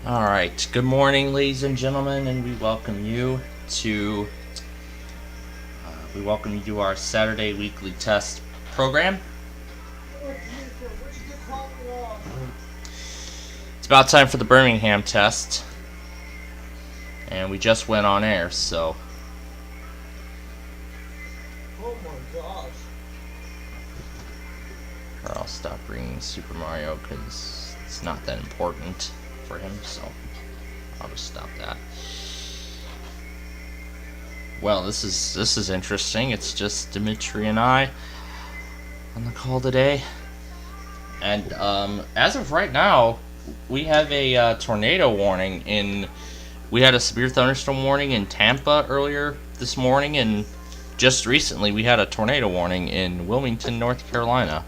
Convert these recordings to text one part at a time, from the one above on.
Alright, good morning ladies and gentlemen, and we welcome you to our Saturday weekly test program. It's about time for the Birmingham test, and we just went on air, so oh my gosh. Or I'll stop bringing Super Mario because it's not that important for him, so I'll just stop that. Well, this is interesting. It's just Dimitri and I on the call today, and as of right now, we have a tornado warning we had a severe thunderstorm warning in Tampa earlier this morning, and just recently we had a tornado warning in Wilmington, North Carolina.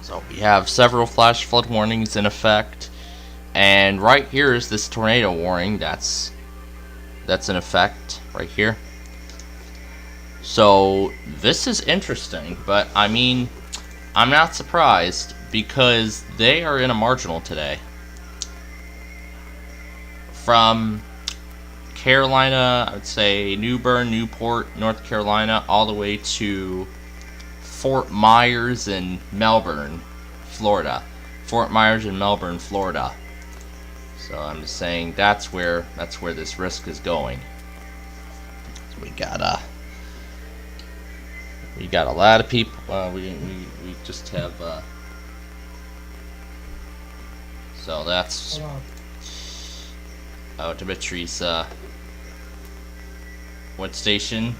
So we have several flash flood warnings in effect, and right here is this tornado warning that's in effect right here. So this is interesting, but I mean, I'm not surprised because they are in a marginal today. From Carolina, I would say New Bern, Newport, North Carolina, all the way to Fort Myers and Melbourne, Florida. Fort Myers and Melbourne, Florida. So I'm just saying that's where this risk is going. So we got a lot of people. We just have. So that's Dimitri's what station?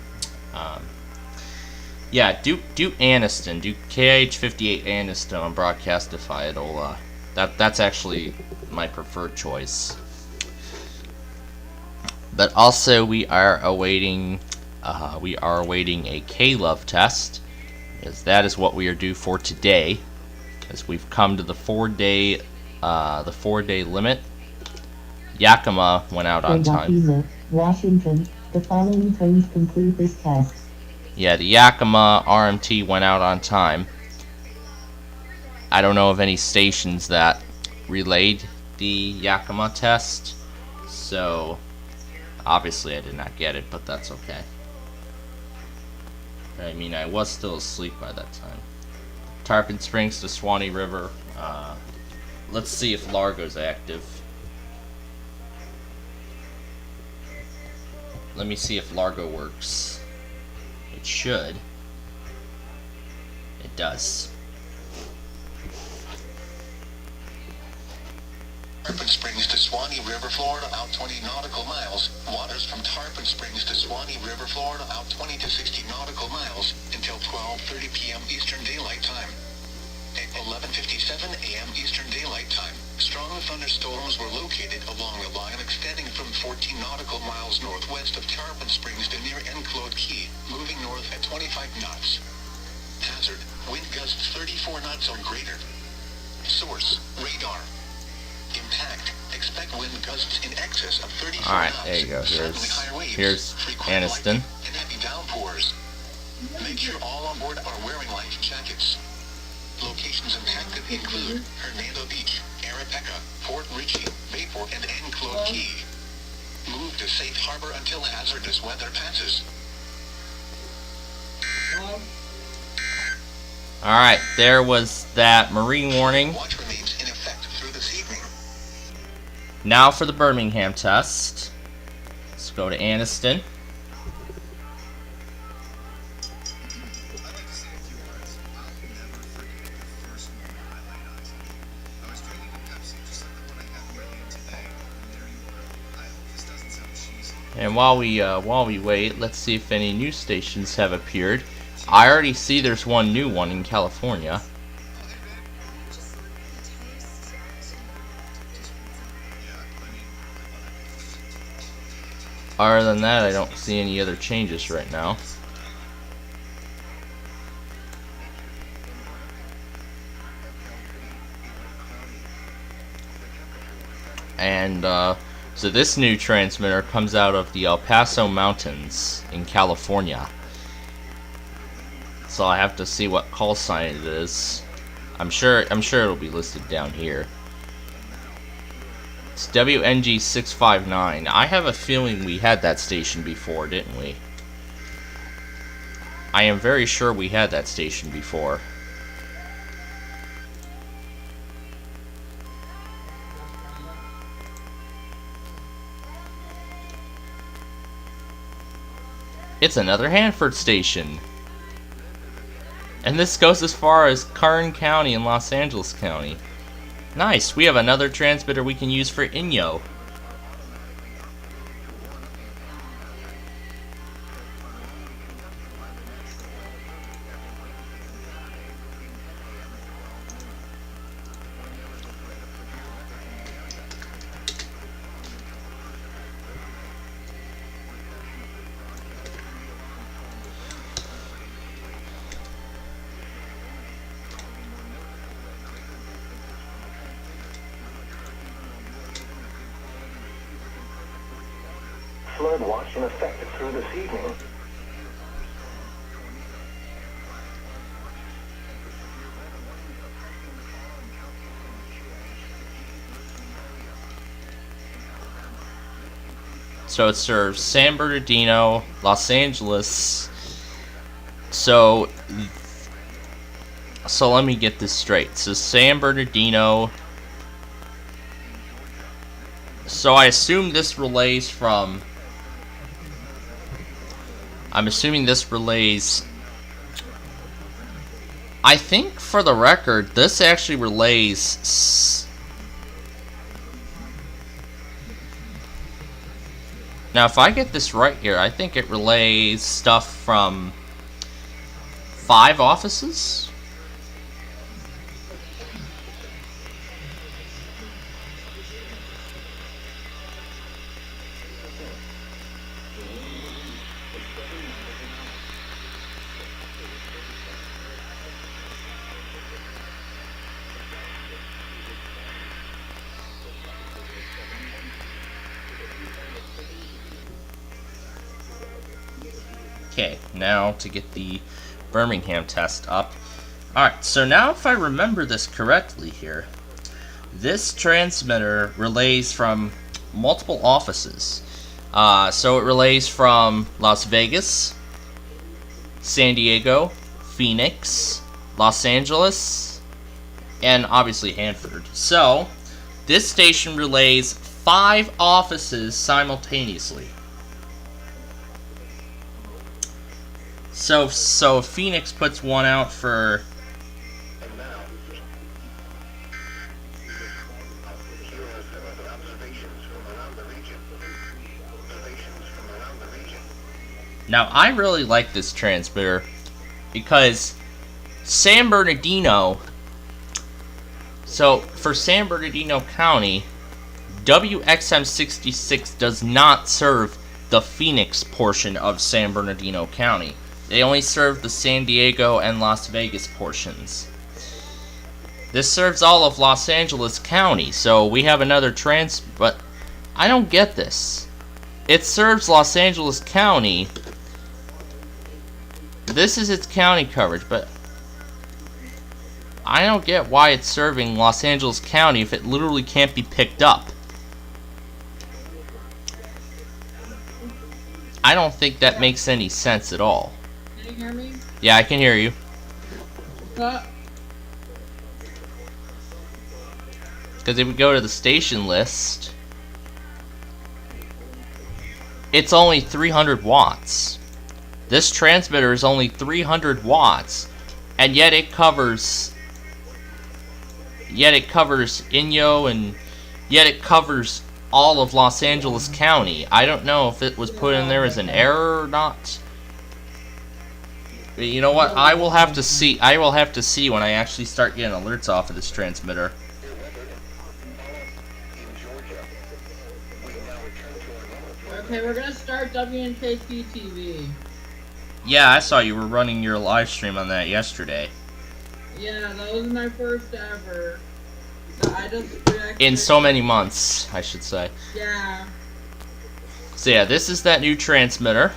Yeah, Duke Anniston, Duke KH58 Anniston on Broadcastify. It'll that's actually my preferred choice. But also we are awaiting a K-Love test, because that is what we are due for today, because we've come to the 4-day limit. Yakima went out on time. Washington, the following trains complete this test. Yeah, the Yakima RMT went out on time. I don't know of any stations that relayed the Yakima test, so obviously I did not get it, but that's okay. I mean, I was still asleep by that time. Tarpon Springs to Swanee River. Let's see if Largo's active. Let me see if Largo works. It should. It does. Tarpon Springs to Swanee River, Florida, out 20 nautical miles. Waters from Tarpon Springs to Swanee River, Florida, out 20 to 60 nautical miles until 12:30 p.m. Eastern Daylight Time. At 11:57 a.m. Eastern Daylight Time, strong thunderstorms were located along the line extending from 14 nautical miles northwest of Tarpon Springs to near Enclosed Key, moving north at 25 knots. Hazard, wind gusts 34 knots or greater. Source, radar. Impact, expect wind gusts in excess of 34 knots. Alright, there you go. Here's Anniston. And heavy downpours. Make sure all on board are wearing life jackets. Locations impacted include Hernando Beach, Arapaca, Fort Ritchie, Bayport, and Enclosed Key. Move to safe harbor until hazardous weather passes. Alright, there was that marine warning. Watch remains in effect through this evening. Now for the Birmingham test. Let's go to Anniston. And while we wait, let's see if any new stations have appeared. I already see there's one new one in California. Other than that, I don't see any other changes right now. And so this new transmitter comes out of the El Paso Mountains in California. So I have to see what call sign it is. I'm sure it'll be listed down here. It's WNG659. I have a feeling we had that station before, didn't we? I am very sure we had that station before. It's another Hanford station. And this goes as far as Kern County and Los Angeles County. Nice, we have another transmitter we can use for Inyo. Flood watch in effect through this evening. So it serves San Bernardino, Los Angeles. So let me get this straight. So San Bernardino. So I assume this relays from... I'm assuming this relays... I think, for the record, this actually relays... Now, if I get this right here, I think it relays stuff from 5 offices? Okay, now to get the Birmingham test up. Alright, so now if I remember this correctly here, this transmitter relays from multiple offices. So it relays from Las Vegas, San Diego, Phoenix, Los Angeles, and obviously Hanford. So this station relays 5 offices simultaneously. So if Phoenix puts one out for... Now, I really like this transmitter because San Bernardino... So, for San Bernardino County, WXM66 does not serve the Phoenix portion of San Bernardino County. They only serve the San Diego and Las Vegas portions. This serves all of Los Angeles County, so we have another but I don't get this. It serves Los Angeles County. This is its county coverage, but I don't get why it's serving Los Angeles County if it literally can't be picked up. I don't think that makes any sense at all. Can you hear me? Yeah, I can hear you. What? Because if we go to the station list, it's only 300 watts. This transmitter is only 300 watts, and yet it covers Inyo, and yet it covers all of Los Angeles County. I don't know if it was put in there as an error or not. But you know what? I will have to see. I will have to see when I actually start getting alerts off of this transmitter. Okay, we're gonna start WNKT TV. Yeah, I saw you were running your live stream on that yesterday. Yeah, that was my first ever. So I just In so many months, I should say. Yeah. So yeah, this is that new transmitter.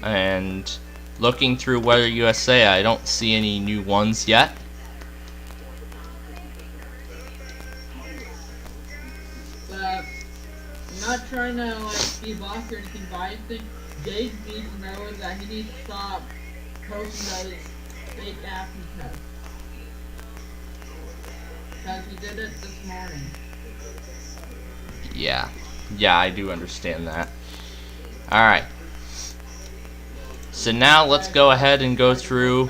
And looking through Weather USA, I don't see any new ones yet. not trying to like be bossy or anything, but I think Jake needs to know that he needs to stop posting those fake acting tests. Because he did it this morning. Yeah. Yeah, I do understand that. Alright. So now let's go ahead and go through.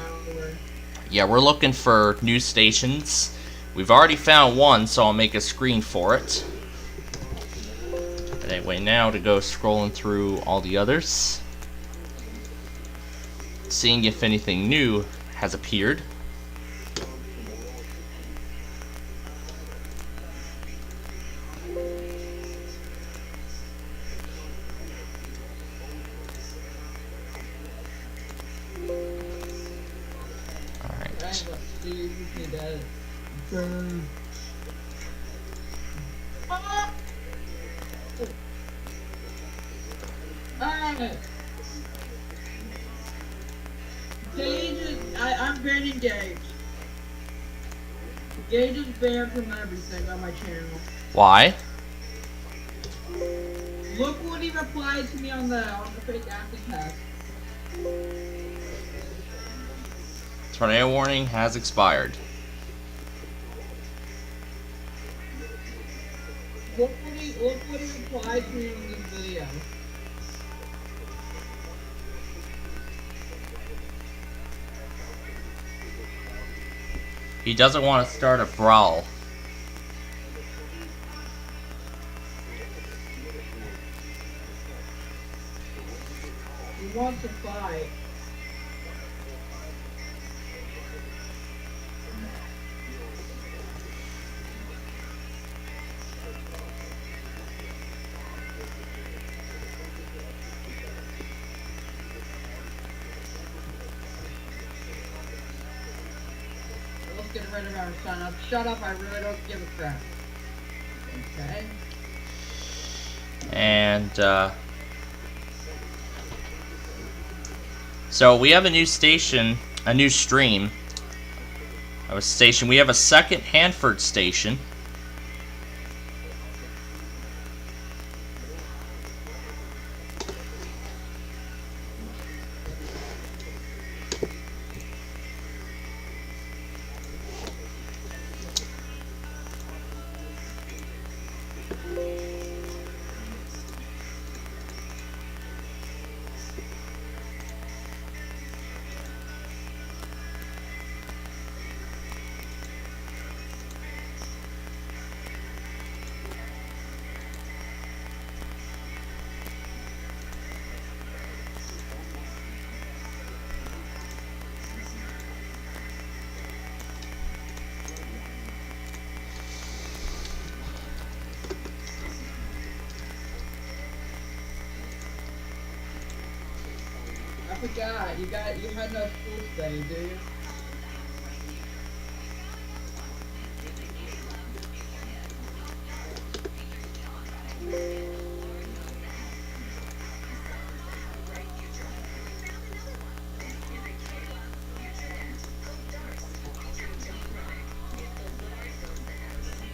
Yeah, we're looking for new stations. We've already found one, so I'll make a screen for it. But anyway, now to go scrolling through all the others. Seeing if anything new has appeared. I'm banning Gage. Gage is banned from everything on my channel. Why? Look what he replied to me on the fake acid test. Tornado warning has expired. Look what he replied to me in this video. He doesn't want to start a brawl. He wants to fight. Get rid of our son up. Shut up, I really don't give a crap. Okay. And so we have a new station, a new stream of a station. We have a second Hanford station. I forgot, you had no school today, do you?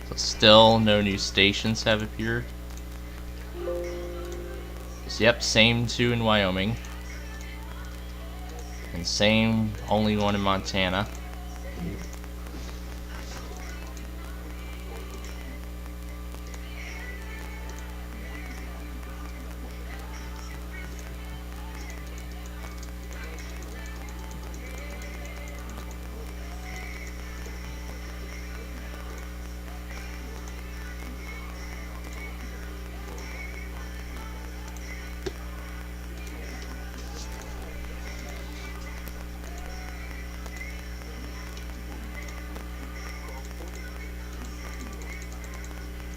So still no new stations have appeared. So, yep, same two in Wyoming. And same, only one in Montana.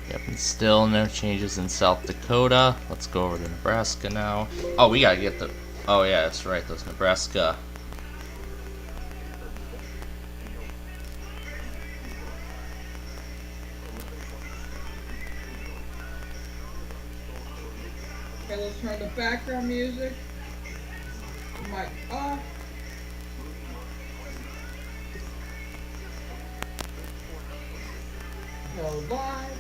Yep, and still no changes in South Dakota. Let's go over to Nebraska now. Oh, we gotta get the... Oh yeah, that's right, those Nebraska. Okay, let's turn the background music. Mic off. Go live.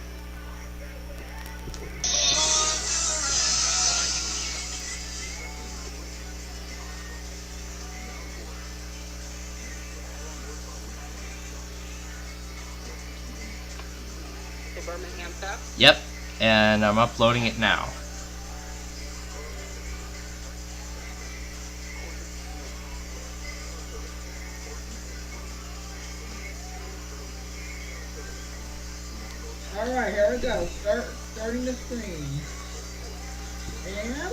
Yep, and I'm uploading it now. Alright, here we go. Starting the screen. And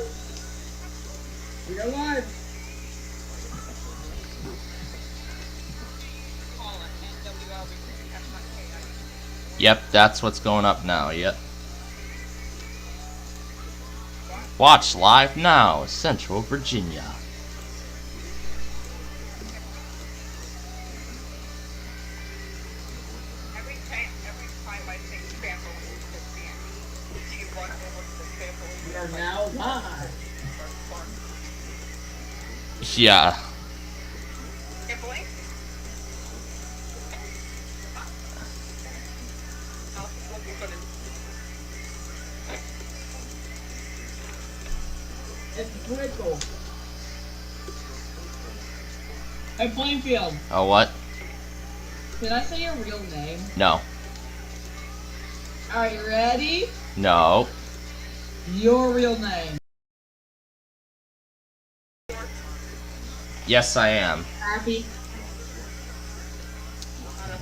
we are live. Yep, that's what's going up now, yep. Watch live now, Central Virginia. Every time I say trampoline, you run over to the trampoline. We are now live. Yeah. Trampoline? It's critical. Hey, Plainfield, Oh, what? can I say your real name? No. Are you ready? No. Your real name. Yes, I am. Happy?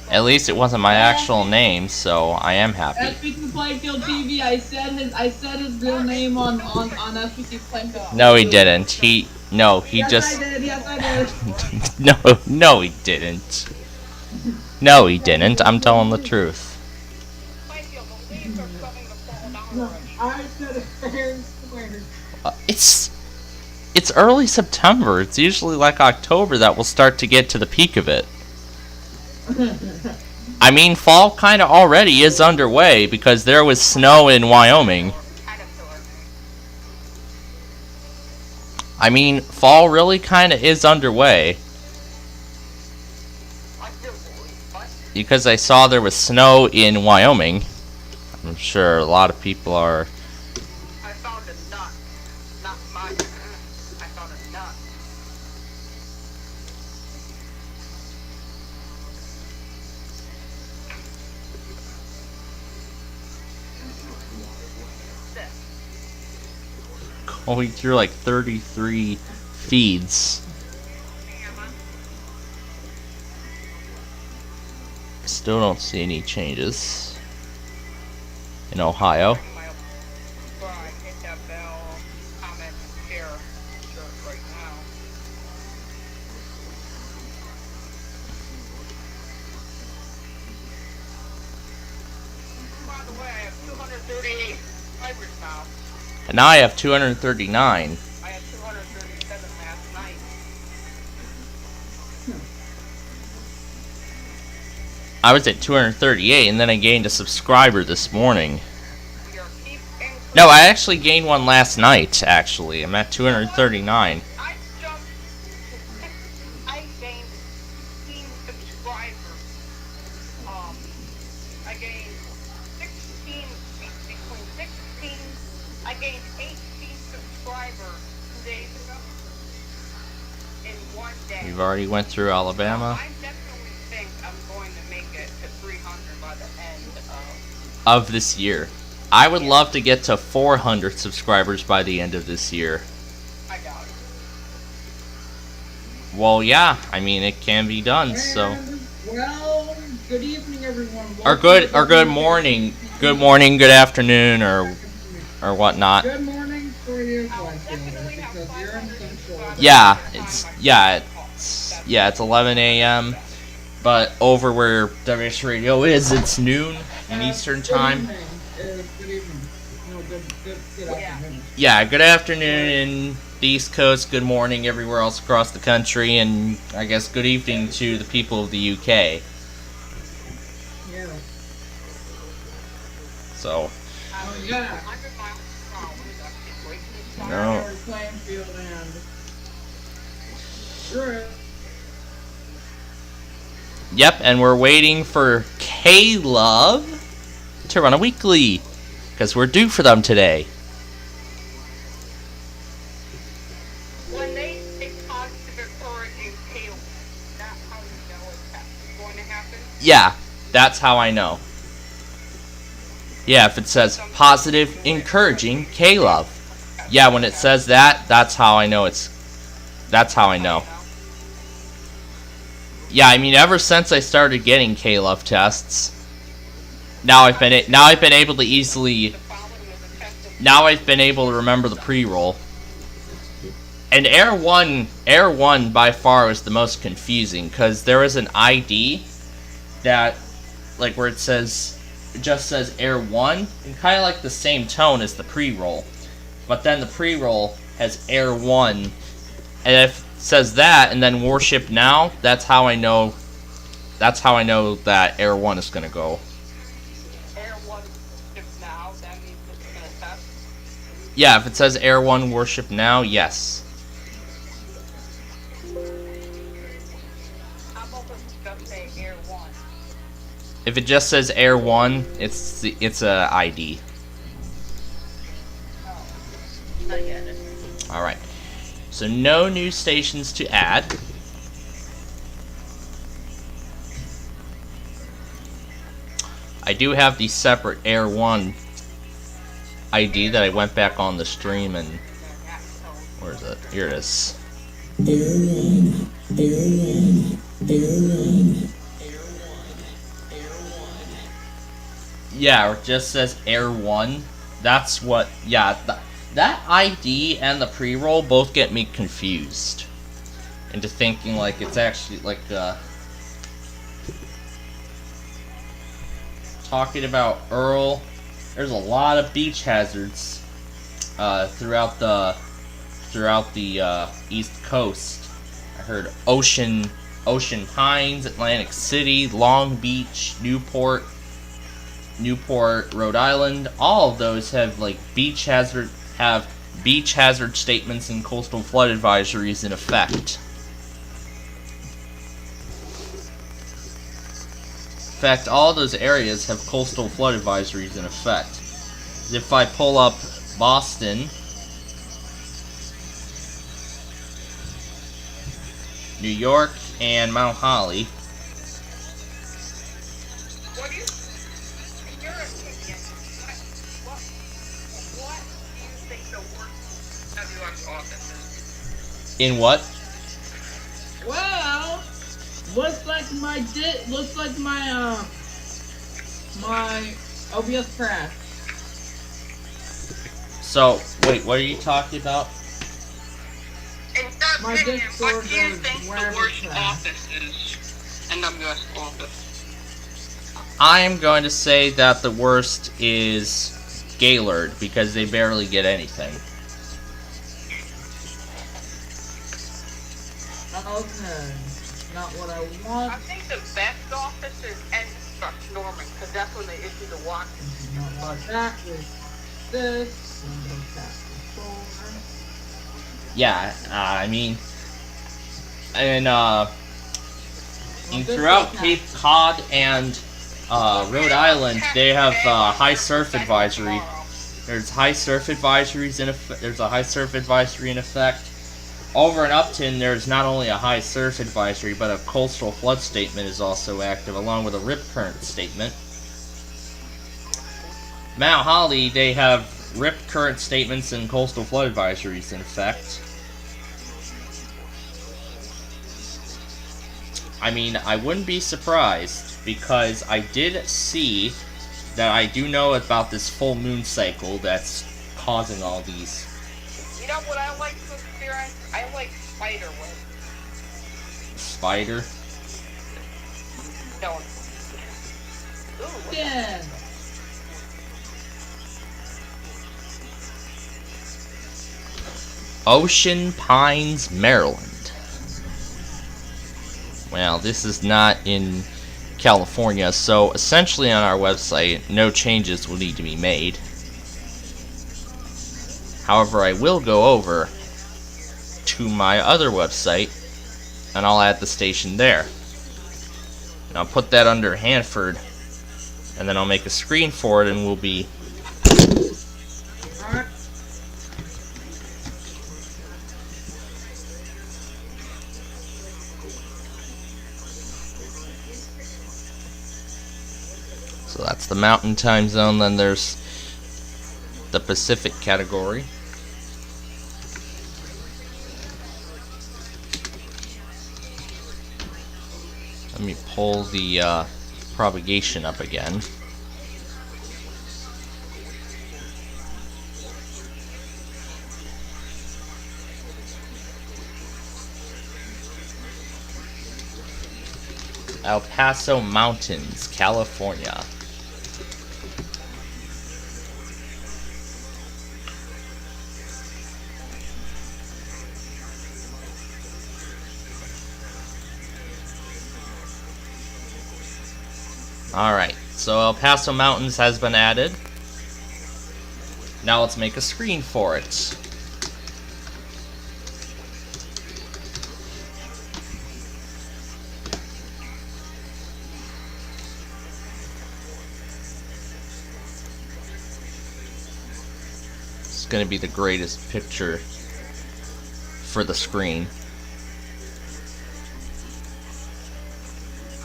At least it wasn't my actual name, so I am happy. SPCPlainfield TV. I said his real name on SPCPlainfield. No, he didn't. He Yes, just. I did. Yes, I did. No, he didn't. No, he didn't. I'm telling the truth. I said it fair and square. It's early September. It's usually like October that we'll start to get to the peak of it. I mean, fall kind of already is underway because there was snow in Wyoming. I mean, fall really kind of is underway. Because I saw there was snow in Wyoming. I'm sure a lot of people are. I found a nut. Not mine. I found a nut. Going through like 33 feeds. Still don't see any changes in Ohio. Hit that bell, comment, share, right now. By the way, I have 238 subscribers now. And now I have 239. I had 237 last night. I was at 238 and then I gained a subscriber this morning. We are keep increasing. No, I actually gained one last night, actually. I'm at 239. I jumped. I gained 16 subscribers. I gained 16 between 16. I gained 18 subscribers 2 days ago. In 1 day. We've already went through Alabama. I definitely think I'm going to make it to 300 by the end Of this year. I would love to get to 400 subscribers by the end of this year. I doubt it. Well, yeah, I mean, it can be done, so. And, well, good evening, everyone. Or good morning. Good morning, good afternoon, or whatnot. Good morning for you, I'll Plainfield, definitely have because you're in 500 Central. Yeah, it's 11 a.m. But over where WS Radio is, it's noon in Eastern time. Good evening. No, good afternoon. Yeah, good afternoon in the East Coast, good morning everywhere else across the country, and I guess good evening to the people of the UK. Yeah. So, Oh, yeah. 100 miles per hour. That's just breaking the no. Fire Plainfield and Cerri. Yep, and we're waiting for K-Love to run a weekly, because we're due for them today. When they say positive hurricane hail, that's how you know it's going to happen. Yeah, that's how I know. Yeah, if it says positive, encouraging, K-Love. Yeah, when it says that, that's how I know that's how I know. Yeah, I mean, ever since I started getting K-Love tests, now I've been able to easily, now I've been able to remember the pre-roll. And Air 1 by far was the most confusing, because there is an ID that, like, where it just says Air 1, and kind of like the same tone as the pre-roll. But then the pre-roll has Air 1, and if it says that, and then Warship Now, that's how I know that Air 1 is going to go. Air 1 ship now, that means it's going to test. Yeah, if it says Air 1 Warship Now, yes. How about if it just say Air 1? If it just says Air 1, it's a ID. Oh, I get it. Alright. So no new stations to add. I do have the separate Air 1 ID that I went back on the stream and... Where is it? Here it is. Yeah, it just says Air 1. That's what... Yeah, that ID and the pre-roll both get me confused into thinking like it's actually like talking about Earl. There's a lot of beach hazards throughout the East Coast. I heard Ocean Pines, Atlantic City, Long Beach, Newport, Rhode Island. All of those have like beach hazard statements and coastal flood advisories in effect. In fact, all those areas have coastal flood advisories in effect. If I pull up Boston, New York, and Mount Holly. What do you, in your opinion, what do you think the worst WX office is? In what? Well, looks like my OBS crashed. So, wait, what are you talking about? In your My opinion, Discord what do you is think wherever the worst it's at. office is? NWS office. I am going to say that the worst is Gaylord, because they barely get anything. Okay, not what I I want. think the best office is Norman, because that's when they issue the watches. Not what that is. This and that before. Yeah, I mean, and throughout Cape Cod and Rhode Island, they have high surf advisory. There's high surf advisories in effect. There's a high surf advisory in effect. Over in Upton, there's not only a high surf advisory, but a coastal flood statement is also active, along with a rip current statement. Mount Holly, they have rip current statements and coastal flood advisories in effect. I mean, I wouldn't be surprised, because I did see that I do know about this full moon cycle that's causing all these. You know what I like to experience? I like spiderweb. Spider? No. Ooh. Yeah. Ocean Pines, Maryland. Well, this is not in California, so essentially on our website, no changes will need to be made. However, I will go over to my other website, and I'll add the station there. And I'll put that under Hanford, and then I'll make a screen for it, and we'll be... Alright. So So that's the Mountain Time Zone. Then there's the Pacific category. Let me pull the propagation up again. El Paso Mountains, California. Alright, so El Paso Mountains has been added. Now let's make a screen for it. It's going to be the greatest picture for the screen.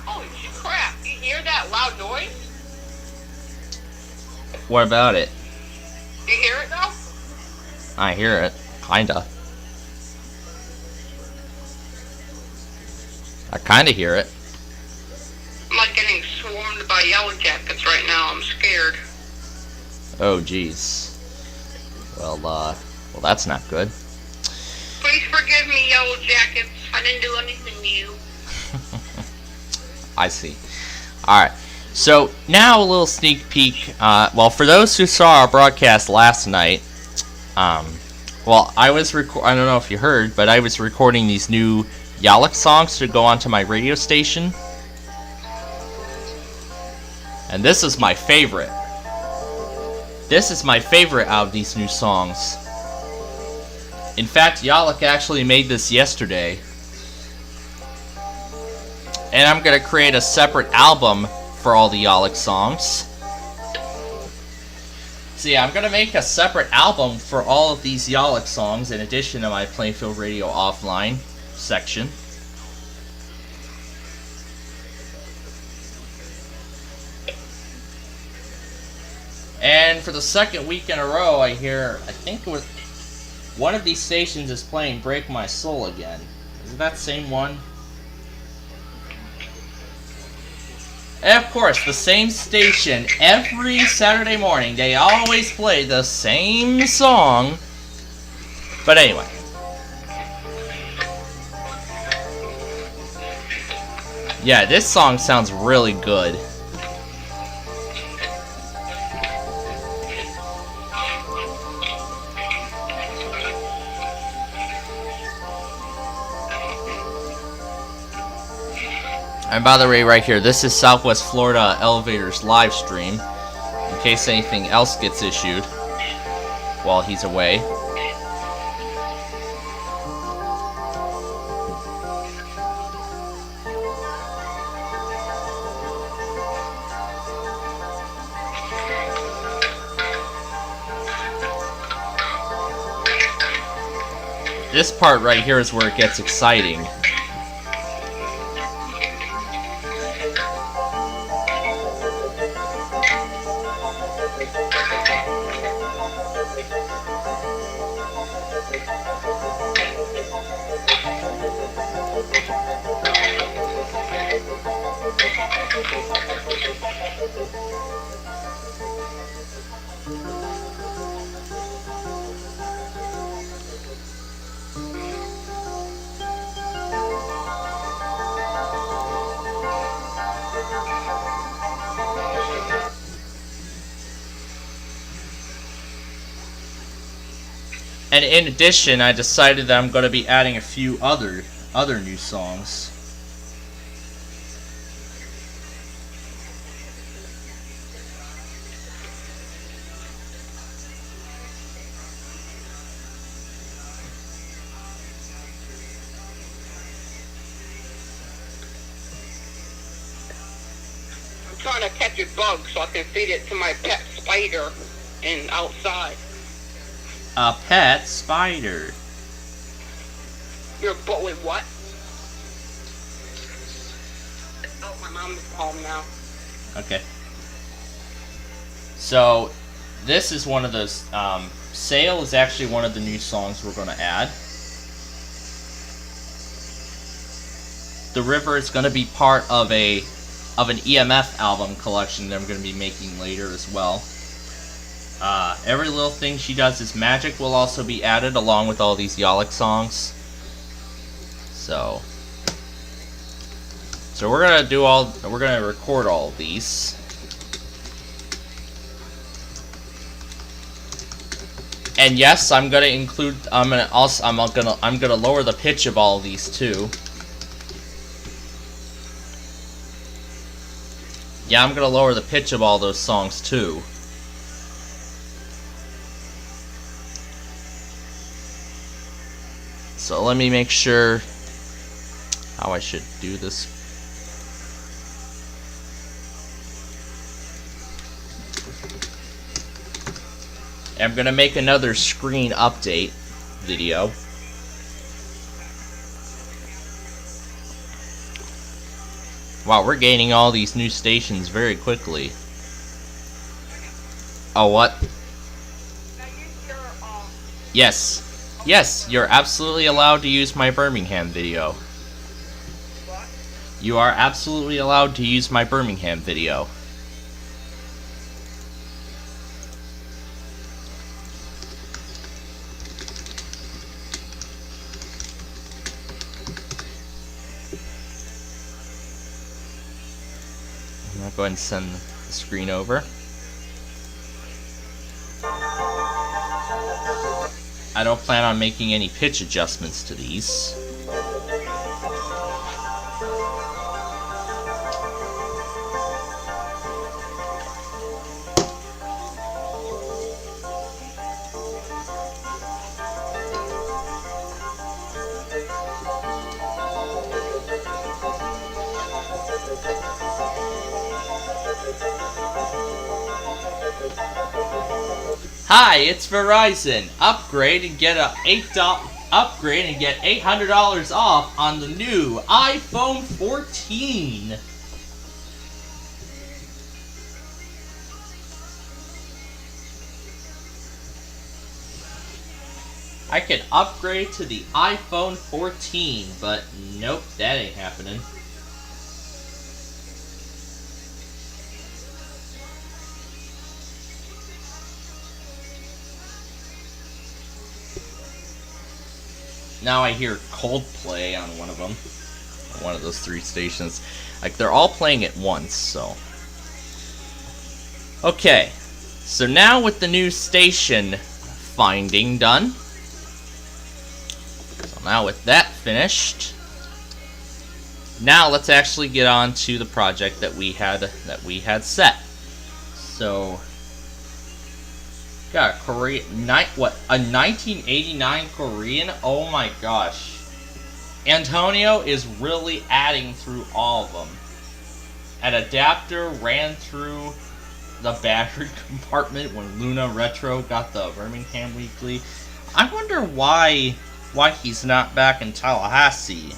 Holy crap! You hear that loud noise? What about it? You hear it though? I hear it, kinda. I kinda hear it. I'm like getting swarmed by yellow jackets right now. I'm scared. Oh, jeez. Well, that's not good. Please forgive me, yellow jackets. I didn't do anything new. I see. Alright, so now a little sneak peek. Well, for those who saw our broadcast last night, well, I don't know if you heard, but I was recording these new Yalek songs to go onto my radio station. And this is my favorite. This is my favorite out of these new songs. In fact, Yalek actually made this yesterday. And I'm going to create a separate album for all the Yalek songs. So yeah, I'm going to make a separate album for all of these Yalek songs in addition to my Plainfield Radio Offline section. And for the second week in a row, I think it was one of these stations is playing Break My Soul again. Is it that same one? And of course, the same station every Saturday morning. They always play the same song. But anyway. Yeah, this song sounds really good. And by the way, right here, this is Southwest Florida Elevator's live stream, in case anything else gets issued while he's away. This part right here is where it gets exciting. And in addition, I decided that I'm going to be adding a few other new songs. I'm trying to catch a bug so I can feed it to my pet spider and outside. A pet spider. Your butt with what? Oh, my mom's home now. Okay. So this is one of those. Sail is actually one of the new songs we're going to add. The River is going to be part of an EMF album collection that I'm going to be making later as well. Every Little Thing She Does Is Magic will also be added along with all these Yalek songs. So we're gonna record all of these. And yes, I'm gonna lower the pitch of all of these too. Yeah, I'm gonna lower the pitch of all those songs too. So let me make sure how I should do this. I'm gonna make another screen update video. Wow, we're gaining all these new stations very quickly. Oh, what? Yes. Yes, you're absolutely allowed to use my Birmingham video. What? You are absolutely allowed to use my Birmingham video. I'm gonna go ahead and send the screen over. I don't plan on making any pitch adjustments to these. Hi, it's Verizon. Upgrade and get $800 off on the new iPhone 14. I can upgrade to the iPhone 14, but nope, that ain't happening. Now I hear Coldplay on one of them. One of those three stations. Like, they're all playing at once, so. Okay. So now with the new station finding done. So now with that finished. Now let's actually get on to the project that we had set. So got a Korean a 1989 Korean? Oh my gosh. Antonio is really adding through all of them. An adapter ran through the battery compartment when Luna Retro got the Birmingham Weekly. I wonder why he's not back in Tallahassee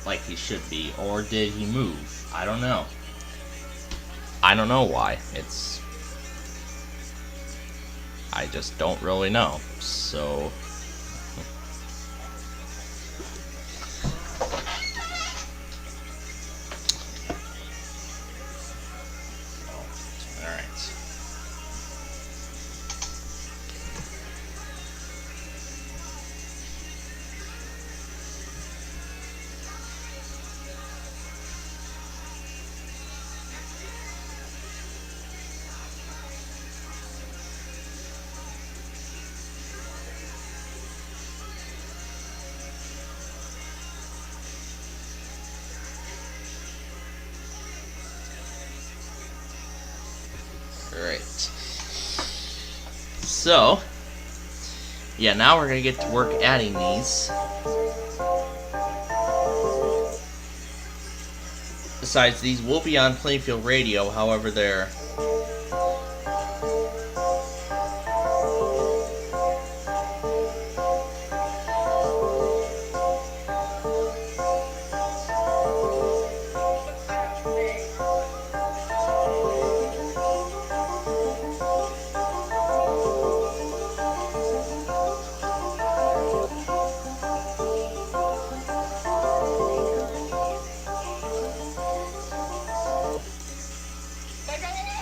like he should be, or did he move? I don't know. I don't know why. I just don't really know. So So, yeah, now we're going to get to work adding these. Besides, these will be on Plainfield Radio, however, they're...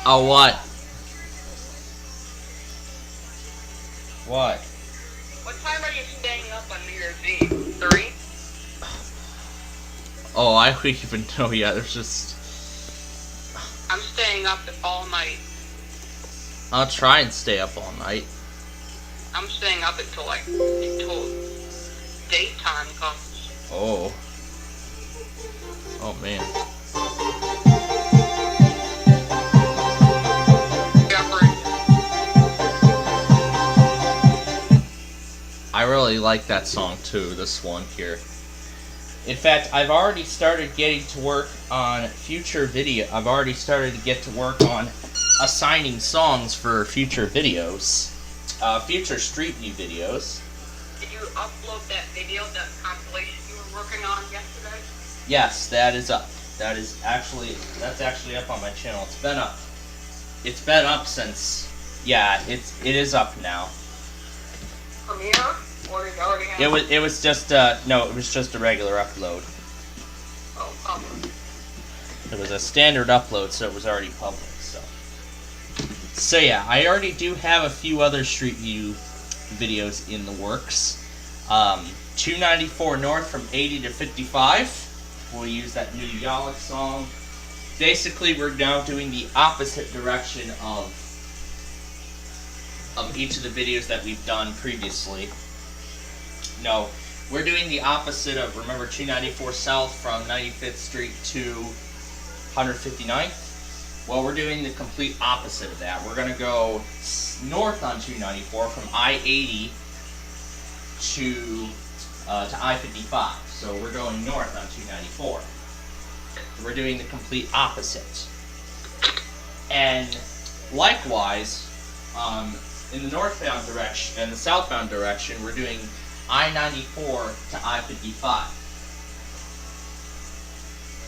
Oh, what? What? What time are you staying up on New Year's Eve? 3? Oh, I don't even know yet. There's just... I'm staying up all night. I'll try and stay up all night. I'm staying up until daytime comes. Oh. Oh, man. I really like that song too, this one here. In fact, I've already started getting to work on future video. I've already started to get to work on assigning songs for future videos. Future Street View videos. Did you upload that video, that compilation you were working on yesterday? Yes, that is up. That's actually up on my channel. It's been up. It's been up since, yeah, it is up now. Premiere? Or is it already out? It was just no, it was just a regular upload. Oh, public. It was a standard upload, so it was already public. So yeah, I already do have a few other Street View videos in the works. 294 North from 80 to 55. We'll use that new Yalik song. Basically, we're now doing the opposite direction of each of the videos that we've done previously. No, we're doing the opposite of, remember, 294 South from 95th Street to 159th? Well, we're doing the complete opposite of that. We're going to go north on 294 from I-80 to I-55. So we're going north on 294. We're doing the complete opposite. And likewise, in the northbound direction and the southbound direction, we're doing I-94 to I-55.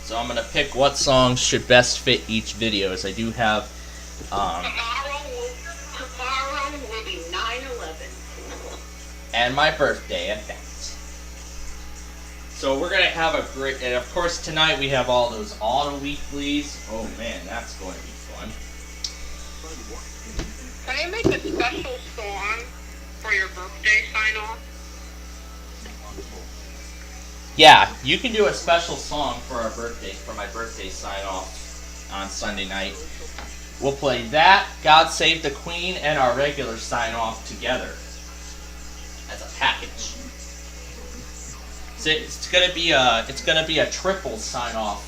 So I'm going to pick what songs should best fit each video, as I do have... Tomorrow will be 9/11. and my birthday at that. So we're going to have a great... And of course tonight we have all those auto weeklies. Oh man, that's going to be fun. Can I make a special song for your birthday sign-off? Yeah, you can do a special song for our birthday, for my birthday sign-off on Sunday night. We'll play that, God Save the Queen, and our regular sign-off together as a package. So it's gonna be a triple sign-off.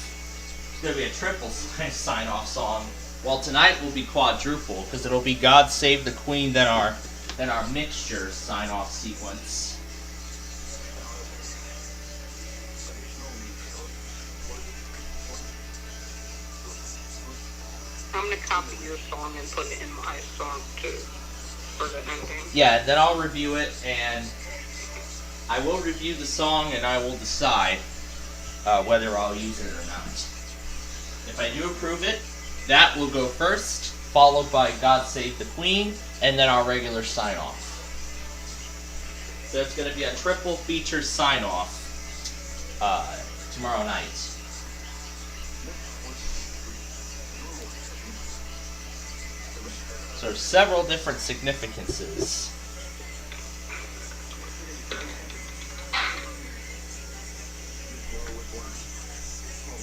It's gonna be a triple sign-off song. Well, tonight will be quadruple because it'll be God Save the Queen, then our mixture sign-off sequence. I'm going to copy your song and put it in my song too, for the ending. Yeah, then I'll review it, and I will review the song, and I will decide whether I'll use it or not. If I do approve it, that will go first, followed by God Save the Queen, and then our regular sign-off. So it's going to be a triple feature sign-off tomorrow night. So several different significances.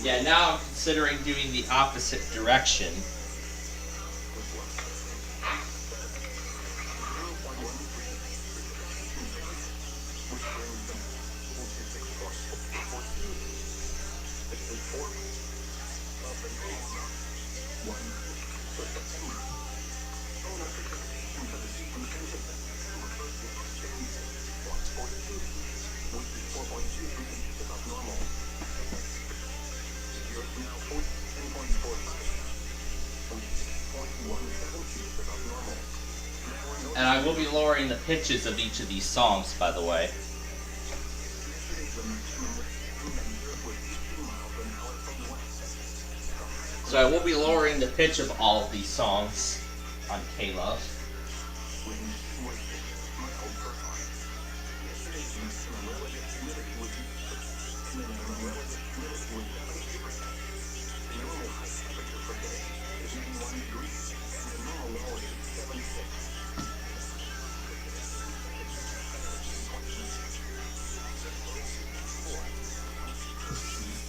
Yeah, now I'm considering doing the opposite direction. And I will be lowering the pitches of each of these songs, by the way. So I will be lowering the pitch of all of these songs on K-Love.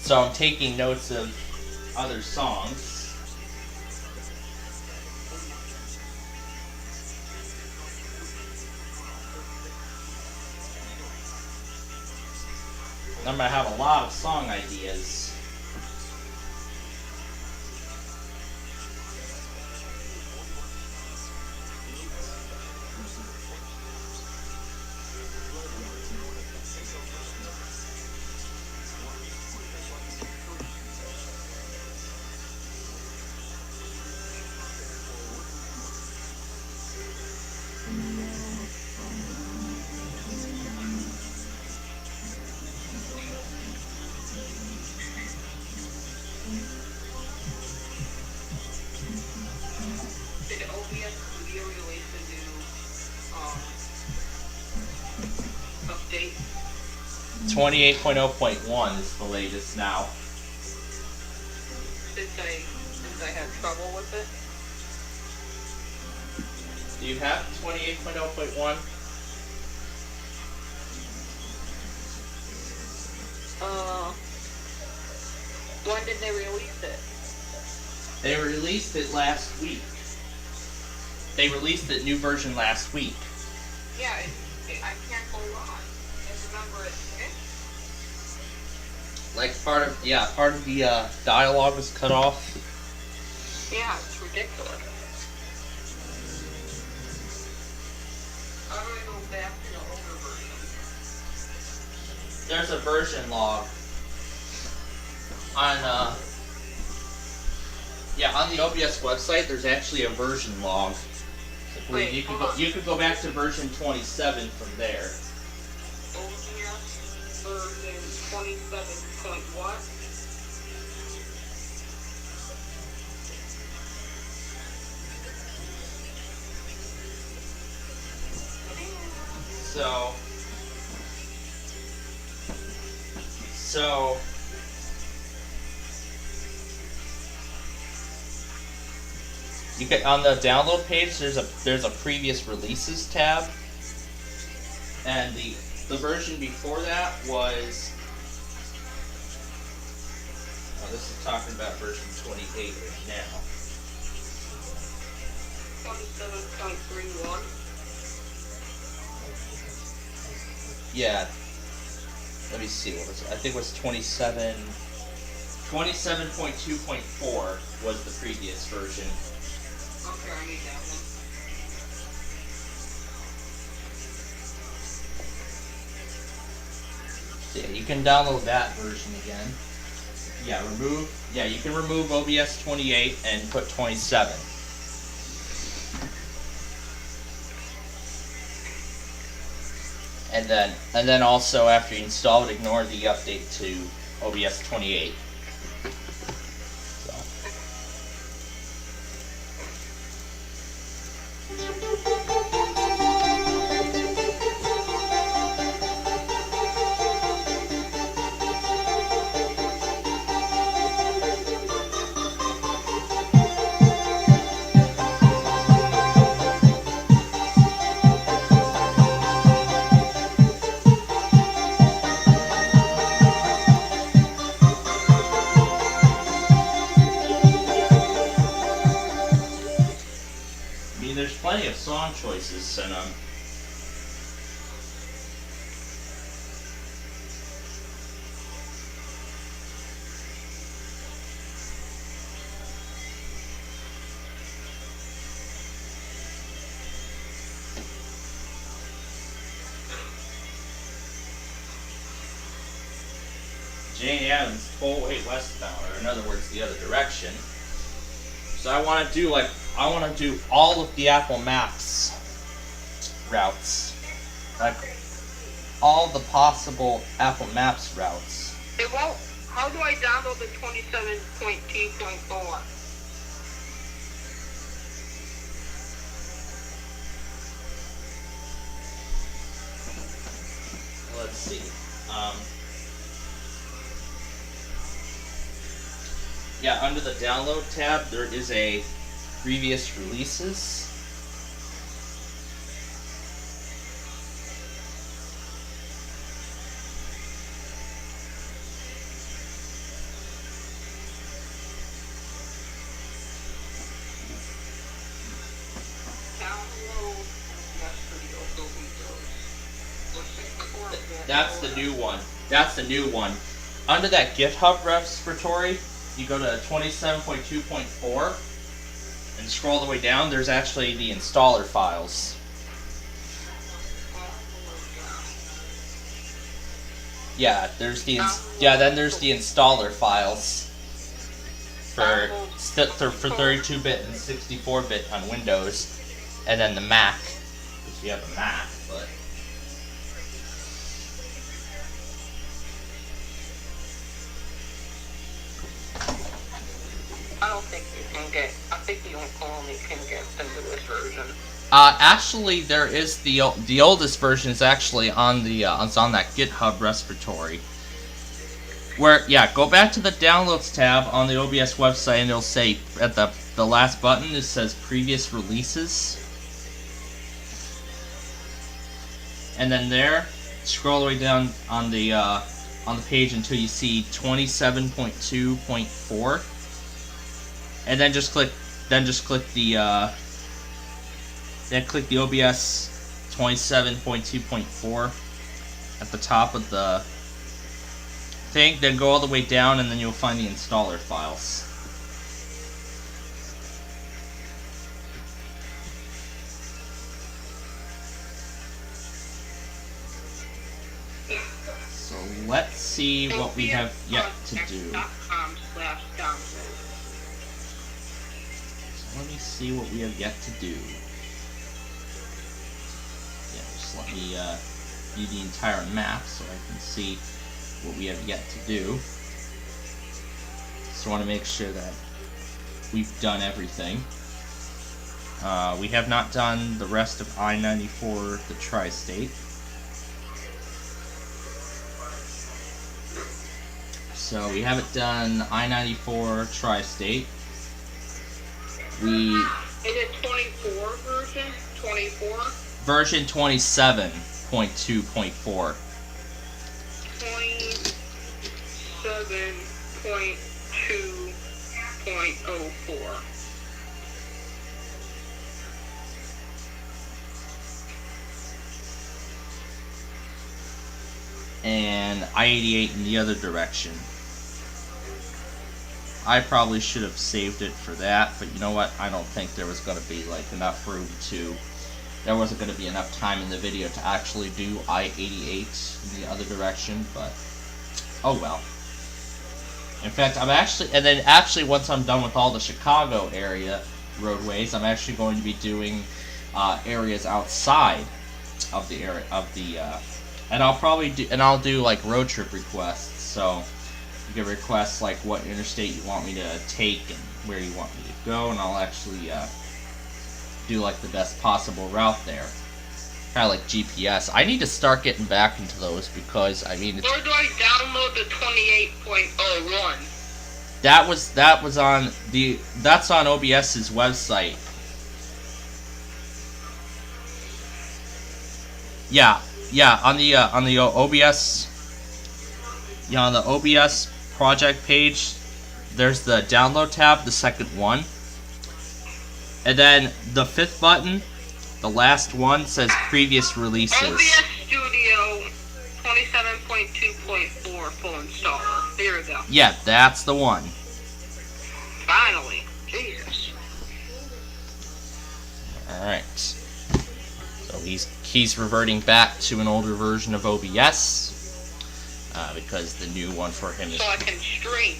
So I'm taking notes of other songs. I'm gonna have a lot of song ideas. Did OBS Studio release a new update? 28.0.1 is the latest now. Since I had trouble with it. Do you have 28.0.1? When did they release it? They released it last week. They released the new version last week. Yeah, I can't hold on. I remember it. Like part of the dialogue was cut off. Yeah, it's ridiculous. How do I go back to the older version? There's a version log on on the OBS website. There's actually a version log. Wait, You could go back to version 27 from there. OBS version 27 point what? So you get on the download page. There's a previous releases tab, and the version before that was. Oh, this is talking about version 28 right now. 27.31. Yeah. Let me see, what was it? I think it was 27.2.4 was the previous version. Okay, I need that one. So yeah, you can download that version again. Yeah, you can remove OBS 28 and put 27. And then also after you install it, ignore the update to OBS 28. So. There's plenty of song choices, and Jane Addams full weight westbound, or in other words, the other direction. So I want to do all of the Apple Maps routes, like all the possible Apple Maps routes. It won't. How do I download the 27.2.4? Let's see. Yeah, under the download tab, there is a previous releases. That's the new one. That's the new one. Under that GitHub repository, you go to 27.2.4 and scroll all the way down. There's actually the installer files. Yeah, there's the then there's the installer files for 32-bit and 64-bit on Windows, and then the Mac, if you have a Mac, but. I don't think you can get. I think you only can get into this version. Actually, there is the oldest version is actually on the it's on that GitHub repository. Where go back to the Downloads tab on the OBS website, and it'll say at the last button it says Previous Releases, and then there scroll all the way down on the page until you see 27.2.4, and then just click the OBS 27.2.4 at the top of the thing, then go all the way down, and then you'll find the installer files. So let's see what we have yet to do. So let me see what we have yet to do. Just let me view the entire map so I can see what we have yet to do. So I want to make sure that we've done everything. We have not done the rest of I-94, the tri-state. So we haven't done I-94 tri-state. Is it 24 version? 24? Version 27.2.4. 27.2.04. And I-88 in the other direction. I probably should have saved it for that, but you know what? I don't think there was going to be enough room to. There wasn't going to be enough time in the video to actually do I-88 in the other direction, but oh well. In fact, actually once I'm done with all the Chicago area roadways, I'm actually going to be doing areas outside of the area and I'll do like road trip requests. So you can request like what interstate you want me to take and where you want me to go, and I'll actually do like the best possible route there. Kind of like GPS. I need to start getting back into those because I mean. Where do I download the 28.01? That's on OBS's website. Yeah, on the OBS. Yeah, on the OBS project page, there's the download tab, the second one, and then the fifth button. The last one says previous releases. OBS Studio 27.2.4 full installer. There we go. Yeah, that's the one. Finally. Jesus. Alright. So he's reverting back to an older version of OBS. Because the new one for him is... So I can stream.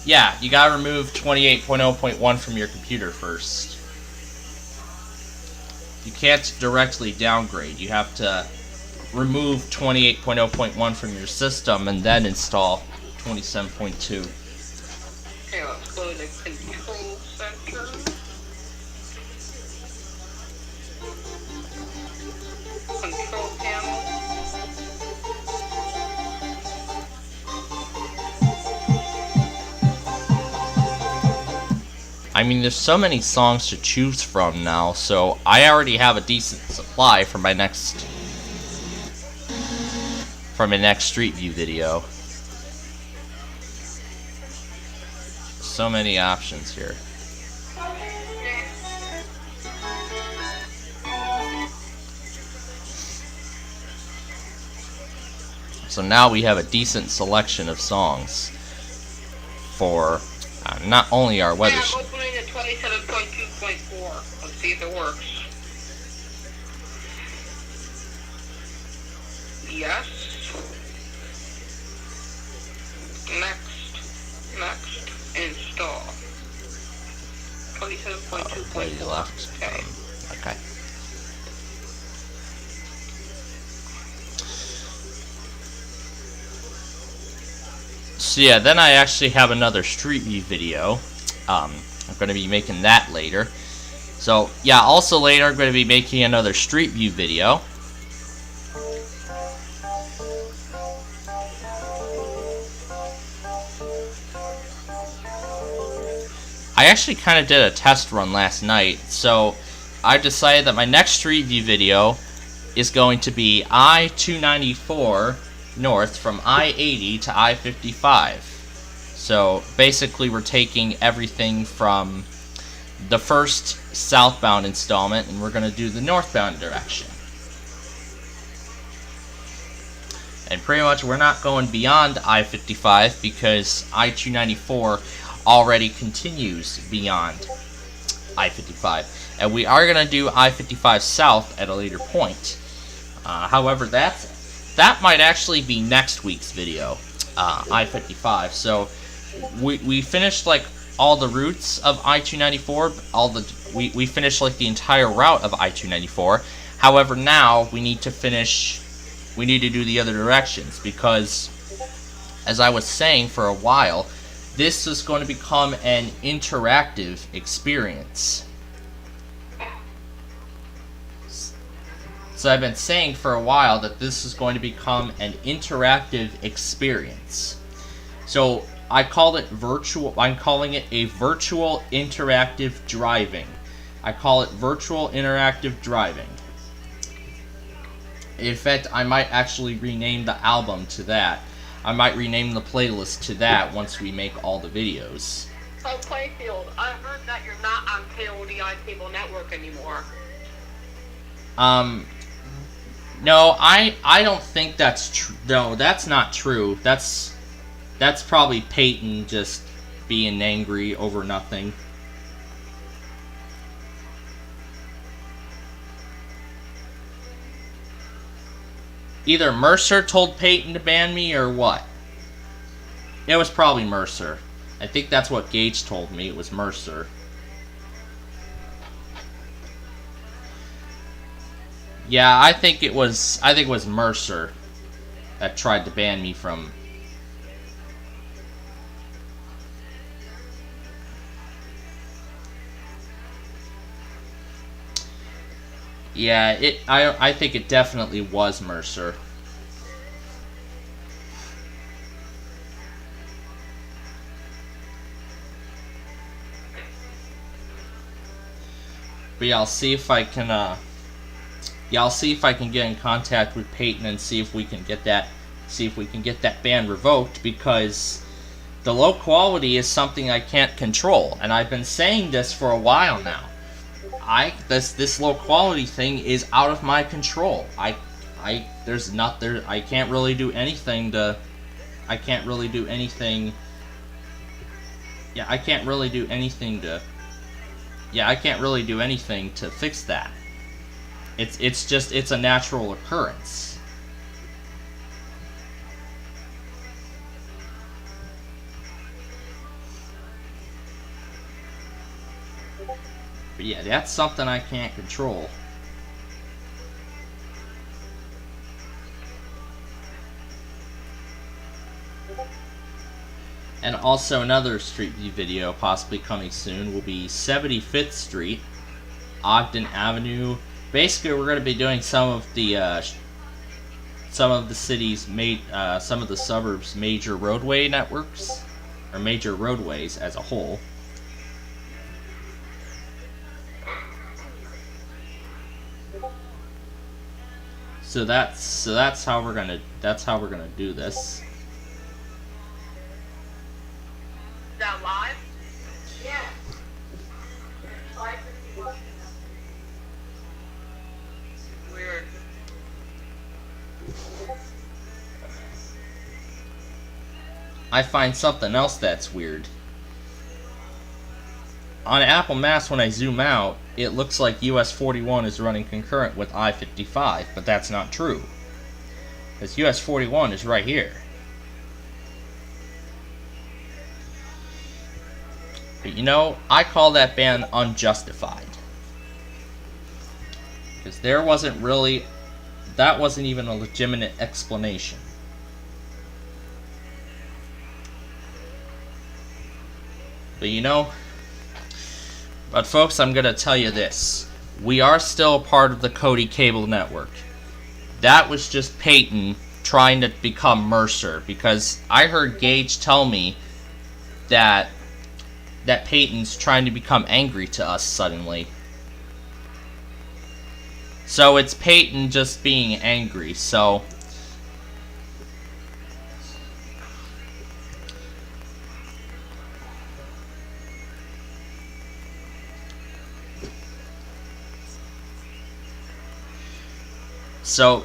Yeah, you gotta remove 28.0.1 from your computer first. You can't directly downgrade. You have to remove 28.0.1 from your system and then install 27.2. Okay, let's go to the control center. Control panel. I mean, there's so many songs to choose from now, so I already have a decent supply for my next Street View video. So many options here. So now we have a decent selection of songs for not only our weather. Yeah, I'm opening the 27.2.4. Let's see if it works. Yes. Next, install. 27.2.4. Lady left. Okay. Okay. So yeah, then I actually have another Street View video. I'm going to be making that later. So yeah, also later I'm going to be making another Street View video. I actually kind of did a test run last night, so I decided that my next Street View video is going to be I-294 north from I-80 to I-55. So basically we're taking everything from the first southbound installment and we're going to do the northbound direction. And pretty much we're not going beyond I-55 because I-294 already continues beyond I-55. And we are going to do I-55 south at a later point. However, that might actually be next week's video, I-55. So we finished like all the routes of I-294. We finished like the entire route of I-294. However, now we need to do the other directions because, as I was saying for a while, this is going to become an interactive experience. So I've been saying for a while that this is going to become an interactive experience. So I'm calling it a virtual interactive driving. I call it virtual interactive driving. In fact, I might actually rename the album to that. I might rename the playlist to that once we make all the videos. So Plainfield, I heard that you're not on KODI cable network anymore. No, I don't think that's true. No, that's not true. That's probably Peyton just being angry over nothing. Either Mercer told Peyton to ban me or what? It was probably Mercer. I think that's what Gage told me. It was Mercer. Yeah, I think it was Mercer that tried to ban me from. Yeah, I think it definitely was Mercer. But yeah, I'll see if I can get in contact with Peyton and see if we can get that ban revoked, because the low quality is something I can't control, and I've been saying this for a while now. This low quality thing is out of my control. I can't really do anything to fix that. It's a natural occurrence. But yeah, that's something I can't control. And also another Street View video possibly coming soon will be 75th Street, Ogden Avenue. Basically, we're going to be doing some of the suburbs' major roadway networks, or major roadways as a whole. So that's how we're gonna do this. Is that live? Yeah. Weird. I find something else that's weird. On Apple Maps, when I zoom out, it looks like US 41 is running concurrent with I-55, but that's not true. Because US 41 is right here. But you know, I call that ban unjustified. Because there wasn't really, that wasn't even a legitimate explanation. But you know, but folks, I'm going to tell you this. We are still a part of the Cody Cable Network. That was just Peyton trying to become Mercer, because I heard Gage tell me that Peyton's trying to become angry to us suddenly. So it's Peyton just being angry, so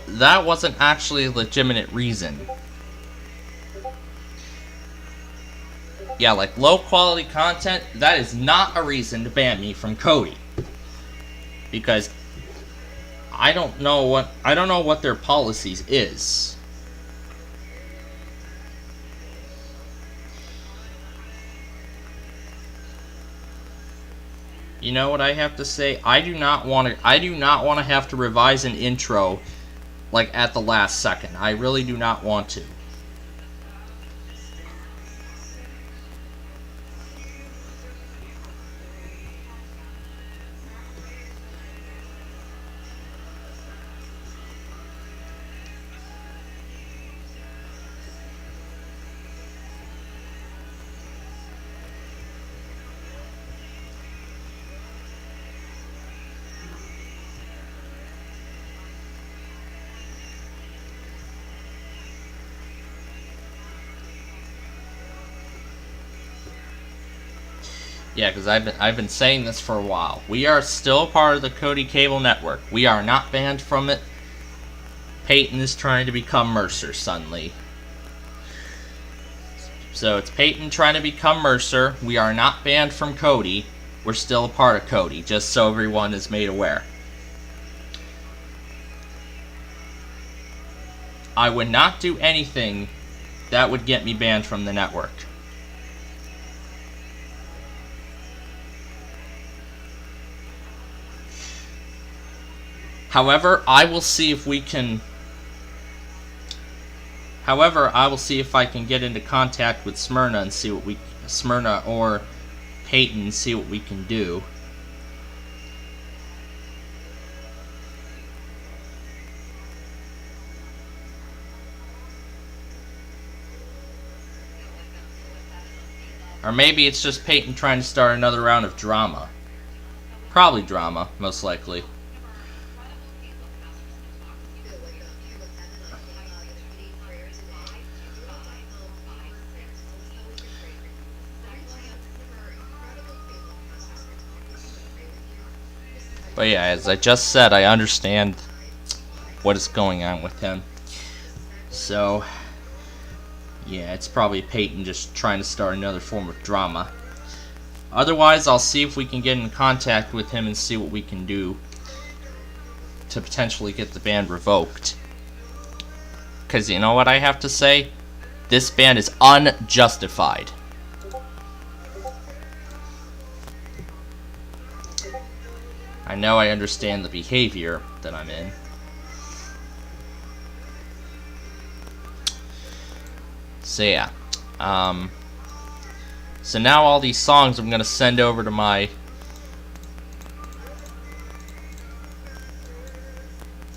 that wasn't actually a legitimate reason. Yeah, like low quality content, that is not a reason to ban me from Cody. Because I don't know what their policies is. You know what I have to say? I do not want to have to revise an intro like at the last second. I really do not want to. Yeah, because I've been saying this for a while. We are still part of the Cody Cable Network. We are not banned from it. Peyton is trying to become Mercer suddenly. So it's Peyton trying to become Mercer. We are not banned from Cody. We're still a part of Cody, just so everyone is made aware. I would not do anything that would get me banned from the network. However, I will see if I can get into contact with Smyrna and see what Smyrna or Peyton and see what we can do. Or maybe it's just Peyton trying to start another round of drama. Probably drama, most likely. But yeah, as I just said, I understand what is going on with him. So, yeah, it's probably Peyton just trying to start another form of drama. Otherwise, I'll see if we can get in contact with him and see what we can do to potentially get the ban revoked. Because you know what I have to say? This ban is unjustified. I know I understand the behavior that I'm in. So yeah. So now all these songs I'm going to send over to my...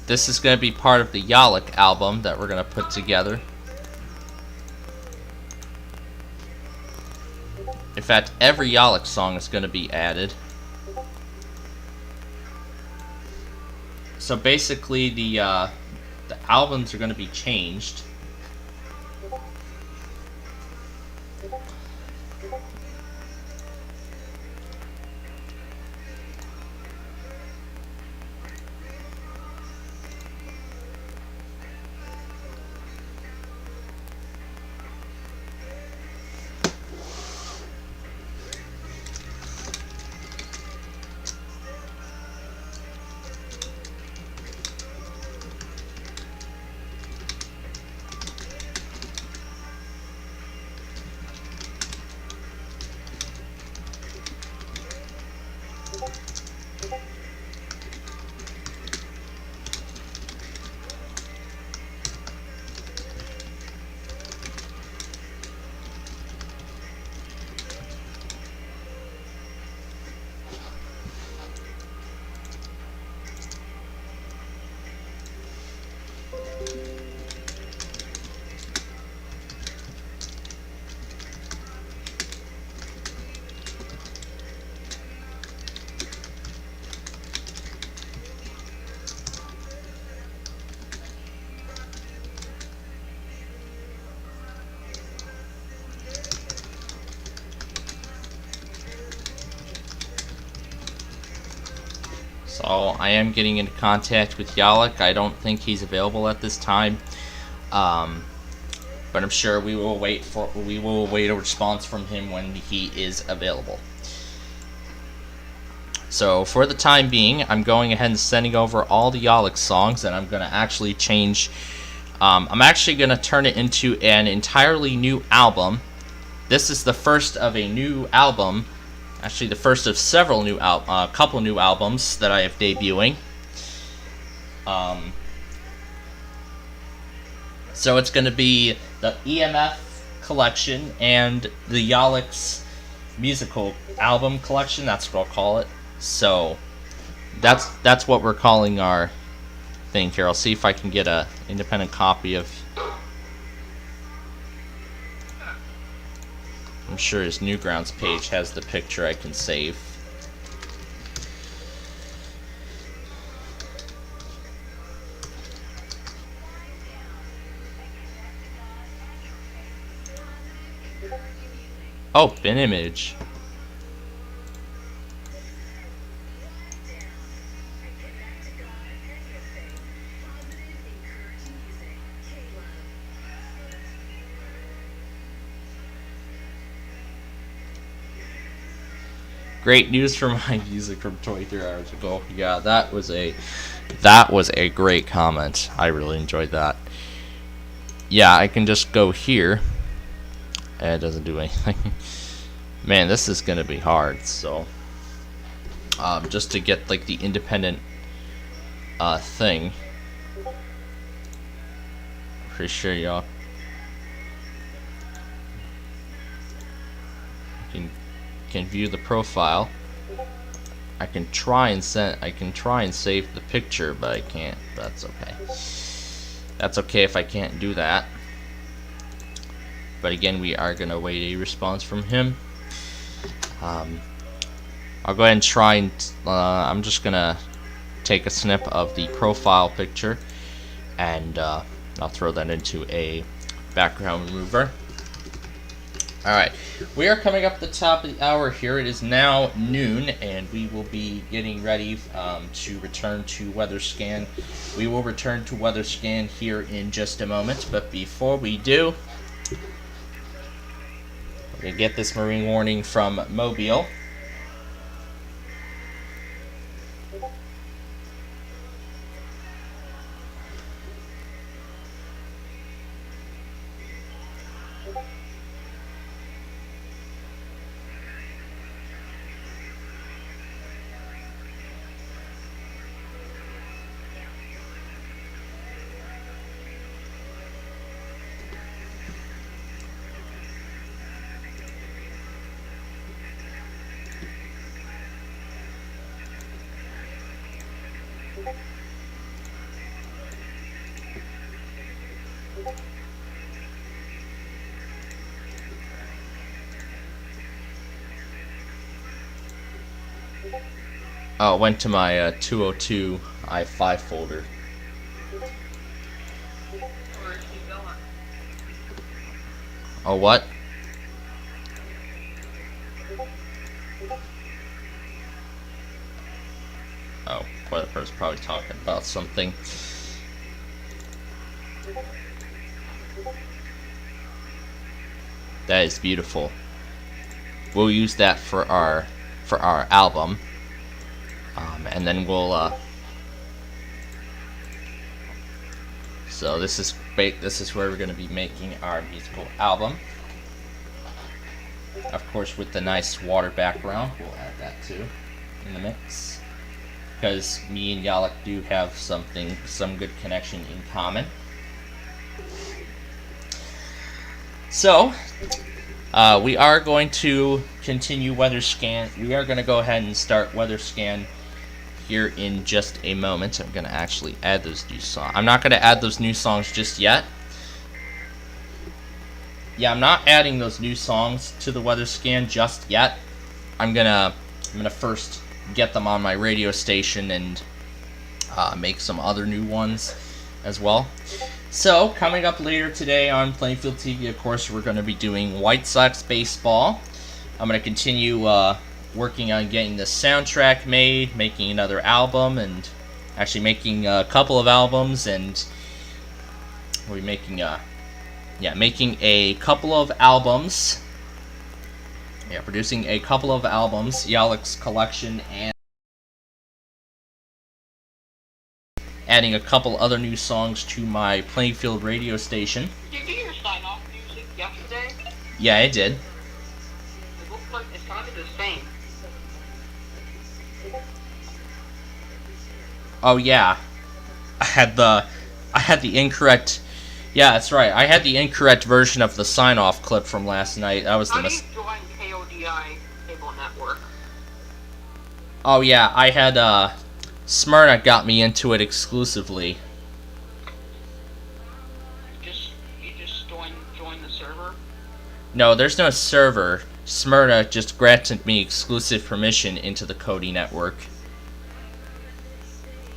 This is going to be part of the Yalik album that we're going to put together. In fact, every Yalik song is going to be added. So basically, the albums are going to be changed. So I am getting into contact with Yalik. I don't think he's available at this time, but I'm sure we will wait a response from him when he is available. So for the time being, I'm going ahead and sending over all the Yalik songs, and I'm going to actually change. I'm actually going to turn it into an entirely new album. This is the first of a new album. Actually, the first of several new couple new albums that I have debuting. So it's going to be the EMF collection and the Yalik's musical album collection. That's what I'll call it. So that's what we're calling our thing here. I'll see if I can get a independent copy of. I'm sure his Newgrounds page has the picture I can save. Oh, bin image. Great news for my music from 23 hours ago. Yeah, that was a great comment. I really enjoyed that. Yeah, I can just go here. It doesn't do anything. Man, this is gonna be hard. So, just to get like the independent thing. Pretty sure y'all can view the profile. I can try and save the picture, but I can't. That's okay. That's okay if I can't do that. But again, we are gonna wait a response from him. I'll go ahead and try and I'm just gonna take a snip of the profile picture, and I'll throw that into a background remover. Alright, we are coming up the top of the hour here. It is now noon, and we will be getting ready to return to weather scan. We will return to weather scan here in just a moment, but before we do, we're going to get this marine warning from Mobile. Oh, it went to my 202 I5 folder. Oh, what? Oh, Weatherpro's probably talking about something. That is beautiful. We'll use that for our album, and then we'll. So this is where we're going to be making our musical album. Of course, with the nice water background, we'll add that too in the mix, because me and Yalik do have some good connection in common. So, we are going to continue weather scan. We are going to go ahead and start weather scan here in just a moment. I'm going to actually add those new songs. I'm not going to add those new songs just yet. Yeah, I'm not adding those new songs to the weather scan just yet. I'm gonna first get them on my radio station and make some other new ones as well. So, coming up later today on Plainfield TV, of course, we're going to be doing White Sox baseball. I'm going to continue working on getting the soundtrack made, making another album, and actually making a couple of albums, and we're making a couple of albums. Yeah, producing a couple of albums, Yalek's collection, and adding a couple other new songs to my Plainfield radio station. Did you do your sign-off music yesterday? Yeah, I did. It looks like it sounded the same. Oh yeah, I had the incorrect. Yeah, that's right. I had the incorrect version of the sign-off clip from last night. That was the How do you join KODI cable network? Oh yeah, I had Smyrna got me into it exclusively. You just join the server? No, there's no server. Smyrna just granted me exclusive permission into the Kodi network.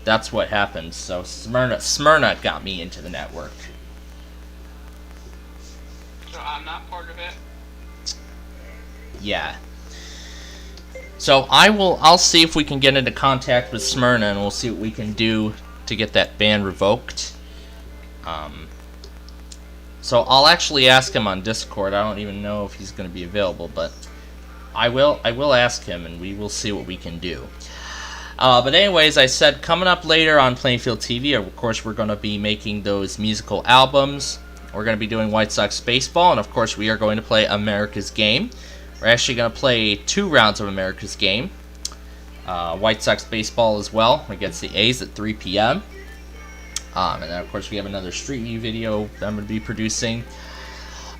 That's what happened. So Smyrna got me into the network. So I'm not part of it? Yeah. So I'll see if we can get into contact with Smyrna, and we'll see what we can do to get that ban revoked. So I'll actually ask him on Discord. I don't even know if he's going to be available, but I will ask him, and we will see what we can do. But anyways, I said coming up later on Plainfield TV, of course, we're going to be making those musical albums. We're going to be doing White Sox baseball, and of course, we are going to play America's Game. We're actually going to play 2 rounds of America's Game. White Sox baseball as well against the A's at 3 p.m. And then, of course, we have another Street View video that I'm going to be producing.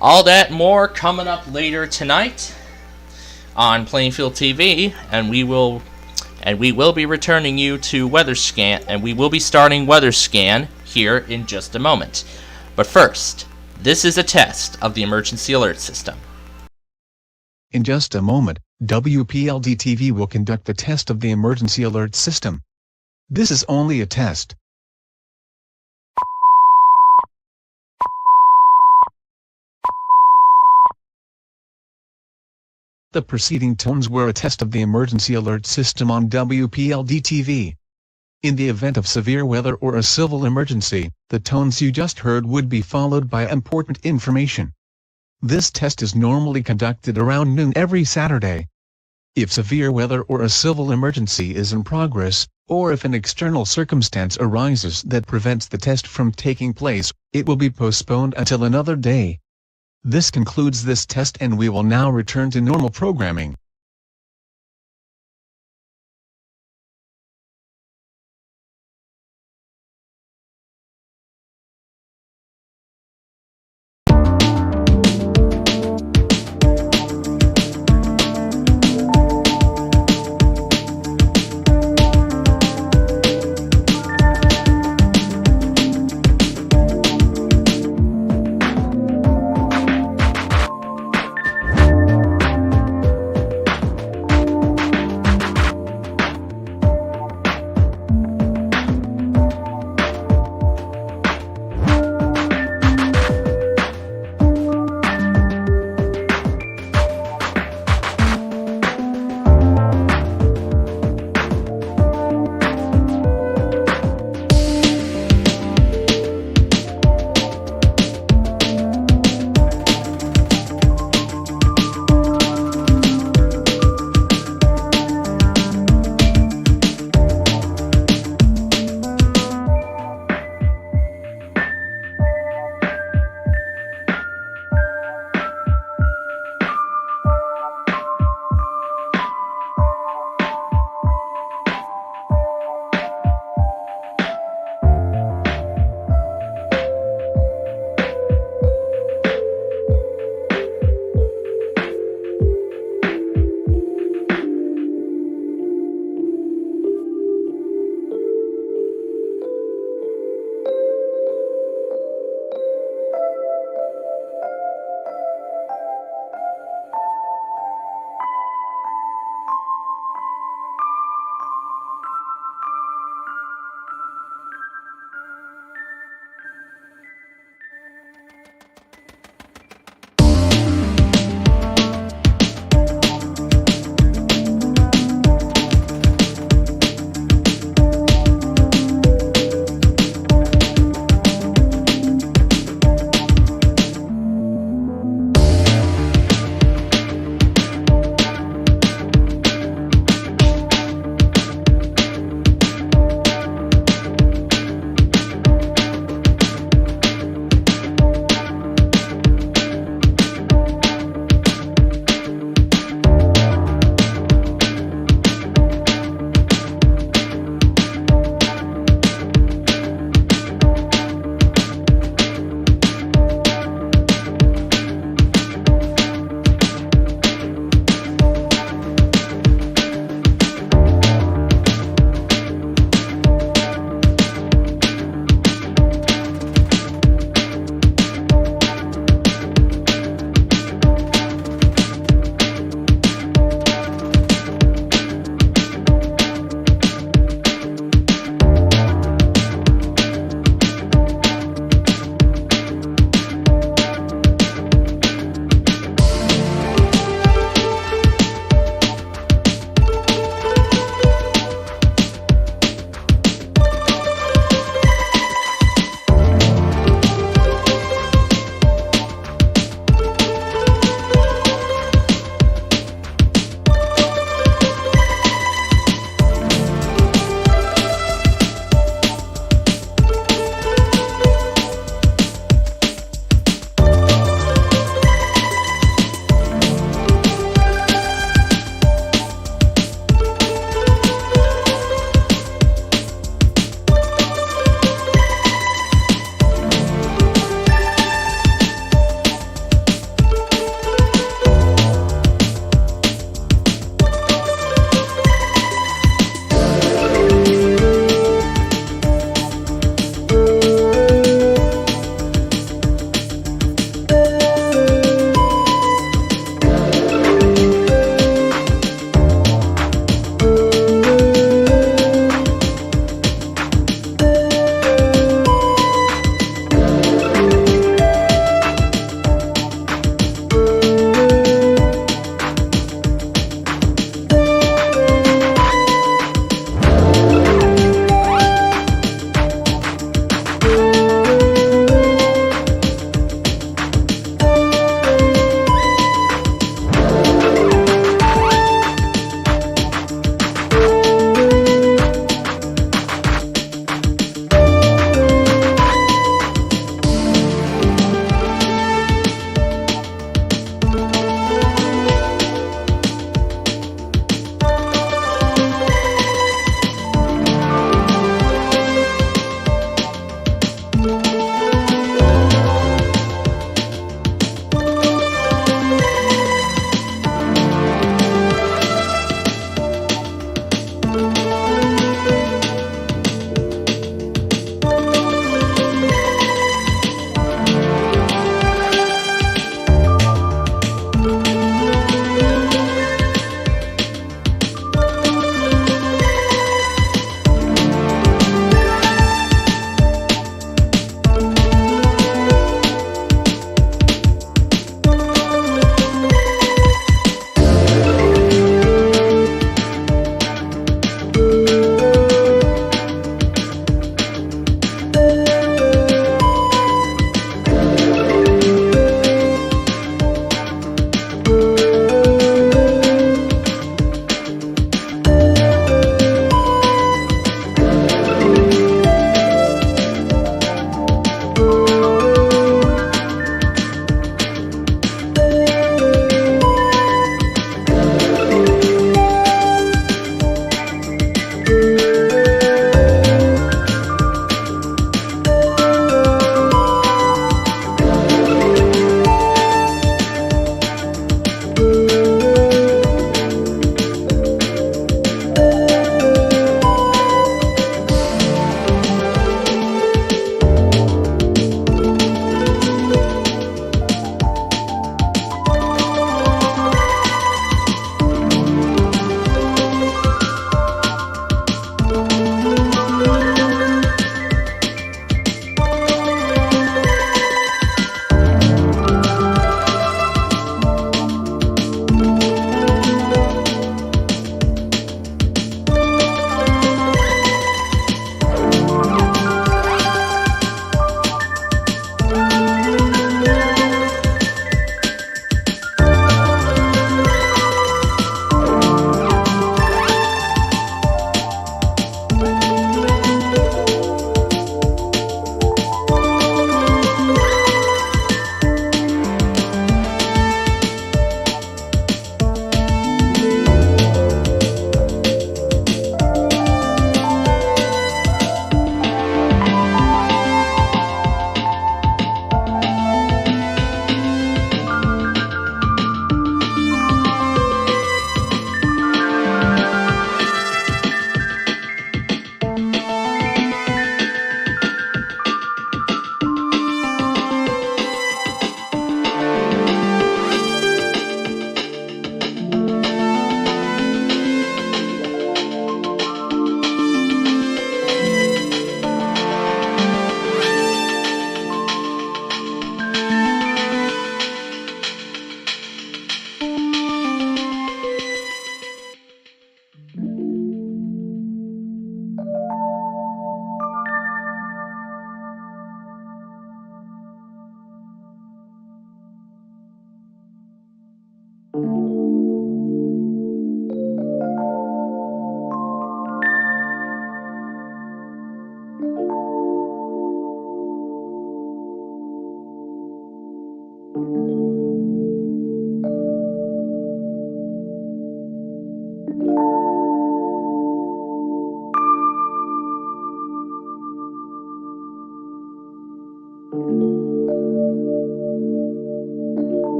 All that and more coming up later tonight on Plainfield TV, and we will be returning you to Weather Scan, and we will be starting Weather Scan here in just a moment. But first, this is a test of the emergency alert system. In just a moment, WPLD TV will conduct the test of the emergency alert system. This is only a test. The preceding tones were a test of the emergency alert system on WPLD TV. In the event of severe weather or a civil emergency, the tones you just heard would be followed by important information. This test is normally conducted around noon every Saturday. If severe weather or a civil emergency is in progress, or if an external circumstance arises that prevents the test from taking place, it will be postponed until another day. This concludes this test, and we will now return to normal programming.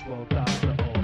Well, Dr. Ultra.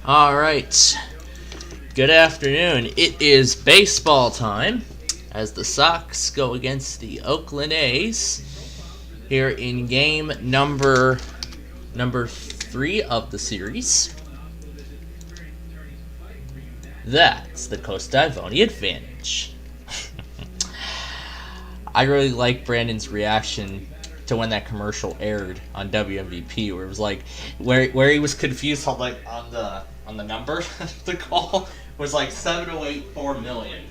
All right. Good afternoon. It is baseball time as the Sox go against the Oakland A's here in game number 3 of the series. That's the Costa Ivoni advantage. I really like Brandon's reaction to when that commercial aired on WMVP, where it was like where he was confused on the number the call was like 7084 million.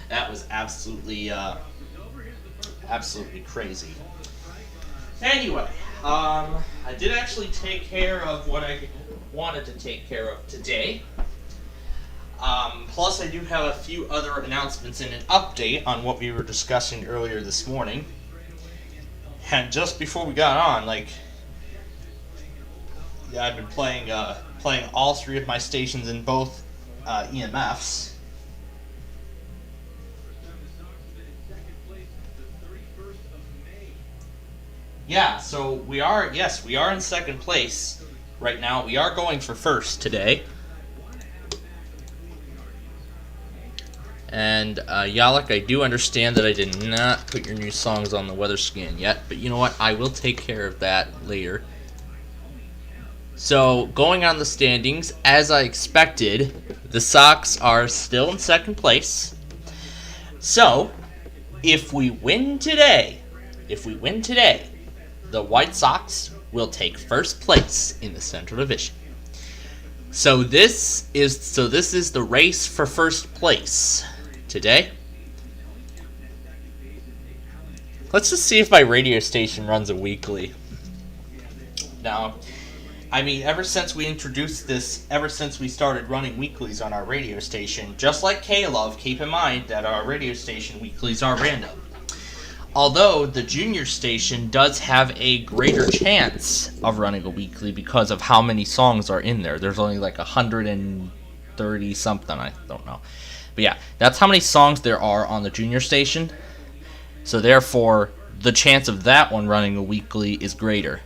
That was absolutely crazy. Anyway, I did actually take care of what I wanted to take care of today. Plus, I do have a few other announcements and an update on what we were discussing earlier this morning. And just before we got on, I've been playing all 3 of my stations in both EMFs. Yeah, so we are in second place right now. We are going for first today. And Yalek, I do understand that I did not put your new songs on the weather scan yet, but you know what? I will take care of that later. So, going on the standings, as I expected, the Sox are still in second place. So, if we win today, the White Sox will take first place in the Central Division. So this is the race for first place today. Let's just see if my radio station runs a weekly. Now, I mean, ever since we started running weeklies on our radio station, just like K-Love, keep in mind that our radio station weeklies are random. Although the junior station does have a greater chance of running a weekly because of how many songs are in there. There's only like 130 something, I don't know. But yeah, that's how many songs there are on the junior station. So therefore, the chance of that one running a weekly is greater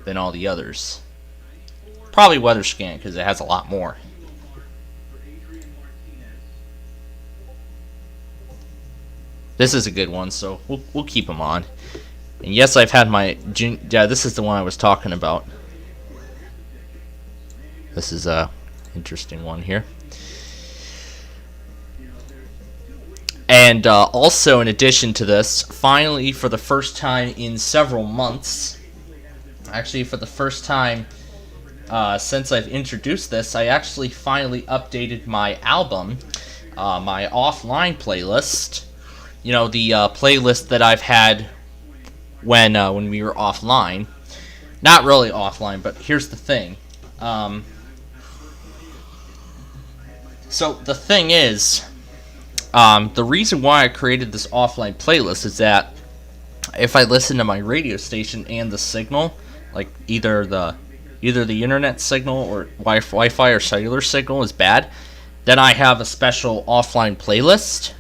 than all the others. Probably Weather Scan because it has a lot more. This is a good one, so we'll keep them on. And yes, I've had my... Yeah, this is the one I was talking about. This is a interesting one here. And also, in addition to this, finally, for the first time in several months, actually for the first time since I've introduced this, I actually finally updated my album, my offline playlist. You know, the playlist that I've had when we were offline. Not really offline, but here's the thing. So the thing is, the reason why I created this offline playlist is that if I listen to my radio station and the signal, like either the internet signal or Wi-Fi or cellular signal is bad, then I have a special offline playlist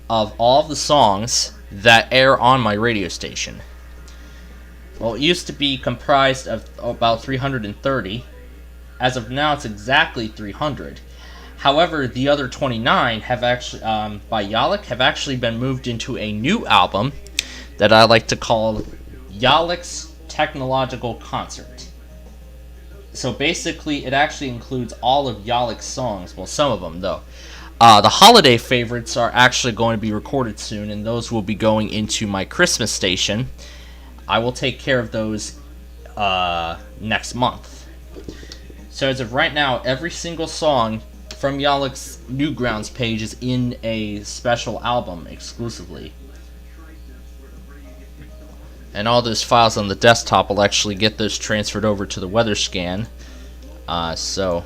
of all the songs that air on my radio station. Well, it used to be comprised of about 330. As of now, it's exactly 300. However, the other 29 have actually, by Yalek, have actually been moved into a new album that I like to call Yalek's Technological Concert. So basically, it actually includes all of Yalek's songs. Well, some of them, though. The holiday favorites are actually going to be recorded soon, and those will be going into my Christmas station. I will take care of those next month. So as of right now, every single song from Yalek's Newgrounds page is in a special album exclusively. And all those files on the desktop will actually get those transferred over to the weather scan. So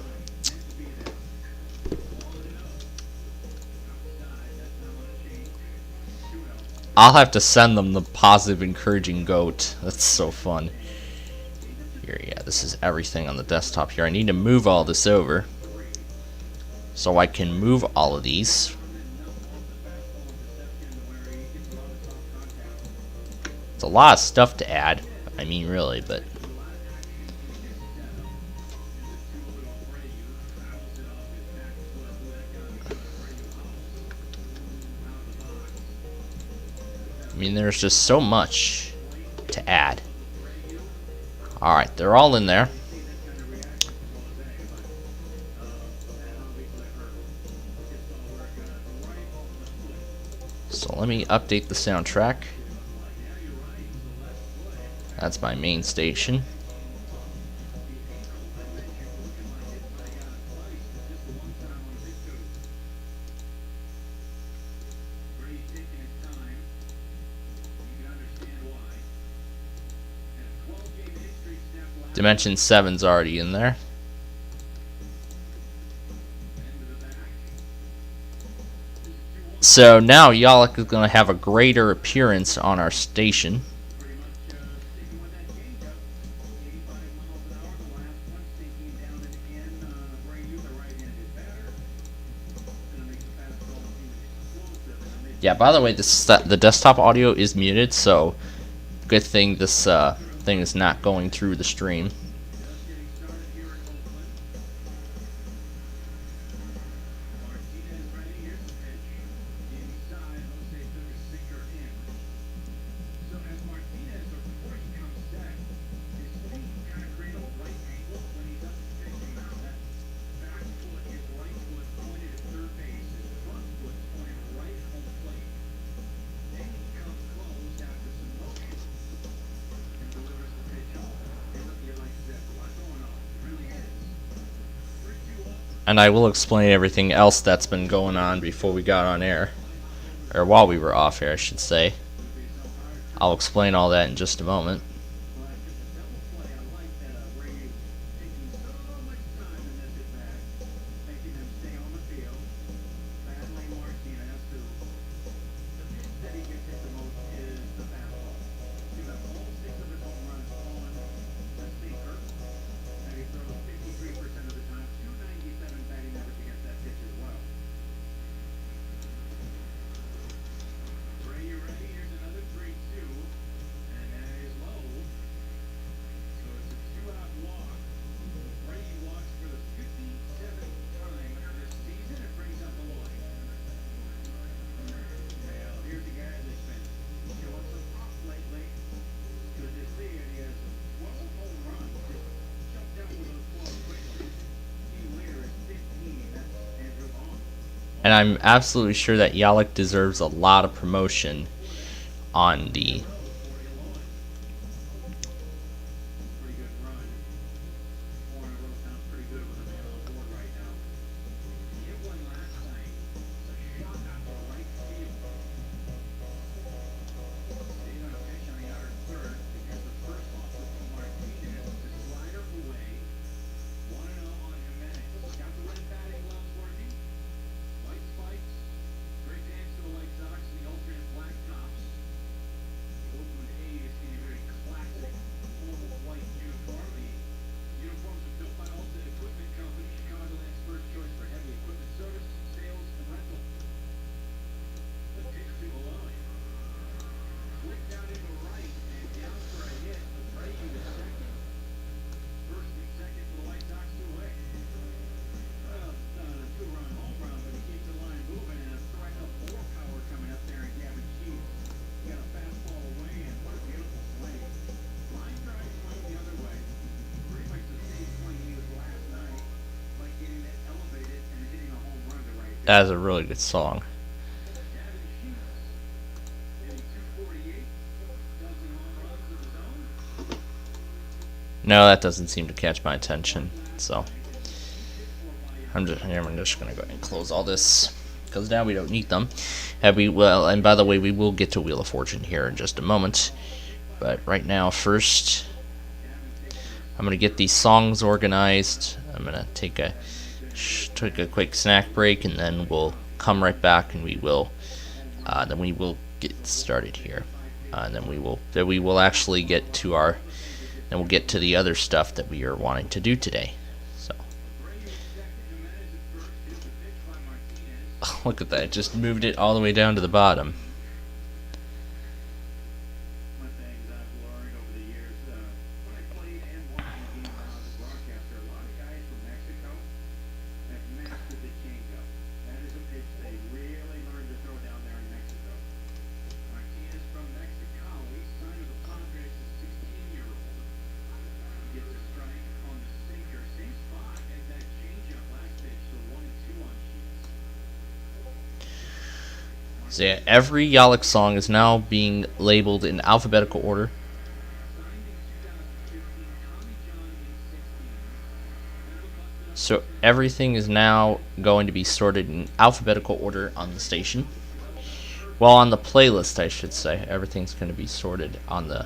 I'll have to send them the positive encouraging goat. That's so fun. Here, yeah, this is everything on the desktop here. I need to move all this over so I can move all of these. It's a lot of stuff to add. I mean, really, but mean, there's just so much to add. Alright, they're all in there. So let me update the soundtrack. That's my main station. Dimension 7's already in there. So now Yalek is going to have a greater appearance on our station. Yeah, by the way, the desktop audio is muted, so good thing this thing is not going through the stream. And I will explain everything else that's been going on before we got on air. Or while we were off air, I should say. I'll explain all that in just a moment. And I'm absolutely sure that Yalek deserves a lot of promotion on the That is a really good song. No, that doesn't seem to catch my attention, so I'm just gonna go ahead and close all this because now we don't need them. And by the way, we will get to Wheel of Fortune here in just a moment, but right now, first, I'm gonna get these songs organized. I'm gonna take a quick snack break, and then we'll come right back, and we will get started here. And then we will actually get to our. Then we'll get to the other stuff that we are wanting to do today. So, look at that! It just moved it all the way down to the bottom. So yeah, every Yalek song is now being labeled in alphabetical order. So everything is now going to be sorted in alphabetical order on the station. Well, on the playlist, I should say. Everything's going to be sorted on the...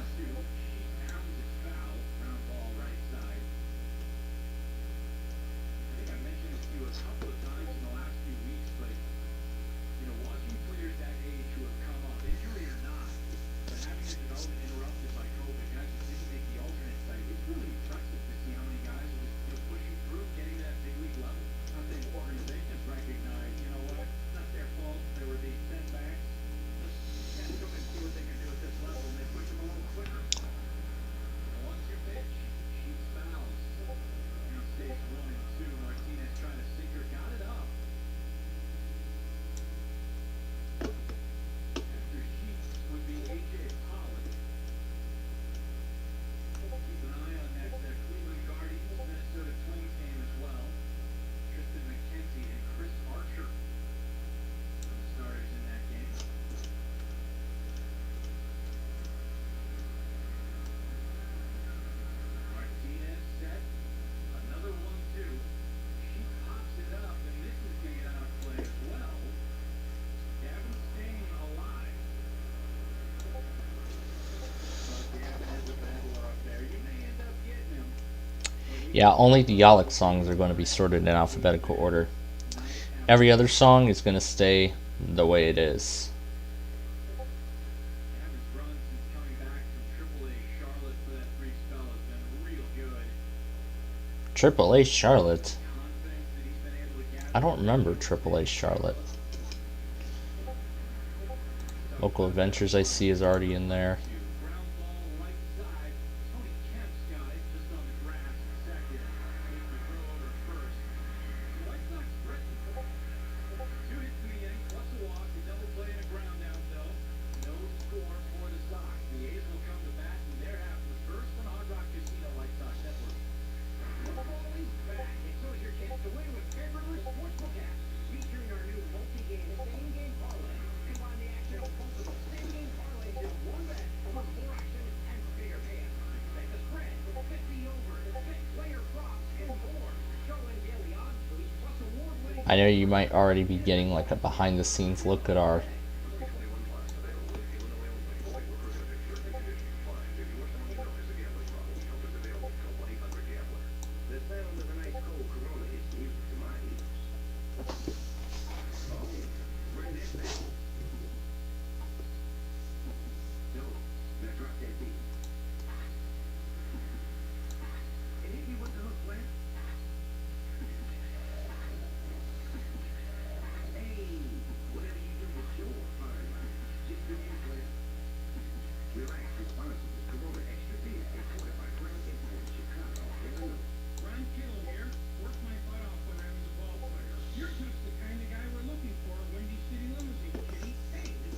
Yeah, only the Yalek songs are going to be sorted in alphabetical order. Every other song is going to stay the way it is. AAA Charlotte? I don't remember AAA Charlotte. Local Adventures I see is already in there. I know you might already be getting like a behind the scenes look at our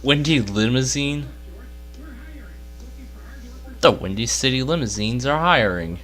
Windy Limousine? The Windy City Limousines are hiring.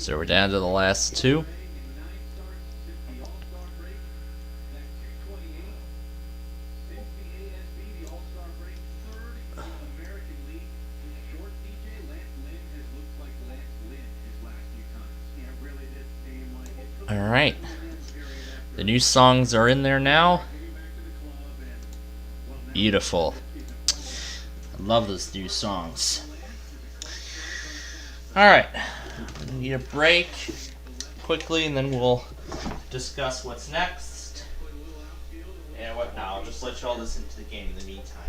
So we're down to the last two. Alright. The new songs are in there now. Beautiful. I love those new songs. Alright, need a break quickly and then we'll discuss what's next. And what now? I'll just let you all listen to the game in the meantime.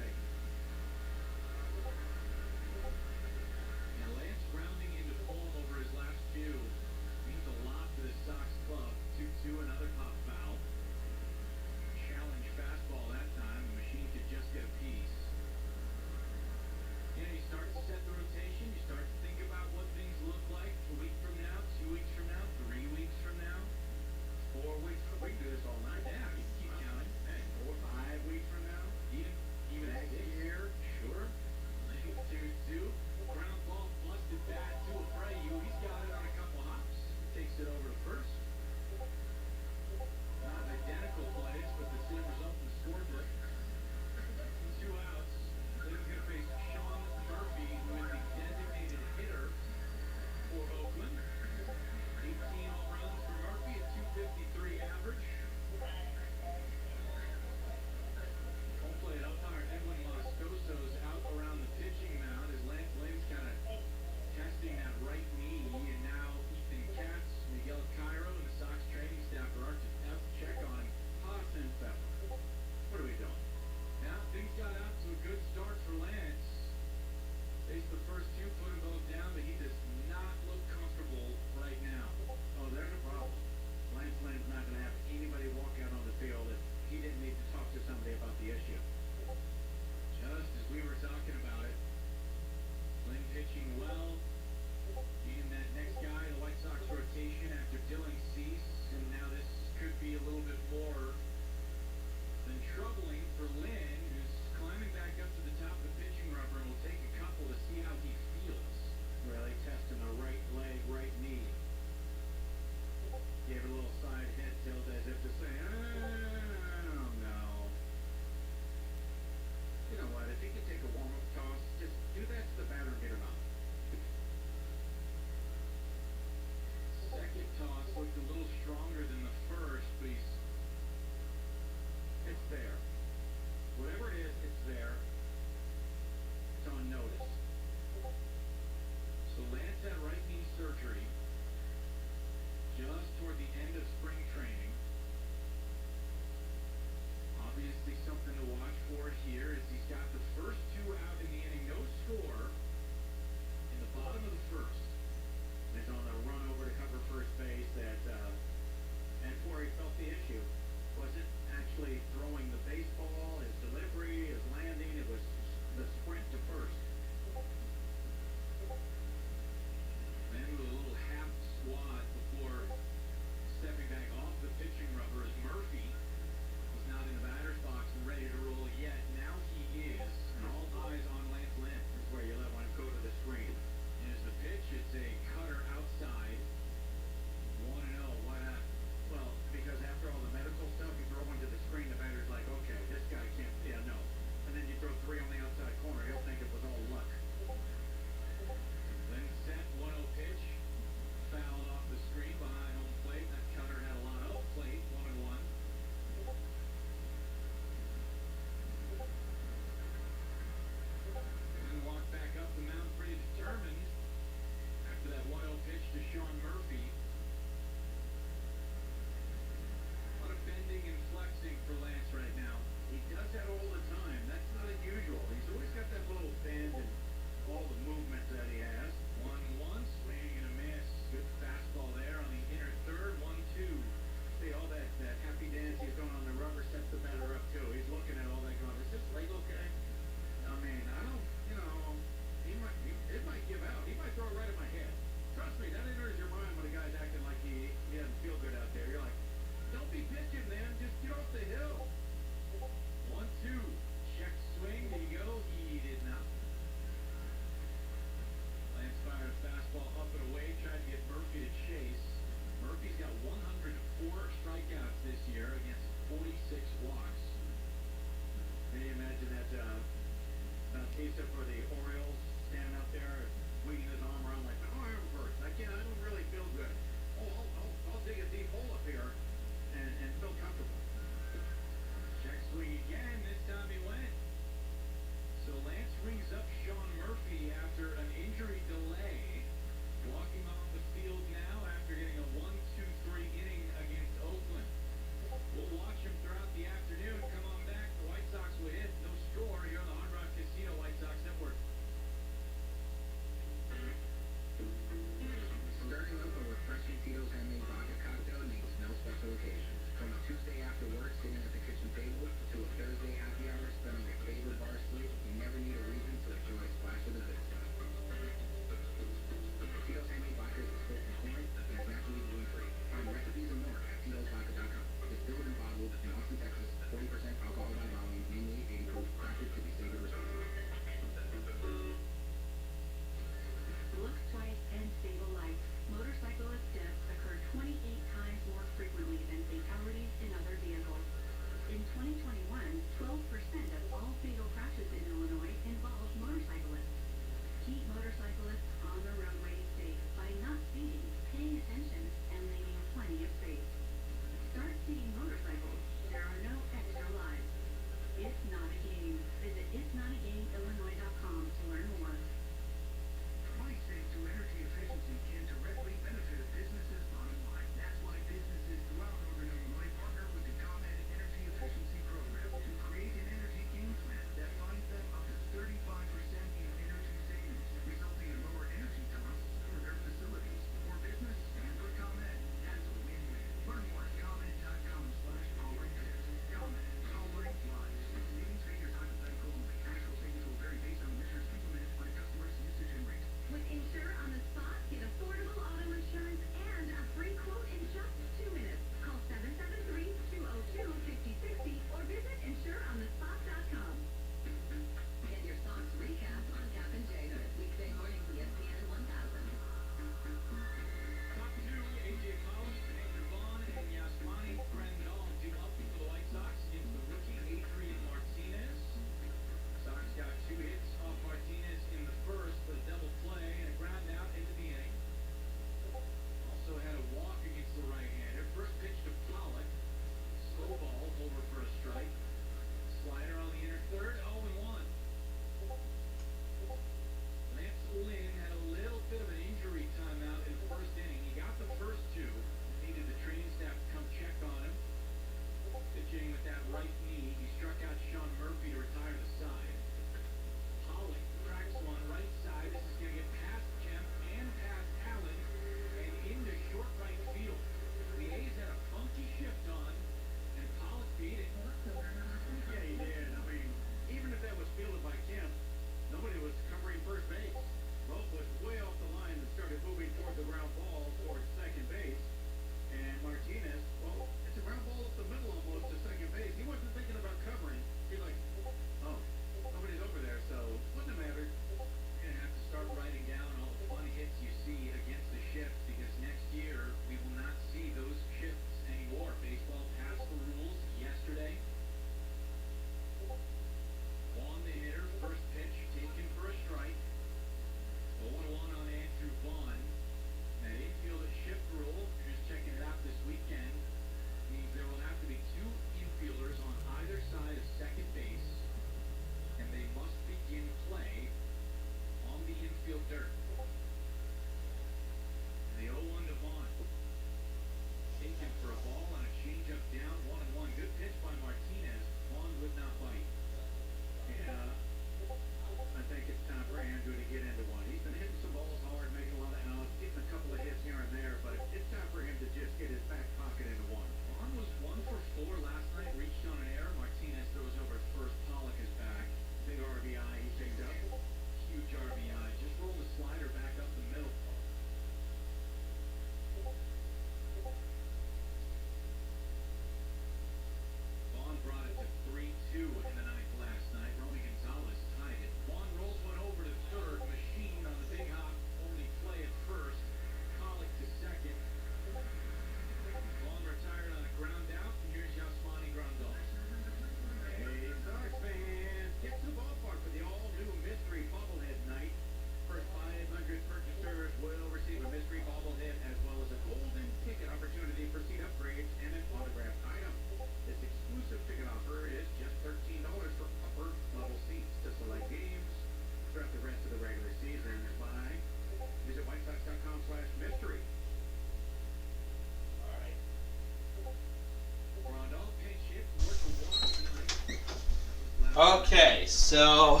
Okay, so...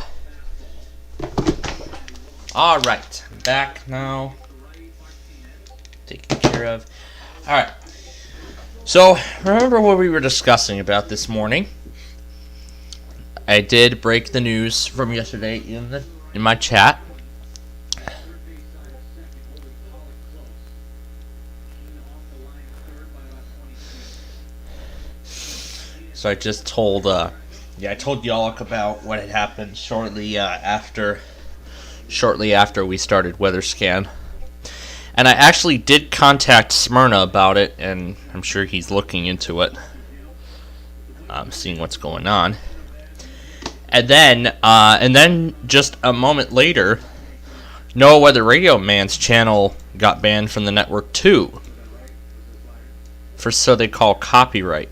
Alright, I'm back now. Taken care of. Alright. So, remember what we were discussing about this morning? I did break the news from yesterday in my chat. So I just told, I told y'all about what had happened shortly after we started Weather Scan. And I actually did contact Smyrna about it, and I'm sure he's looking into it, seeing what's going on. And then just a moment later, No Weather Radio Man's channel got banned from the network too, for so they call copyright.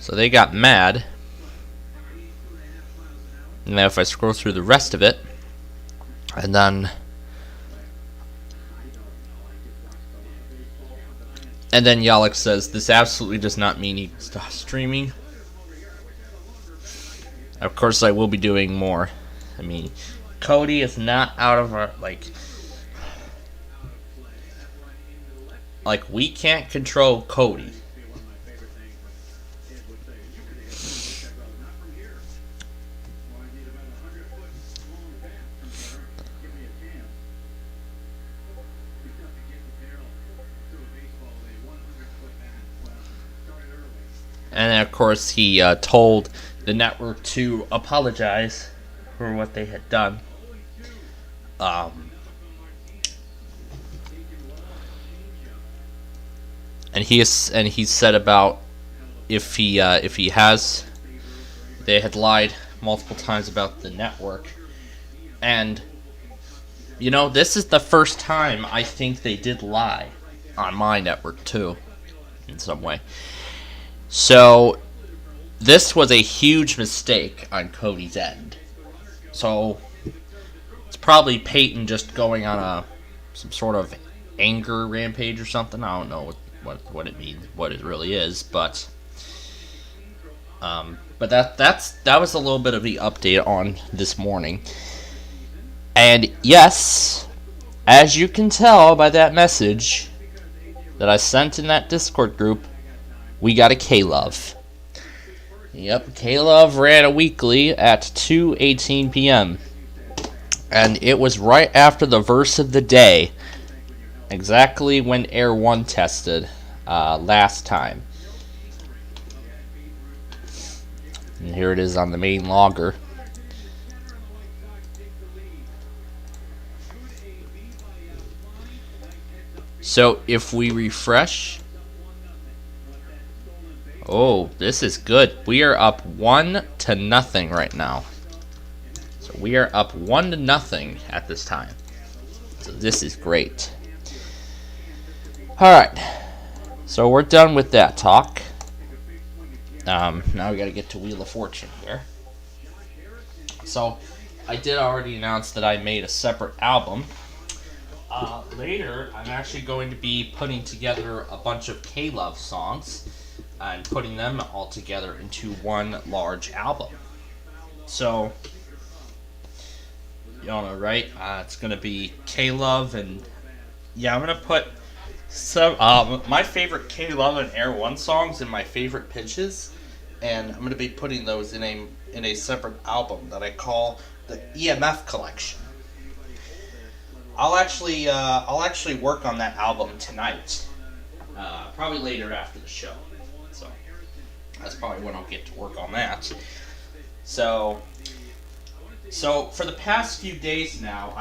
So they got mad. And now if I scroll through the rest of it, and then Yalek says, this absolutely does not mean he stops streaming. Of course I will be doing more. I mean, Cody is not out of our, like we can't control Cody. And then, of course, he told the network to apologize for what they had done. And he said about if he has, they had lied multiple times about the network. And you know, this is the first time I think they did lie on my network too, in some way. So, this was a huge mistake on Cody's end. So, it's probably Peyton just going on some sort of anger rampage or something. I don't know what it means, what it really is, but that was a little bit of the update on this morning. And yes, as you can tell by that message that I sent in that Discord group, we got a K-Love. Yep, K-Love ran a weekly at 2:18 p.m. And it was right after the verse of the day. Exactly when Air 1 tested last time. And here it is on the main logger. So if we refresh... Oh, this is good. We are up 1-0 right now. So we are up 1-0 at this time. So this is great. Alright. So we're done with that talk. Now we gotta get to Wheel of Fortune here. So, I did already announce that I made a separate album. Later, I'm actually going to be putting together a bunch of K-Love songs and putting them all together into one large album. So, you all know, right? It's going to be K-Love, and yeah, I'm going to put some my favorite K-Love and Air 1 songs in my favorite pitches, and I'm going to be putting those in a separate album that I call the EMF Collection. I'll actually work on that album tonight, probably later after the show. So that's probably when I'll get to work on that. So for the past few days now,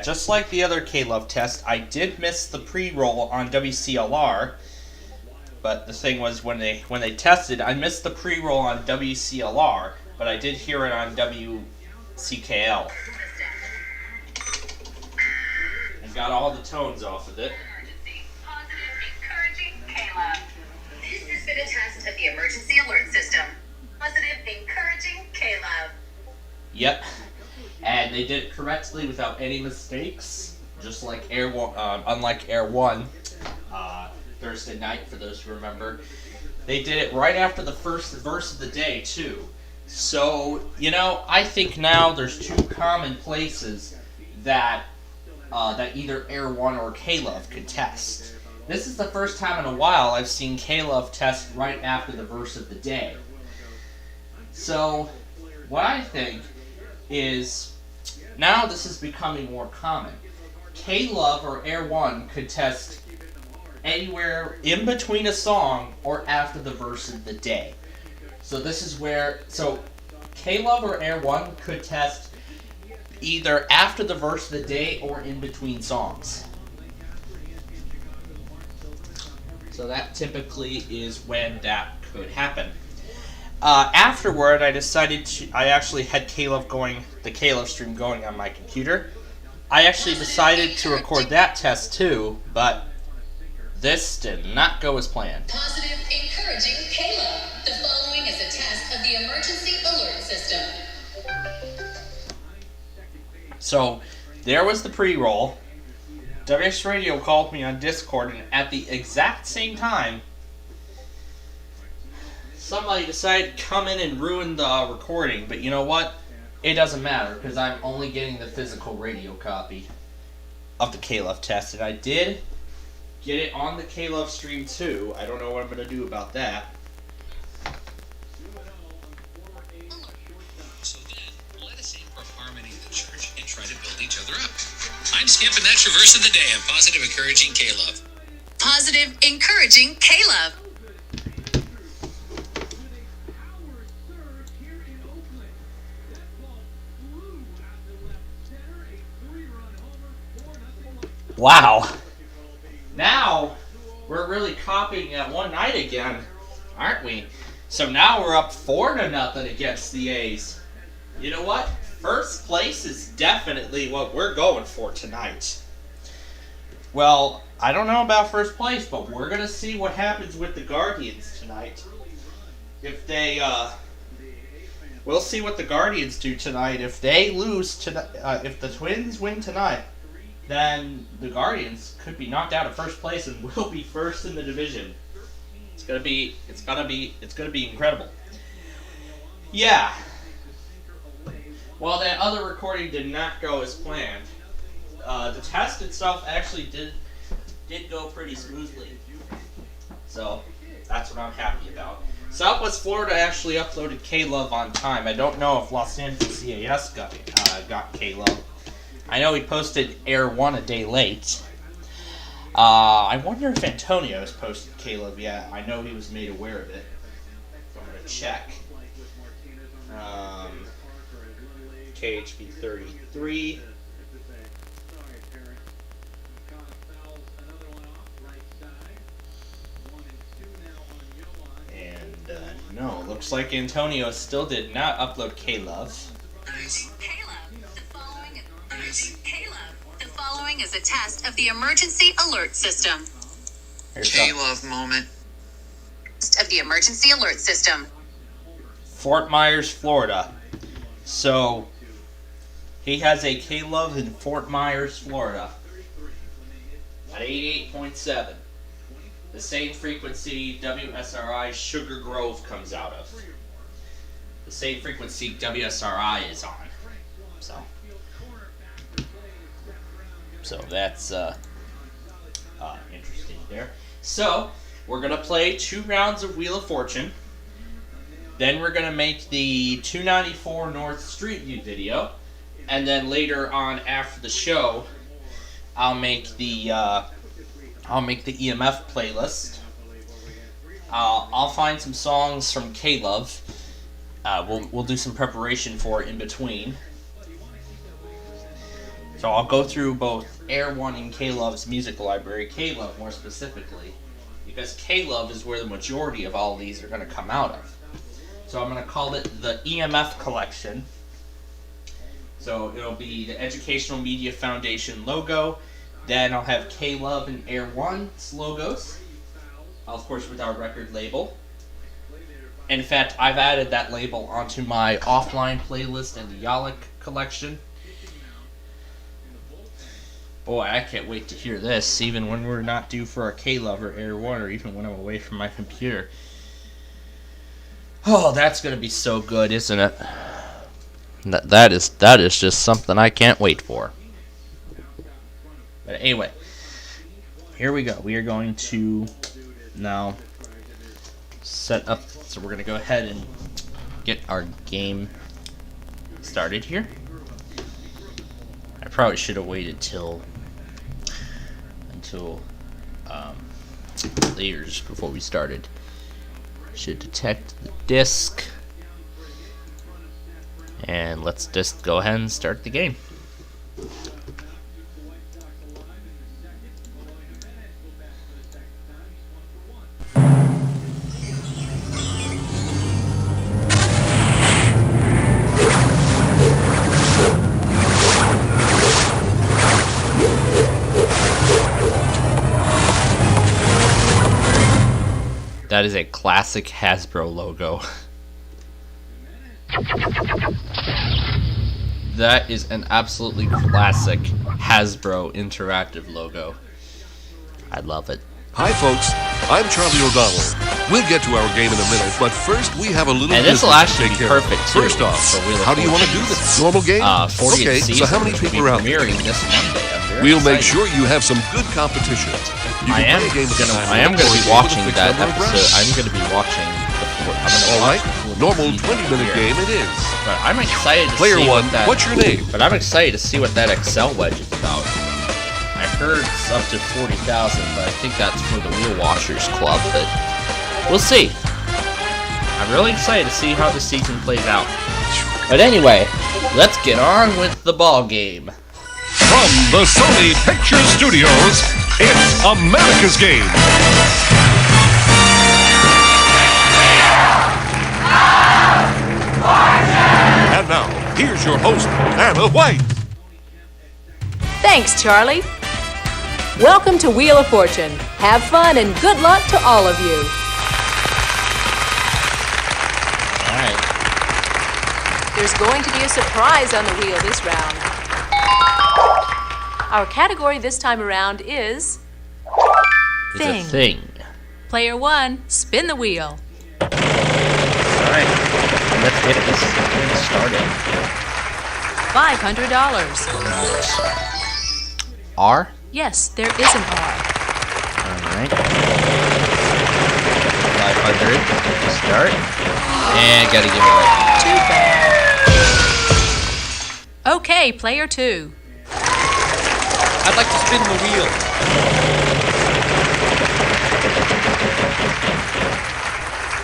just like the other K-Love test, I did miss the pre-roll on WCLR. But the thing was, when they tested, I missed the pre-roll on WCLR, but I did hear it on WCKL. And got all the tones off of it. Encouraging K-Love. This has been a test of the emergency alert system. Positive, encouraging K-Love. Yep. And they did it correctly without any mistakes. just like Air One, unlike Air One, Thursday night, for those who remember, they did it right after the first verse of the day too. So I think now there's two common places that that either Air One or K-Love could test. This is the first time in a while I've seen K-Love test right after the verse of the day. So what I think is now this is becoming more common. K-Love or Air One could test anywhere in between a song or after the verse of the day. So this is where, K-Love or Air One could test either after the verse of the day or in between songs. So that typically is when that could happen. Afterward, I actually had the K-Love stream going on my computer. I actually decided to record that test too, but this did not go as planned. Positive, encouraging K-Love. The following is a test of the emergency alert system. So, there was the pre-roll. WX Radio called me on Discord, and at the exact same time, somebody decided to come in and ruin the recording. But you know what? It doesn't matter, because I'm only getting the physical radio copy of the K-Love test, and I did get it on the K-Love stream too. I don't know what I'm going to do about that. So then, let us aim for harmony in the church and try to build each other up. I'm Skip, and that's your verse of the day on Positive Encouraging K-Love. Positive, encouraging K-Love. Wow. Now, we're really copying that one night again, aren't we? So now we're up 4-0 against the A's. You know what? First place is definitely what we're going for tonight. Well, I don't know about first place, but we're going to see what happens with the Guardians tonight. If they, we'll see what the Guardians do tonight. If they lose tonight, if the Twins win tonight, then the Guardians could be knocked out of first place and will be first in the division. It's gonna be incredible. Yeah. Well, that other recording did not go as planned. The test itself actually did go pretty smoothly. So that's what I'm happy about. Southwest Florida actually uploaded K-Love on time. I don't know if Los Angeles EAS got K-Love. I know he posted Air One a day late. I wonder if Antonio has posted K-Love yet. I know he was made aware of it. So I'm going to check. KHB 33. And no, looks like Antonio still did not upload K-Love. The following is a test of the emergency alert system. K-Love moment. Of the emergency alert system. Fort Myers, Florida. So, he has a K-Love in Fort Myers, Florida. At 88.7. The same frequency WSRI Sugar Grove comes out of. The same frequency WSRI is on. So that's interesting there. So, we're going to play 2 rounds of Wheel of Fortune. Then we're going to make the 294 North Street View video. And then later on after the show, I'll make the EMF playlist. I'll find some songs from K-Love. We'll do some preparation for it in between. So I'll go through both Air One and K-Love's music library, K-Love more specifically, because K-Love is where the majority of all of these are going to come out of. So I'm going to call it the EMF collection. So it'll be the Educational Media Foundation logo. Then I'll have K-Love and Air One's logos, of course with our record label. In fact, I've added that label onto my offline playlist and the Yalik collection. Boy, I can't wait to hear this, even when we're not due for our K-Lover Air 1, or even when I'm away from my computer. Oh, that's gonna be so good, isn't it? That is just something I can't wait for. But anyway, here we go. We are going to now set up, so we're gonna go ahead and get our game started here. I probably should have waited until later, just before we started. Should detect the disc, and let's just go ahead and start the game. That is a classic Hasbro logo. That is an absolutely classic Hasbro interactive logo. I love it. Hi folks, I'm Charlie O'Donnell. We'll get to our game in a minute, but first we have a little And this will business to actually take be care of. perfect too. First off, for Wheel of how do you want to do Fortune's, this? Normal game? 40th Okay, season, so how many which will people be are out there? premiering this Monday. I'm very We'll make excited. sure you have some good competition. You I can am play a game with I am time gonna or be a game with a watching fixed that number of episode. rounds. I'm gonna be watching the. All right, normal season 20-minute here. game it is. But I'm excited to Player see one, what that. what's your name? But I'm excited to see what that Excel wedge is about. I heard it's up to 40,000, but I think that's for the Wheel Washers Club. But we'll see. I'm really excited to see how the season plays out. But anyway, let's get on with the ball game. From the Sony Pictures Studios, it's America's Game. And now, here's your host, Anna White. Thanks, Charlie. Welcome to Wheel of Fortune. Have fun and good luck to all of you. Alright. There's going to be a surprise on the wheel this round. Our category this time around is It's a thing. Player one, spin the wheel. Alright. Let's get this thing started. $500. R? Yes, there is an R. Alright. 500. Start. And gotta give it right. Too bad. Okay, player two. I'd like to spin the wheel.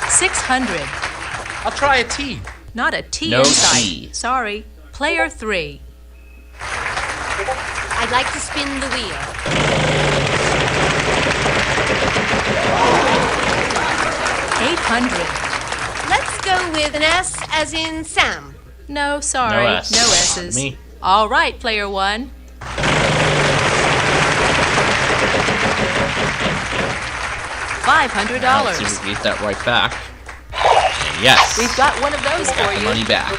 $600. I'll try a T. Not a T No in sight. T. Sorry. Player three. I'd like to spin the wheel. $800. Let's go with an S as in Sam. No, sorry. No S. No S's. Me. All right, player one. $500. Now, let's see if we can get that right back. And yes. We've got one of those Got for the you. money back.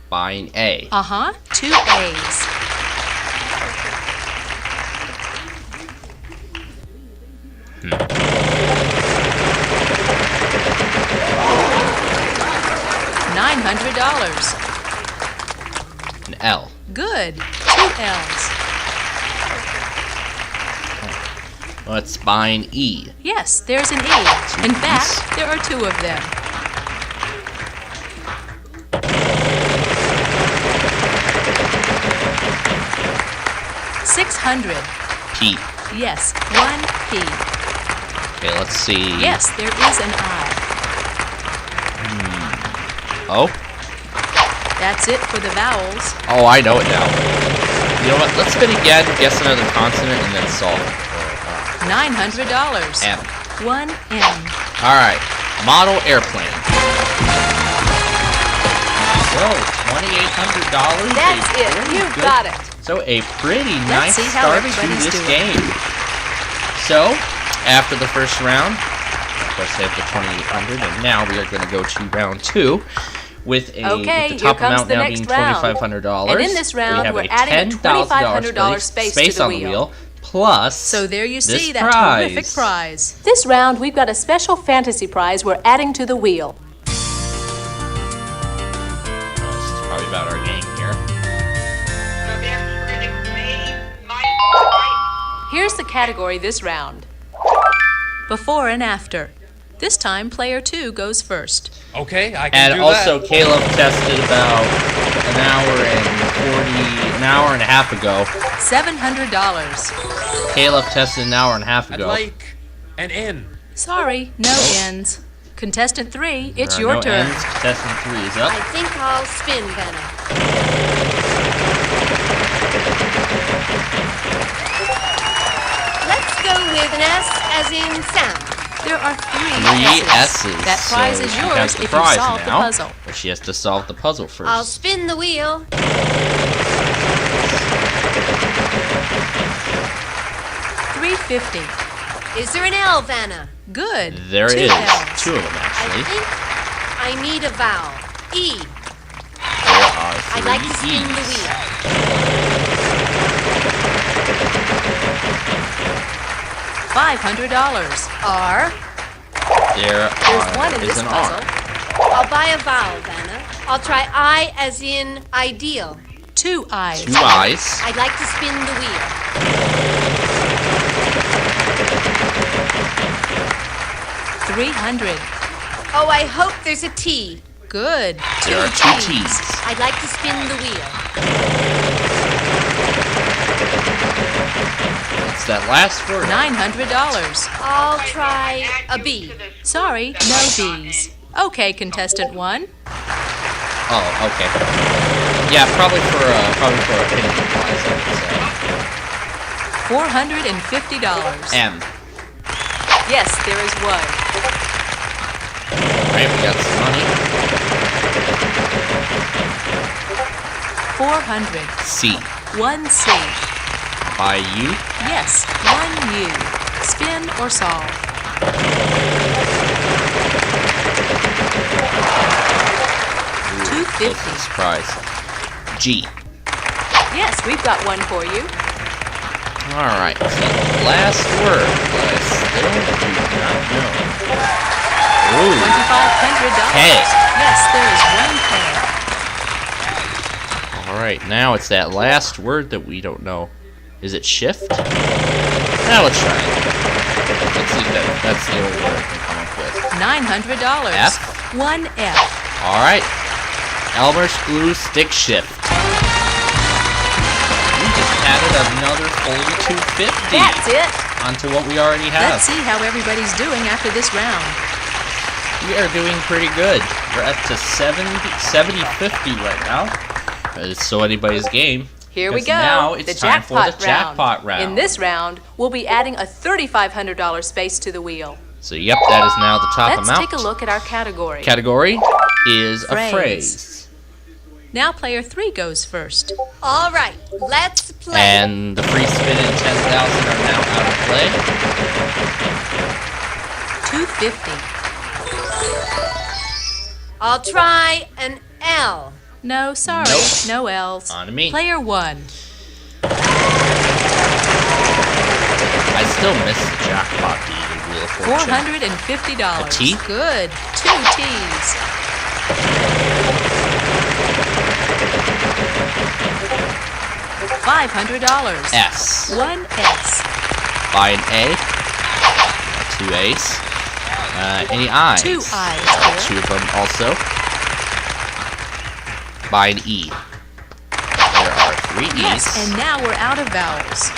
Buying A. Uh-huh. 2 A's. $900. An L. Good. 2 L's. Let's buying E. Yes, there's an E. In fact, there are 2 of them. $600. P. Yes, 1 P. Okay, let's see. Yes, there is an I. Oh? That's it for the vowels. Oh, I know it now. You know what? Let's spin again, guess another consonant, and then solve. $900. M. 1 M. Alright. Model airplane. So, $2,800. That's it. You got it. So, a pretty Let's nice see how start to everybody's this doing. game. So, after the first round, of course, they have the $2,800, and now we are going to go to round 2, with the Okay, top here comes amount the now next being round. $2,500. And in this round, we're adding a $2,500 space to the on the wheel. wheel, plus So there you this see that prize. terrific prize. This round, we've got a special fantasy prize we're adding to the wheel. This is probably about our game here. Here's the category this round. Before and after. This time, player 2 goes first. Okay, I can And do also, that. Caleb tested about an hour and a half ago. $700. Caleb tested an hour and a half I'd ago. like an N. Sorry, no ends. Contestant 3, it's There are your no turn. ends. Contestant 3 is up. I think I'll spin, Vanna. Let's go with an S as in Sam. There are 3 Three S's. That prize so is she yours has the if you prize solve the now, puzzle. But she has to solve the puzzle first. I'll spin the wheel. $350. Is there an L, Vanna? Good. There 2 is. L's. 2 of them, I actually. think I need a vowel. E. There are 3 I'd like to spin the E's. wheel. $500. R. There There's one in is this an puzzle. R. I'll buy a vowel, Vanna. I'll try I as in ideal. 2 I's. 2 I's. I'd like to spin the wheel. $300. Oh, I hope there's a T. Good. There are 2 T's. I'd like to spin the wheel. It's that last word. $900. I'll try a B. Sorry, no B's. Okay, contestant 1. Oh, okay. Yeah, probably for a opinion prize, I would $450. say. M. Yes, there is one. Alright, we got some money. 400. C. 1 C. By you. Yes, 1 U. Spin or solve. $250. Surprise. G. Yes, we've got one for you. Alright, so the last word that I still do not know. Ooh. $2,500. K. Yes, there is one K. Alright, now it's that last word that we don't know. Is it shift? Now let's try it. Let's see if that's the only word I can come up with. $900. F? 1 F. Alright. Elmer's glue stick shift. We just added another fully $250 That's it. onto what we already have. Let's see how everybody's doing after this round. We are doing pretty good. We're up to 70-50 right now. It's so anybody's game. Here we Because go. Now it's the time for jackpot the jackpot round. In this round, we'll be adding a $3,500 space to the wheel. So yep, that is now the top Let's amount. take a look at our category. Category is a Phrase. phrase. Now player 3 goes first. All right, let's play. And the free spin and 10,000 are now out of play. $250. I'll try an L. No, sorry, Nope. no L's. On to me. Player 1. I still miss the jackpot beat in Wheel of Fortune. $450. A T? Good. 2 T's. $500. S. 1 S. By an A. 2 A's. Any I's? 2 I's. There are Here. 2 of them also. By an E. There are 3 E's. Yes, and now we're out of vowels.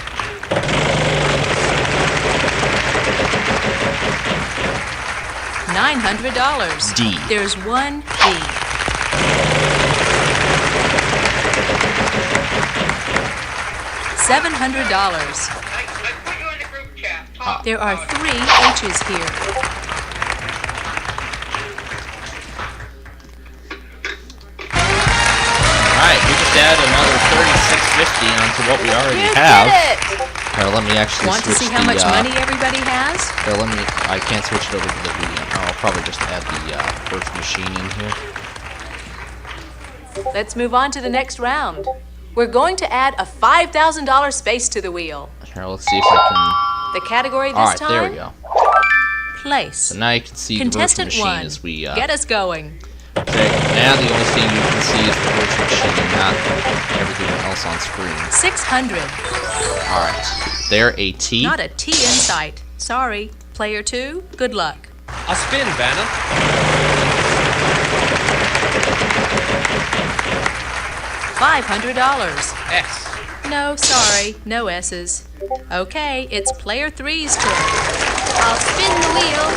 $900. D. There's 1 D. $700. There are 3 H's here. Alright, we just added another $36.50 onto what we already You have. did it! Here, let me actually Want to switch see how the, much money everybody has? Here, I can't switch it over to the video. I'll probably just add the first machine in here. Let's move on to the next round. We're going to add a $5,000 space to the wheel. Here, let's see if I The category this can... time? Alright, there we go. Place. So now you can see Contestant the virtual machine 1, as we... get us going. Okay, now the only thing you can see is the virtual machine, not everything else on screen. 600. Alright, there a T. Not a T in sight. Sorry. Player 2, good luck. A spin, Vanna. $500. S. No, sorry. No S's. Okay, it's player 3's turn. I'll spin the wheel.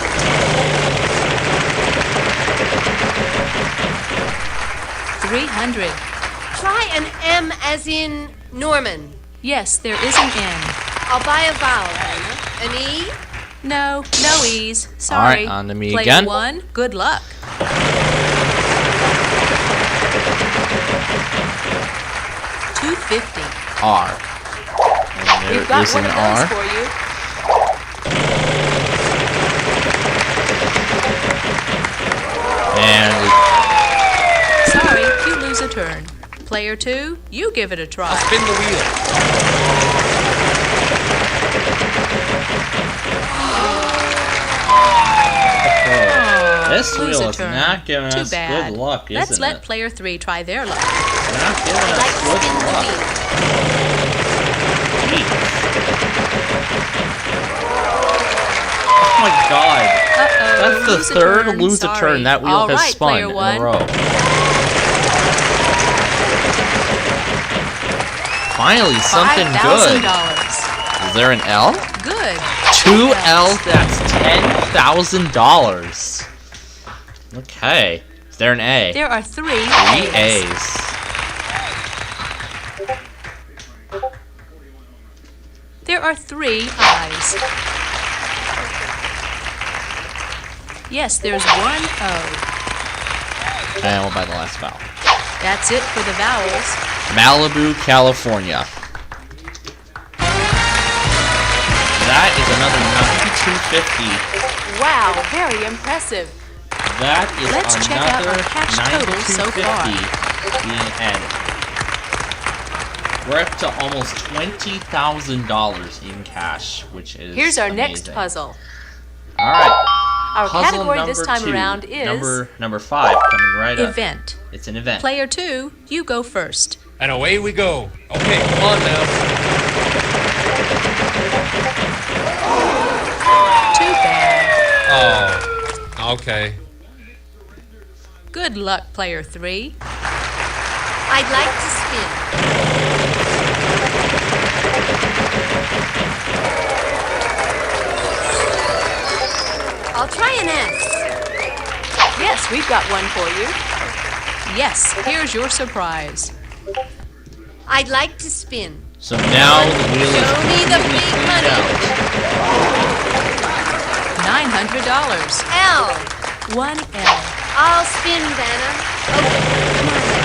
$300. Try an M as in Norman. Yes, there is an N. I'll buy a vowel, Anna. An E? No, no E's. Sorry. Alright, on to me Player again. 1, good luck. $250. R. And there We've got is one an of those R. for you. And we... Sorry, you lose a turn. Player 2, you give it a try. I'll spin the wheel. This Lose wheel a is turn. not giving Too us bad. good luck, isn't Let's let it? player 3 try their luck. It's not giving us good luck. Jeez. Oh my god. Uh-oh, That's the lose a third turn. lose a Sorry. turn that wheel All has right, spun player in 1. a row. Finally, something good. $5,000. Is there an L? Good. 2 L's, that's $10,000. Okay. Is there an A? There are 3 3 A's. A's. There are 3 I's. Yes, there's 1 O. And we'll buy the last vowel. That's it for the vowels. Malibu, California. That is another 9250. Wow, very impressive. That is Let's check out another our cash total so far. 9250 being added. We're up to almost $20,000 in cash, which is Here's our amazing. next puzzle. All right. Our Puzzle category this number time 2. around is number 5 coming right up. event. It's an event. Player 2, you go first. And away we go. Okay, come on now. Too bad. Oh, okay. Good luck, player 3. I'd like to spin. I'll try an S. Yes, we've got one for you. Yes, here's your surprise. I'd like to spin. So now the wheel is Show me the completely big cleaned money. out. $900. L. 1 L. I'll spin, Vanna. Okay, come on now.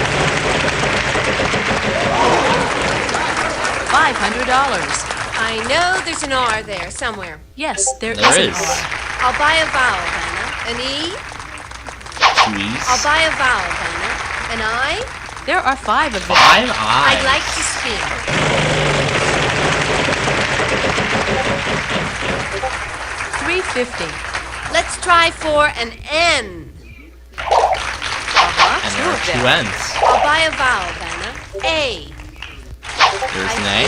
$500. I know there's an R there somewhere. Yes, there There is an is. R. I'll buy a vowel, Vanna. An E? 2 E's. I'll buy a vowel, Vanna. An I? There are 5 of them. 5 I's. I'd like to spin. $350. Let's try for an N. And there are 2 N's. I'll buy a vowel, Vanna. A. There's an A.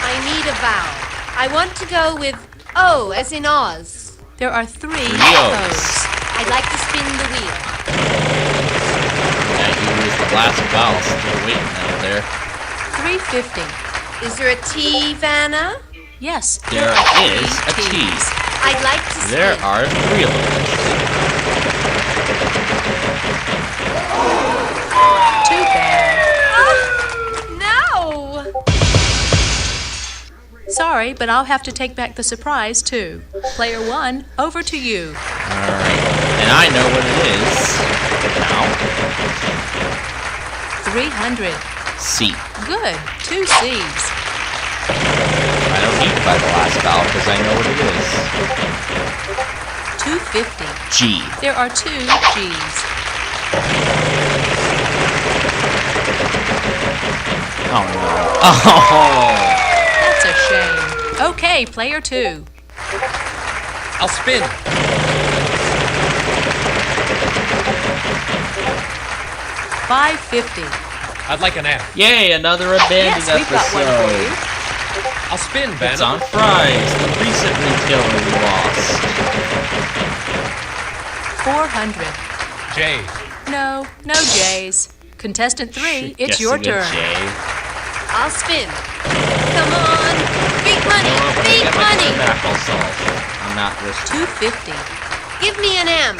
I need a vowel. I want to go with O as in Oz. There are 3 O's. O's. I'd like to spin the wheel. That you is the last vowel still waiting out there. $350. Is there a T, Vanna? Yes, There are 3 is a T. T's. I'd like to spin. There are 3 of them, actually. Too bad. No! Sorry, but I'll have to take back the surprise, too. Player 1, over to you. Alright. And I know what it is. Now. 300. C. Good. 2 C's. I don't need to buy the last vowel because I know what it is. 250. G. There are 2 G's. Oh no. Oh! That's a shame. Okay, player 2. I'll spin. $5.50. I'd like an F. Yay, another abandoned Yes, we've got one for you. episode. I'll spin, It's Vanna. on fries, the recent retailer we lost. 400. J. No J's. Contestant 3, it's Guessing your a turn. J. I'll spin. Come on. Big money. Oh, when I Big get my money. turn back, I'll solve. I'm not risking. $2.50. Give me an M.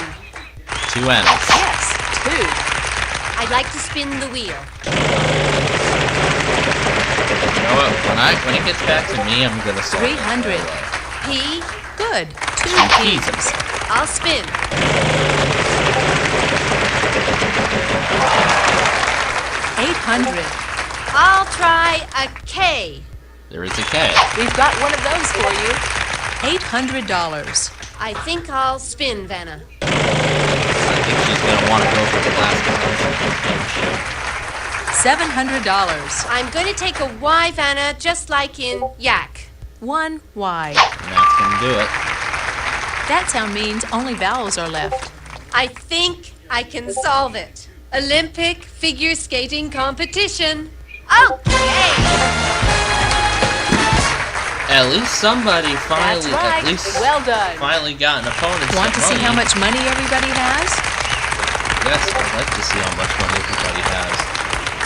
2 N's. Yes, 2. I'd like to spin the wheel. You know what? When it gets back to me, I'm gonna solve it 300. right away. P. Good. 2 P's. P's. I'll spin. 800. I'll try a K. There is a K. We've got one of those for you. $800. I think I'll spin, Vanna. I think she's gonna want to go for the last one. $700. I'm going to take a Y, Vanna, just like in yak. 1 Y. And that's gonna do it. That sound means only vowels are left. I think I can solve it. Olympic figure skating competition. Okay. At least somebody finally, That's right. at least Well done. finally got an opponent. Want to see how much money everybody has? Yes, I'd like to see how much money everybody has.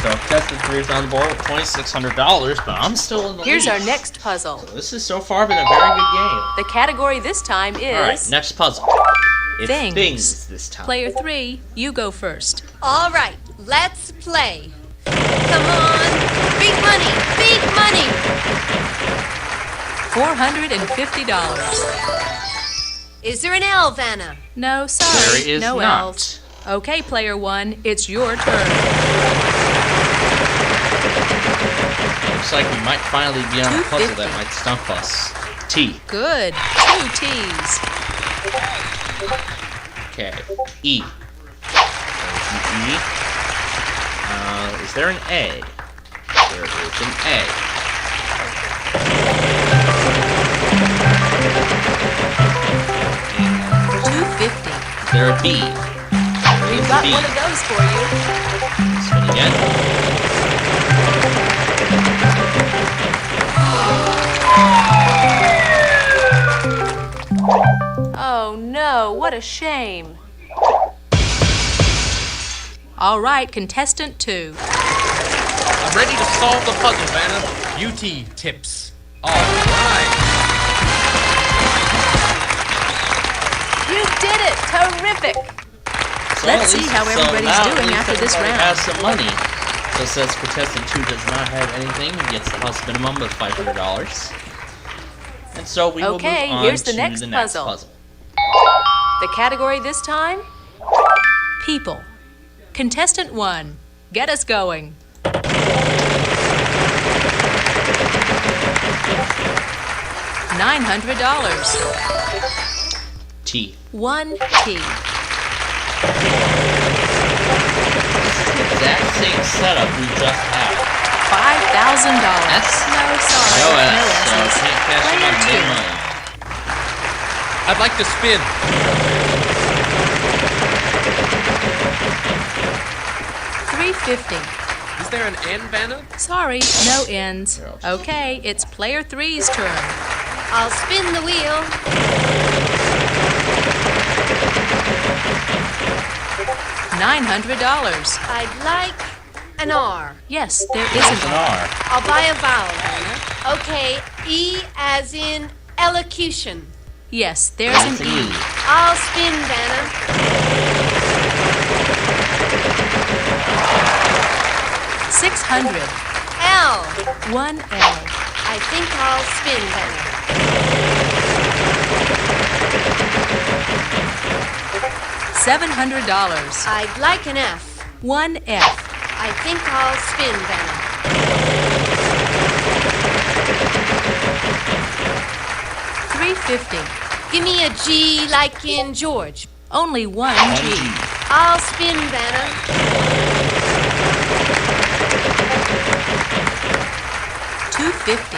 So contestant 3 is on the board with $2,600, but I'm still in the Here's lead. our next puzzle. So this has so far been a very good game. The category this time is All right, next puzzle. It's Things. things this time. Player 3, you go first. All right, let's play. Come on. Big money. Big money. $450. Is there an L, Vanna? No, sorry, There is no not. L's. Okay, player 1, it's your turn. Looks like we might finally be on a puzzle that 250. might stump us. T. Good. 2 T's. Okay. E. There's an E. Is there an A? There is an A. And $250. is there a B? There We've is a got B. one of those for you. Spin again. Oh no, what a shame. All right, contestant 2. I'm ready to solve the puzzle, Vanna. UT tips. All right. You did it! Terrific! So Let's at see least- how so everybody's now at doing least after this everybody round. has some money. So since contestant 2 does not have anything, he gets the house minimum of $500. And so we will move Okay, on here's the to next the next puzzle. puzzle. The category this time? People. Contestant 1, get us going. $900. T. 1 T. Exact same setup we just had. $5,000. S? No, sorry. No S, so S's. can't cash in on Player no 2. money. I'd like to spin. $350. Is there an N, Vanna? Sorry, no ends. Okay, it's player 3's turn. I'll spin the wheel. $900. I'd like an R. Yes, there is There's an an R. I'll buy a vowel, Vanna. Okay, E as in elocution. Yes, there's There's an an E. E. I'll spin, Vanna. $600. L. 1 L. I think I'll spin, Vanna. $700. I'd like an F. 1 F. I think I'll spin, Vanna. $350. Give me a G like in George. Only 1 G. I'll spin, Vanna. 250.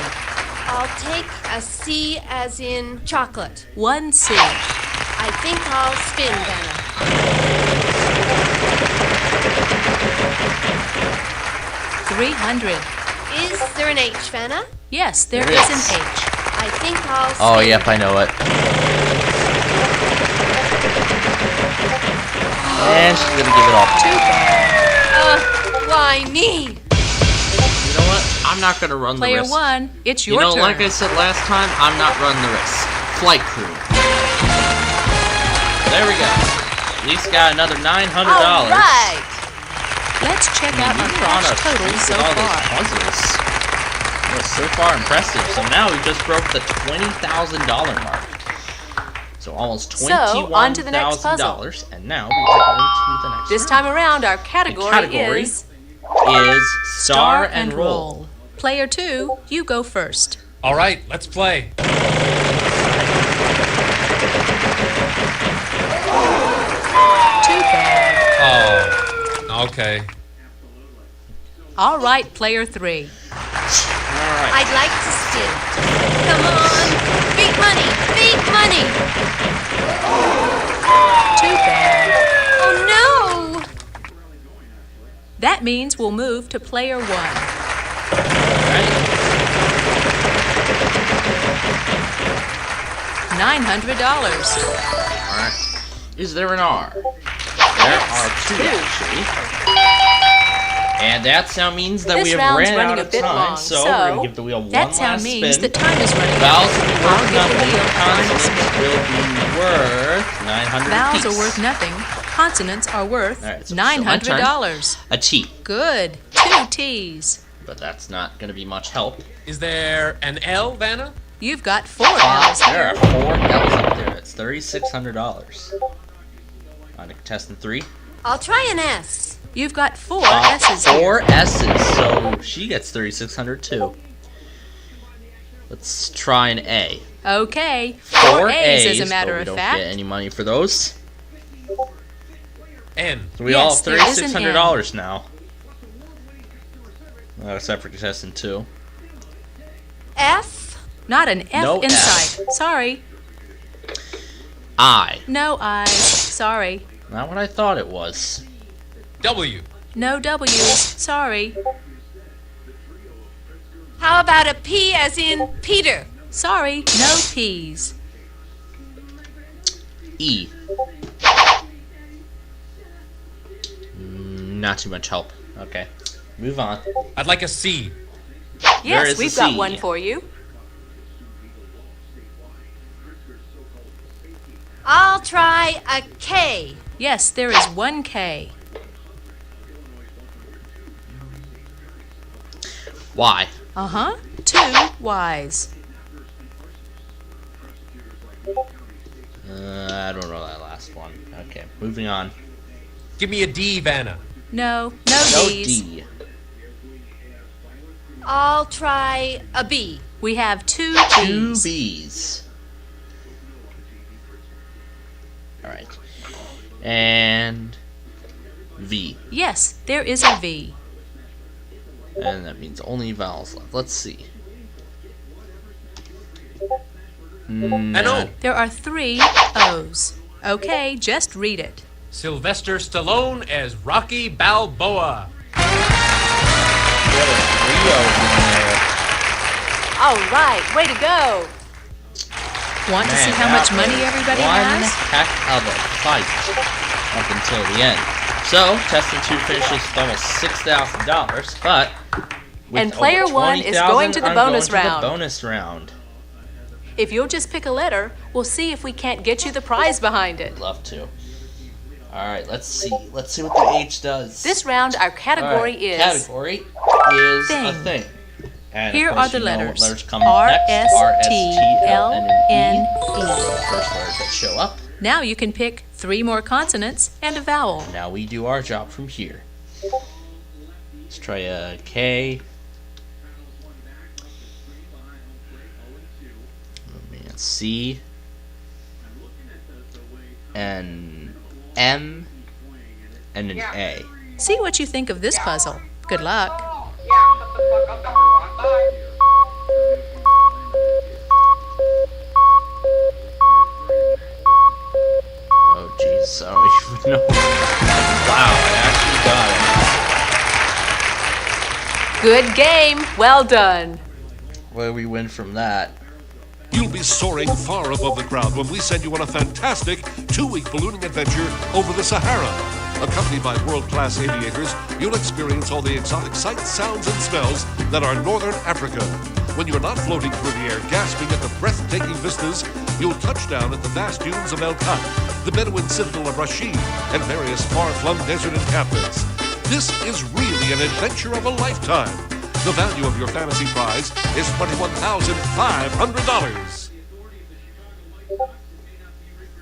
I'll take a C as in chocolate. 1 C. I think I'll spin, Vanna. 300. Is there an H, Vanna? Yes, there There is is. an H. I think I'll spin. Oh, yep, I know it. And she's gonna give it all. Too bad. Why me? You know what? I'm not gonna run Player the risk. 1, it's You your know, turn. like I said last time, I'm not running the risk. Flight crew. There we go. At least got another $900. All right. Let's check out our We're on cash a totals streak so with all those far. puzzles. Well, so far impressive. So now we just broke the $20,000 mark. So almost So, on to the next $21,000. And now we are going to the next This round. time around, our category is is Star and Roll. Player 2, you go first. All right, let's play. Too bad. Oh, okay. All right, player 3. Alright. I'd like to spin. Come on. Big money. Big money. Too bad. Oh, no. That means we'll move to player 1. $900. Alright. Is there an R? There are two, actually. And that sound means that This we have round's ran running out a of bit time, long, so we're going to give the wheel one that last sound means spin. that time is running Vowels out. will be I'll worth give the nothing. wheel a final Consonants spin. will be worth 900 Vowels apiece. are worth nothing. Consonants are worth Alright, so my $900. A T. Good. 2 T's. But that's not going to be much help. Is there an L, Vanna? You've got 4 L's There here. are 4 L's up there. It's $3,600. On to contestant 3. I'll try an S. You've got 4 S's here. 4 S's, so she gets 3,600 too. Let's try an A. Okay. 4 4 A's, as a A's, matter but we of don't fact. get any money for those. N. So we all Yes, have there is an $3,600 now. Except for contestant 2. F. Not an F No in F. sight. Sorry. I. No I's. Sorry. Not what I thought it was. W. No W's. Sorry. How about a P as in Peter? Sorry. No P's. E. Not too much help. Okay. Move on. I'd like a C. There Yes, is a we've got C. one for you. I'll try a K. Yes, there is 1 K. Y. Uh-huh. 2 Y's. I don't know that last one. Okay, moving on. Give me a D, Vanna. No. No No D's. D. I'll try a B. We have 2 2 B's. B's. Alright. And V. Yes, there is a V. And that means only vowels left. Let's see. An O. There are 3 O's. Okay, just read it. Sylvester Stallone as Rocky Balboa. All right, way to go. Want to see how much money everybody one has? heck of a fight up until the end. So, Testing 2 finishes with almost $6,000, but with And player over 1 is 20,000, going to the I'm bonus going to round. the bonus round. If you'll just pick a letter, we'll see if we can't get you the prize behind it. Love to. Alright, let's see. Let's see what the H does. This round, our category Alright, is Category is Thing. a thing. And Here of course, are the you know what letters. letters come next. R-S-T-L-N-E. The first letters that show up. Now you can pick 3 more consonants and a vowel. Now we do our job from here. Let's try a K. C. An M. And an A. See what you think of this puzzle. Good luck. I don't even know. Wow, I actually got it. Good game. Well done. Where do we win from that? You'll be soaring far above the crowd when we send you on a fantastic 2-week ballooning adventure over the Sahara. Accompanied by world-class aviators, you'll experience all the exotic sights, sounds, and smells that are northern Africa. When you're not floating through the air, gasping at the breathtaking vistas, you'll touch down at the vast dunes of El Khat, the Bedouin citadel of Rashid, and various far-flung desert encampments. This is really an adventure of a lifetime. The value of your fantasy prize is $21,500.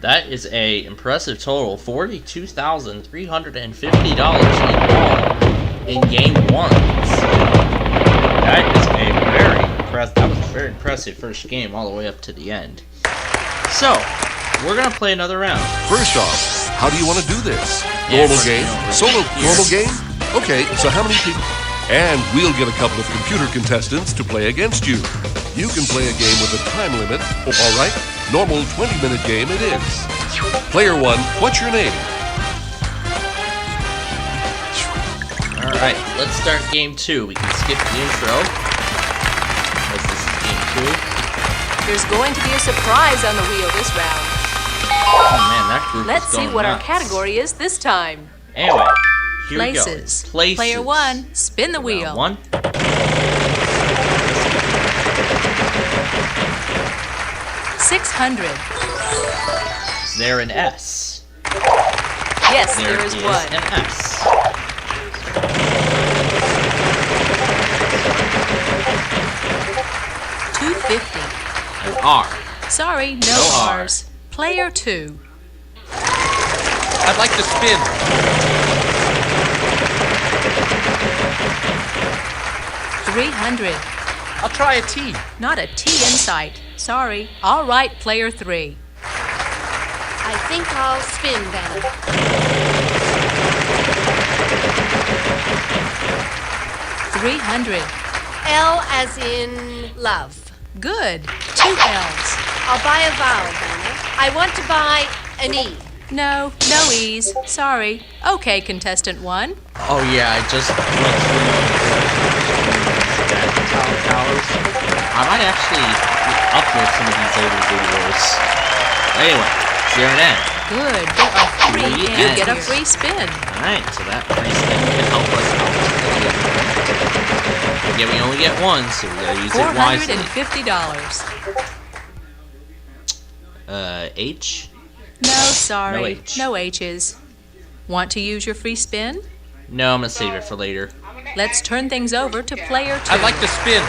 That is a impressive total, $42,350 in game one. That is a very impressive. That was a very impressive first game, all the way up to the end. So, we're gonna play another round. First off, how do you want to do this? Yeah, Normal game? Solo normal game? Okay, so how many people? And we'll get a couple of computer contestants to play against you. You can play a game with a time limit. All right, normal 20-minute game it is. Player 1, what's your name? Alright, let's start game 2. We can skip the intro, because this is game 2. There's going to be a surprise on the wheel this round. Oh man, that group Let's is see going what our nuts. category is this time. Anyway, here Places. we go. Places. Player 1, spin the wheel. Round 1. 600. Is there an S? Yes, there is one. An S. $250. An R. Sorry, no No R. R's. Player 2. I'd like to spin. $300. I'll try a T. Not a T in sight. Sorry. All right, player 3. I think I'll spin, Vanna. $300. L as in love. Good. 2 L's. I'll buy a vowel, Vanna. I want to buy an E. No, no E's. Sorry. Okay, contestant 1. Oh yeah, I just went through towers. I might actually upload some of these older videos. Anyway, is there an N? Good. There are 3 Three and you N's. get a free spin. Alright, so that free spin can help us out. Again, we only get one, so we gotta use it wisely. $450. H? No, sorry. No H. No H's. Want to use your free spin? No, I'm gonna save it for later. Let's turn things over to player 2. I'd like to spin.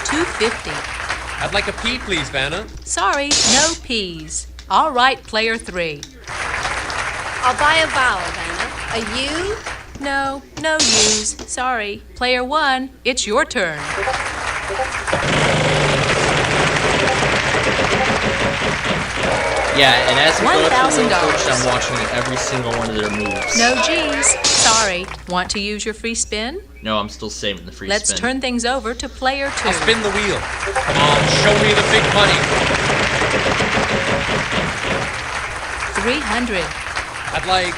$250. I'd like a P, please, Vanna. Sorry, no P's. All right, player 3. I'll buy a vowel, Vanna. A U? No, no U's. Sorry. Player 1, it's your turn. Yeah, and as we go through the $1,000. coach, I'm watching every single one of their moves. No G's. Sorry. Want to use your free spin? No, I'm still saving the free Let's spin. turn things over to player 2. I'll spin the wheel. Come on, show me the big money. $300. I'd like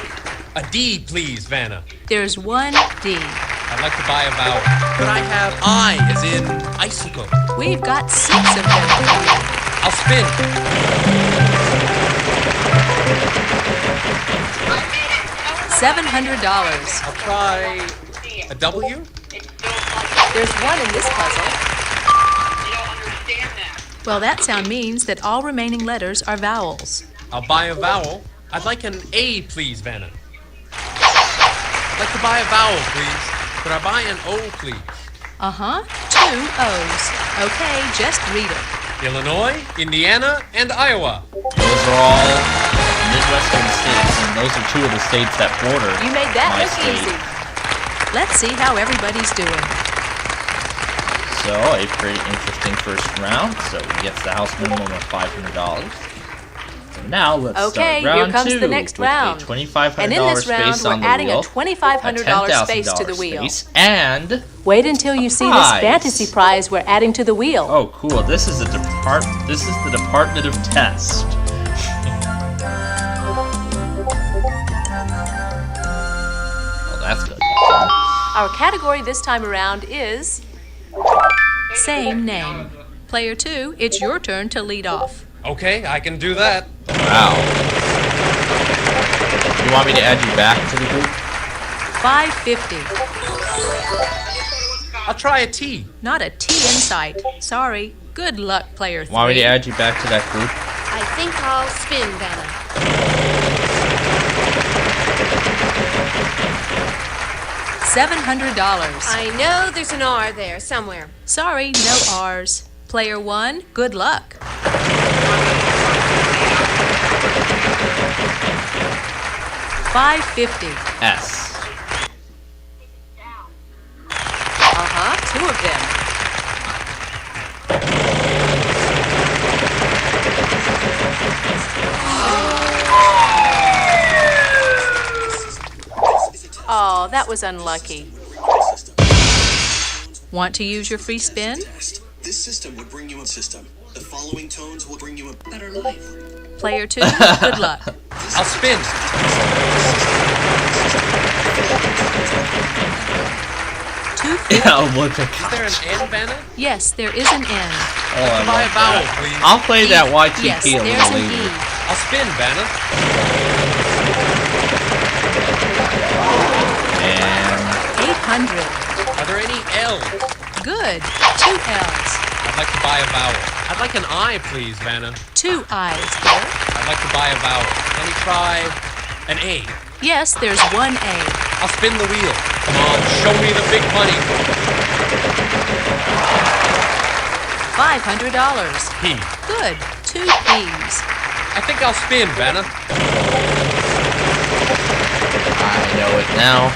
a D, please, Vanna. There's 1 D. I'd like to buy a vowel. Could I have I, as in icicle? We've got 6 of them. I'll spin. $700. I'll try a W. There's 1 in this puzzle. Well, that sound means that all remaining letters are vowels. I'll buy a vowel. I'd like an A, please, Vanna. I'd like to buy a vowel, please. Could I buy an O, please? Uh-huh. 2 O's. Okay, just read it. Illinois, Indiana, and Iowa. Those are all Midwestern states, and those are 2 of the states that border You made that my look state. easy. Let's see how everybody's doing. So, a pretty interesting first round. So, he gets the house minimum of $500. So now, let's Okay, start round here comes 2 the next with round. a $2,500 And in this round, space we're on the adding wheel, a $2,500 $10,000 space to the wheel. space, and Wait until you see this Prize. fantasy prize we're adding to the wheel. Oh, cool. This is the Department of Test. Oh, that's good. Our category this time around is same name. Player 2, it's your turn to lead off. Okay, I can do that. Wow. You want me to add you back to the group? $5.50. I'll try a T. Not a T in sight. Sorry. Good luck, player 3. Want me to add you back to that group? I think I'll spin, Vanna. $700. I know there's an R there somewhere. Sorry, no R's. Player 1, good luck. $5.50. S. Two of them. Oh, that was unlucky. Want to use your free spin? This system would bring you a system. The following tones will bring you a better life. Player 2, good luck. I'll spin. Yeah, Olympic. Is there an N, Vanna? Yes, there is an N. Oh, I Buy a love vowel, that. please. I'll play that YTP Yes, a there's little an later. E. I'll spin, Vanna. And 800. Are there any L's? Good. 2 L's. I'd like to buy a vowel. I'd like an I, please, Vanna. 2 I's here. I'd like to buy a vowel. Let me try an A. Yes, there's 1 A. I'll spin the wheel. Come on, show me the big money. $500. P. Good. 2 P's. I think I'll spin, Vanna. I know it now.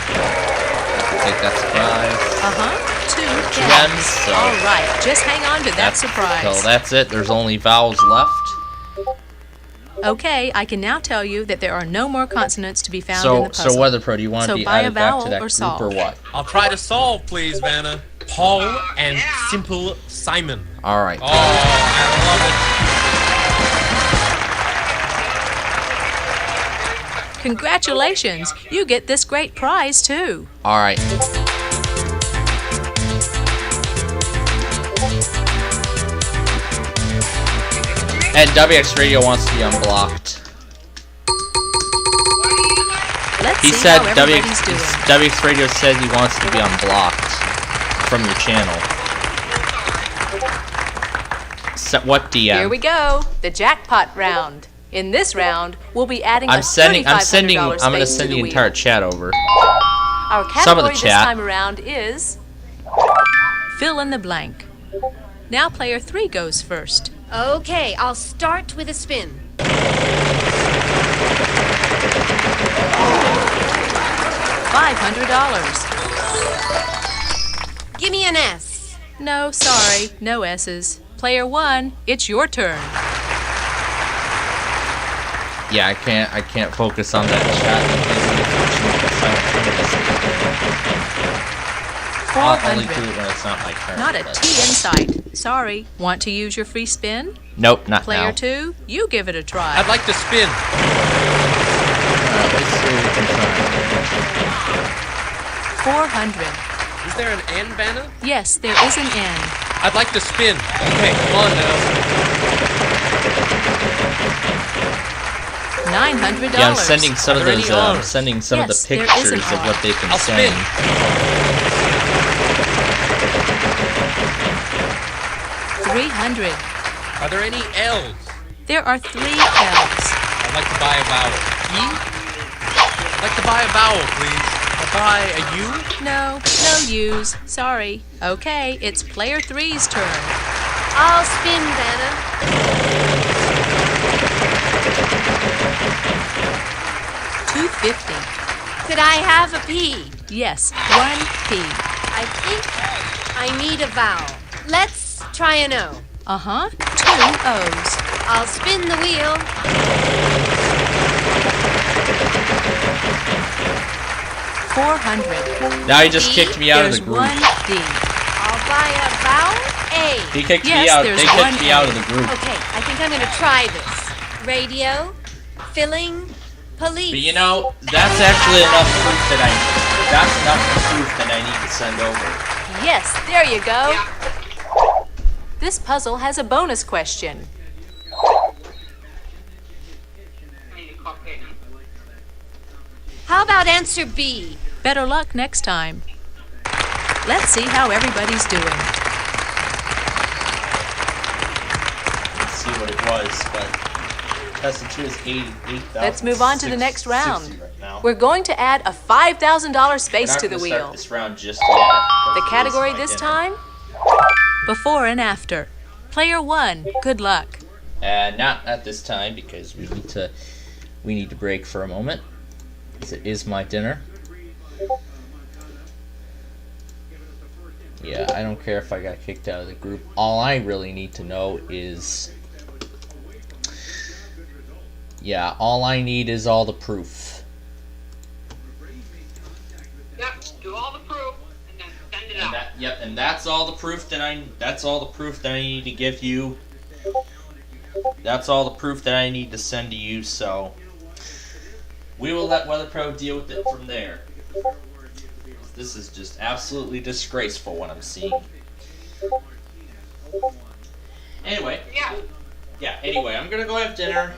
Take that surprise. 2 Gems. So All right, just hang on to that surprise. So that's it. There's only vowels left. Okay, I can now tell you that there are no more consonants to be found in So, the puzzle. WeatherPro, do you want to So be buy a added back to vowel that or group solve. or what? I'll try to solve, please, Vanna. Paul and Simple Simon. All right. Oh, I love Congratulations, you get this great prize too. All right. And WX Radio wants to be unblocked. Let's He see said how everybody's doing. WX Radio said he wants to be unblocked from your channel. So, what DM? Here we go, the jackpot round. In this round, we'll be adding I'm a sending. I'm $3,500 gonna space send to the wheel. entire chat over. Our some of the category this chat. time around is fill in the blank. Now player 3 goes first. Okay, I'll start with a spin. $500. Give me an S. No, sorry, no S's. Player 1, it's your turn. Yeah, I can't focus on that chat. I'll only do it when it's not my turn. Not a but- T in sight. Sorry. Want to use your free spin? Nope, not Player now. 2, you give it a try. I'd like to spin. Let's see what we can try. 400. Is there an N, Vanna? Yes, there is an N. I'd like to spin. Okay, come on now. $900. Yeah, I'm sending some Are of there those. any I'm R's? sending some Yes, of the there is an pictures of R. what they've been I'll saying. spin. $300. Are there any L's? There are 3 L's. I'd like to buy a vowel. E? I'd like to buy a vowel, please. I'll buy a U? No U's. Sorry. Okay, it's player 3's turn. I'll spin, Vanna. $250. Could I have a P? Yes, 1 P. I think I need a vowel. Let's try an O. 2 O's. I'll spin the wheel. 400. Now he just kicked me out of the There's group. one D. I'll buy a vowel A. He kicked Yes, me out. there's They one kicked me A. out of the group. Okay, I think I'm gonna try this. Radio, filling, police. But you know, that's actually enough proof that that's enough proof that I need to send over. Yes, there you go. This puzzle has a bonus question. How about answer B? Better luck next time. Let's see how everybody's doing. Let's see what it was, but tested 2 is 88,000. Let's move on to the next round. Right now. We're going to add a $5,000 space We're not to the gonna start wheel. this round just yet. The because category it is my this dinner. time? Before and after. Player 1, good luck. And not at this time because we need to break for a moment. Because it is my dinner. Yeah, I don't care if I got kicked out of the group. All I really need to know is... Yeah, all I need is all the proof. Yep, do all the proof and then send it out. Yep, and that's all the proof that I need to give you. That's all the proof that I need to send to you, so we will let WeatherPro deal with it from there. This is just absolutely disgraceful what I'm seeing. Anyway, anyway, I'm gonna go have dinner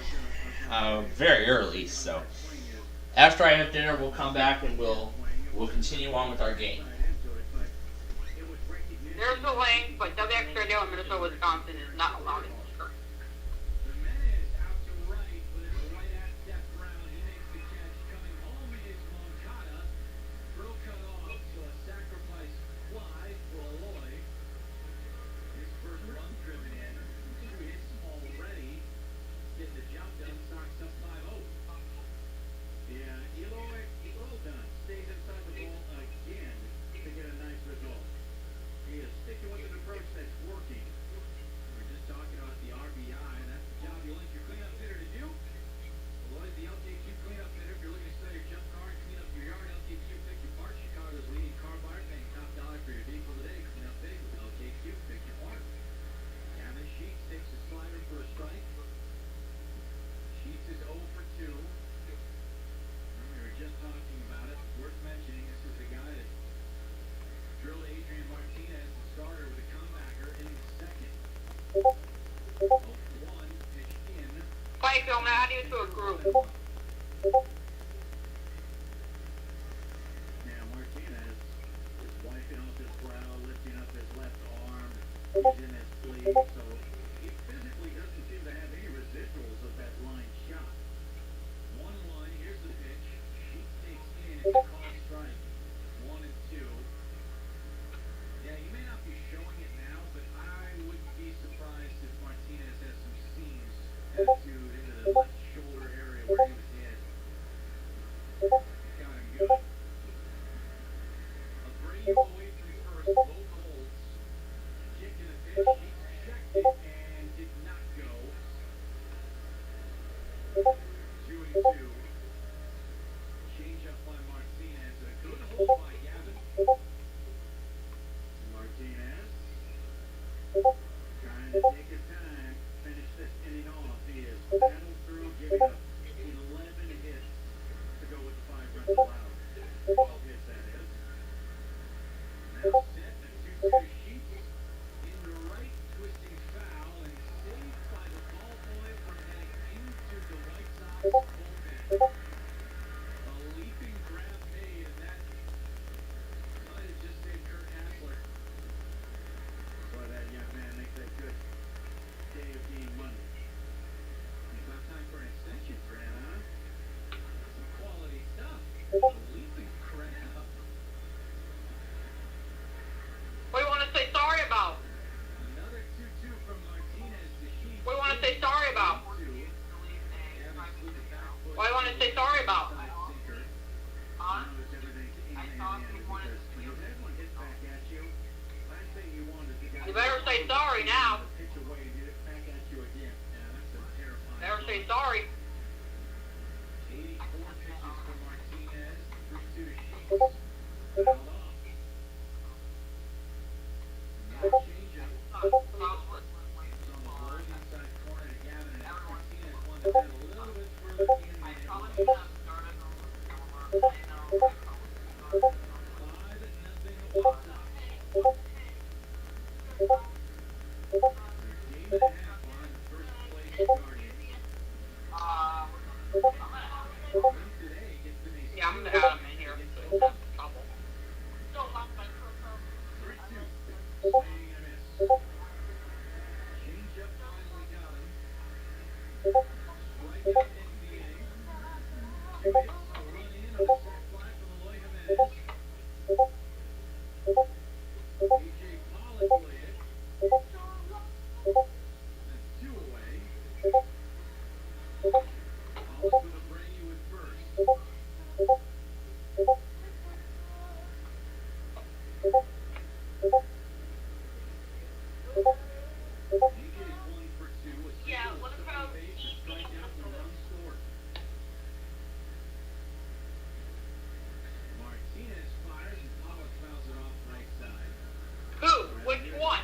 very early, so after I have dinner we'll come back and we'll continue on with our game. There's the link, but WXR Radio in Minnesota, Wisconsin is not allowed in this group. Play film, add you to a group. What do you want to say sorry about? What do you want to say sorry about? What do you want to say sorry about? You better say sorry now. Better say sorry. Yeah, I'm gonna add them in here. So it's not trouble. Who? Which one?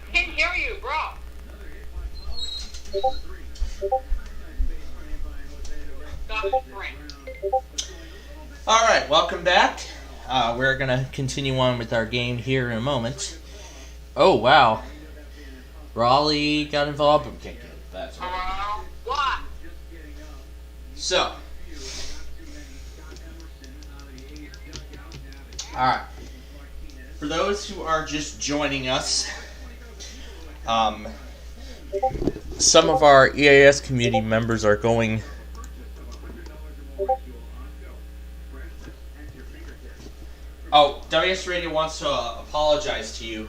I can't hear you, bro. Alright, welcome back. We're going to continue on with our game here in a moment. Oh, wow. Raleigh got involved. Okay, good. That's right. What? So. Alright. For those who are just joining us, some of our EAS community members are going... Oh, WS Radio wants to apologize to you.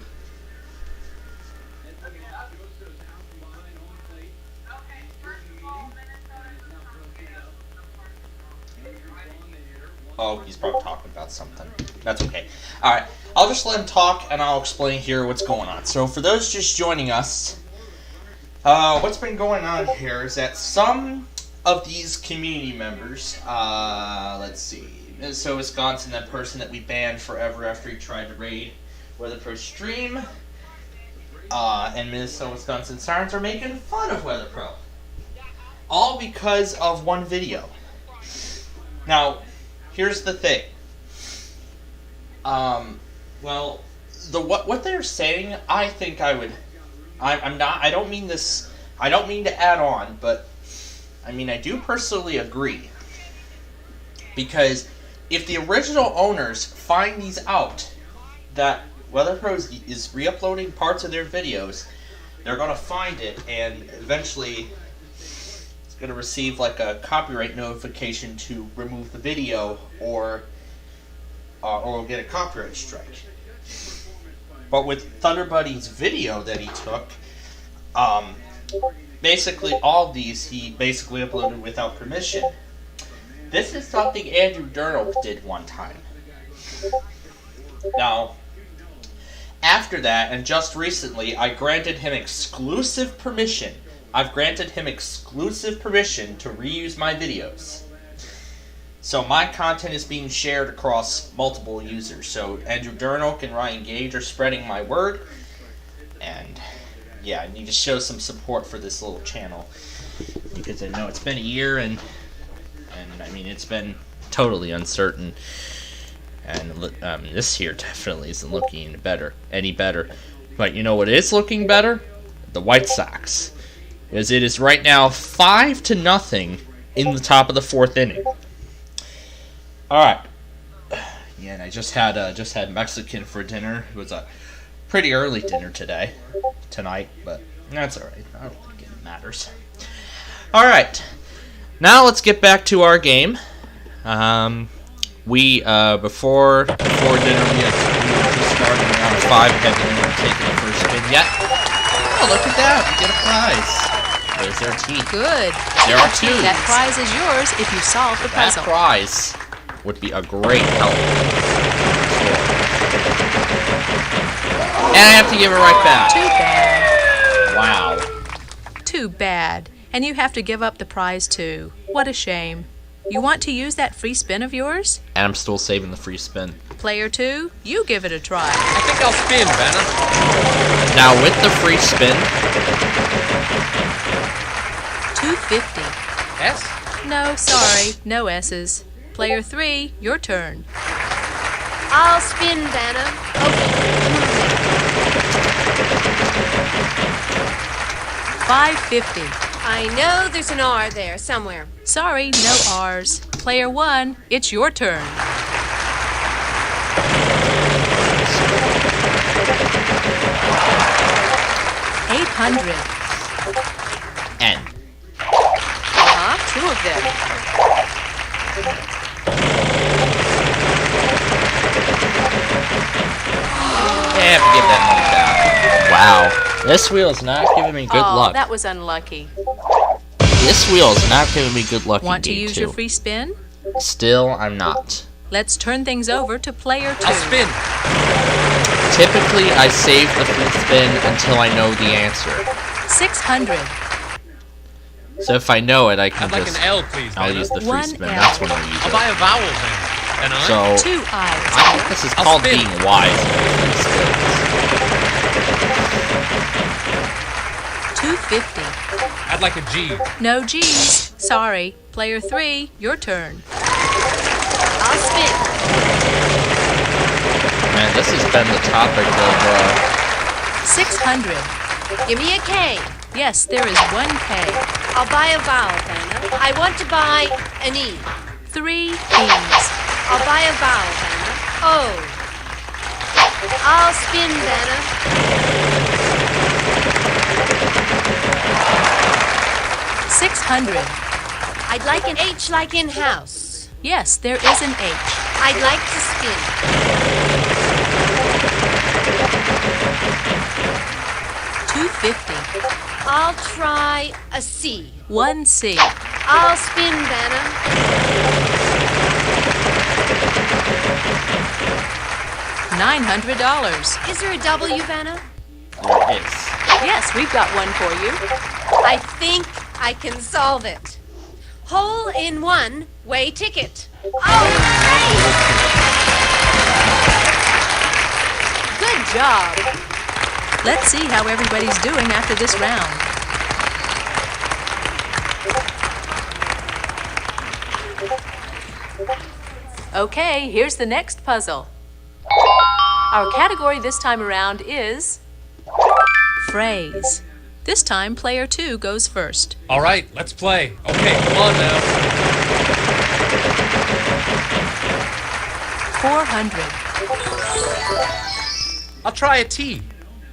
Oh, he's probably talking about something. That's okay. Alright, I'll just let him talk and I'll explain here what's going on. So for those just joining us, what's been going on here is that some of these community members, let's see, Minnesota, Wisconsin, that person that we banned forever after he tried to raid WeatherPro stream, and Minnesota, Wisconsin Sirens are making fun of WeatherPro. All because of one video. Now, here's the thing. Well, what they're saying, I think I would, I don't mean to add on, but, I mean, I do personally agree. Because if the original owners find these out, that WeatherPro is re-uploading parts of their videos, they're going to find it, and eventually it's gonna receive like a copyright notification to remove the video, or we'll get a copyright strike. But with Thunder Buddy's video that he took, basically all of these he basically uploaded without permission. This is something Andrew Durnock did one time. Now, after that, and just recently, I granted him exclusive permission. I've granted him exclusive permission to reuse my videos. So my content is being shared across multiple users. So Andrew Durnock and Ryan Gage are spreading my word. And yeah, I need to show some support for this little channel. Because I know it's been a year, and I mean, it's been totally uncertain. And this here definitely isn't looking any better. But you know what is looking better? The White Sox. Because it is right now 5-0 in the top of the 4th inning. Alright. Yeah, and I just had Mexican for dinner. It was a pretty early dinner tonight, but that's alright. I don't think it matters. Alright. Now let's get back to our game. Before dinner, we were just starting around 5, haven't even taken the first spin yet. Oh, look at that! We get a prize. There's their teeth. Good. There are 2. That prize is yours if you solve the puzzle. That prize would be a great help. And I have to give it right back. Too bad. Wow. Too bad. And you have to give up the prize too. What a shame. You want to use that free spin of yours? And I'm still saving the free spin. Player 2, you give it a try. I think I'll spin, Vanna. Now with the free spin, $2.50. S? No, sorry, no S's. Player 3, your turn. I'll spin, Vanna. $5.50. I know there's an R there somewhere. Sorry, no R's. Player 1, it's your turn. $800. N. 2 of them. I have to give that money back. Wow. This wheel's not giving me good luck. That was unlucky. This wheel's not giving me good luck. Want to use your free spin? Still, I'm not. Let's turn things over to player 2. I'll spin. Typically, I save the free spin until I know the answer. $600. So if I know it, I can I'd like an L, please, I'll Vanna. use the free One spin. L. That's when I'll use I'll it. buy a vowel, Vanna. And I? So 2 I's. I think this is I'll called spin. being wise with free spins. $2.50. I'd like a G. No G's. Sorry. Player 3, your turn. I'll spin. Man, this has been the topic of $600. Give me a K. Yes, there is 1 K. I'll buy a vowel, Vanna. I want to buy an E. 3 E's. I'll buy a vowel, Vanna. O. I'll spin, Vanna. $600. I'd like an H like in house. Yes, there is an H. I'd like to spin. $2.50. I'll try a C. 1 C. I'll spin, Vanna. $900. Is there a W, Vanna? There is. Yes, we've got one for you. I think I can solve it. Hole in one way ticket. Oh, great! Good job. Let's see how everybody's doing after this round. Okay, here's the next puzzle. Our category this time around is phrase. This time, player 2 goes first. All right, let's play. Okay, come on now. $400. I'll try a T.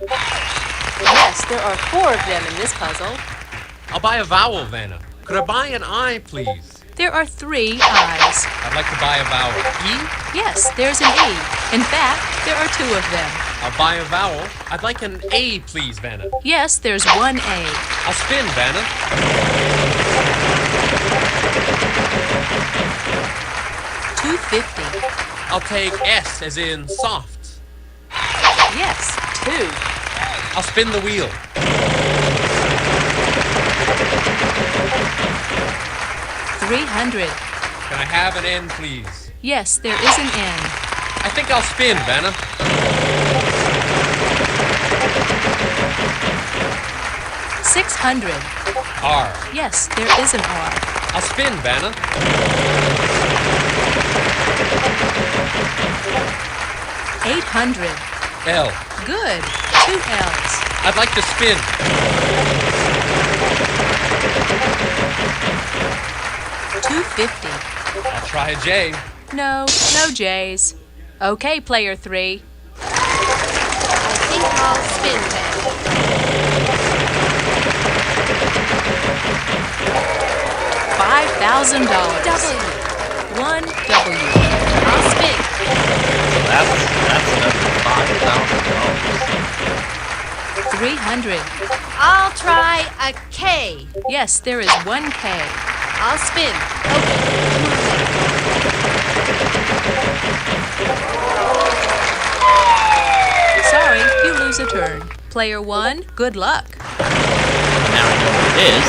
Yes, there are 4 of them in this puzzle. I'll buy a vowel, Vanna. Could I buy an I, please? There are 3 I's. I'd like to buy a vowel. E? Yes, there's an E. In fact, there are 2 of them. I'll buy a vowel. I'd like an A, please, Vanna. Yes, there's 1 A. I'll spin, Vanna. $2.50. I'll take S as in soft. Yes, 2. I'll spin the wheel. $300. Can I have an N, please? Yes, there is an N. I think I'll spin, Vanna. $600. R. Yes, there is an R. I'll spin, Vanna. $800. L. Good. 2 L's. I'd like to spin. $2.50. I'll try a J. No J's. Okay, player 3. I think I'll spin then. $5,000. W. 1 W. I'll spin. That's another $5,000. $300. I'll try a K. Yes, there is 1 K. I'll spin. Okay. Sorry, you lose a turn. Player 1, good luck. Now I know what it is.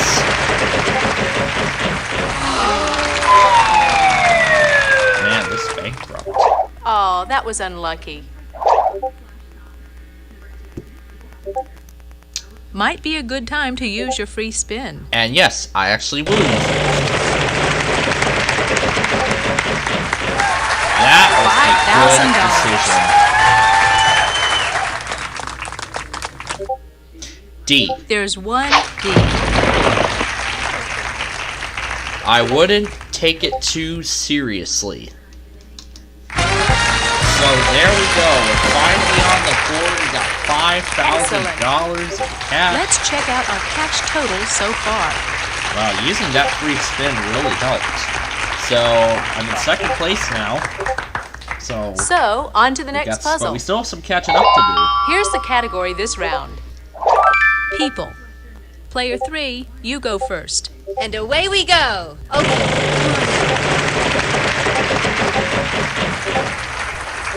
Man, this is bankrupt. Oh, that was unlucky. Might be a good time to use your free spin. And yes, I actually will use it. That was a good decision. D. There's 1 D. I wouldn't take it too seriously. So there we go. We're finally on the board. We got $5,000 in cash. Let's check out our cash total so far. Wow, using that free spin really helped. So I'm in second place now. So on to the next puzzle. But we still have some catching up to do. Here's the category this round. People. Player 3, you go first. And away we go. Okay.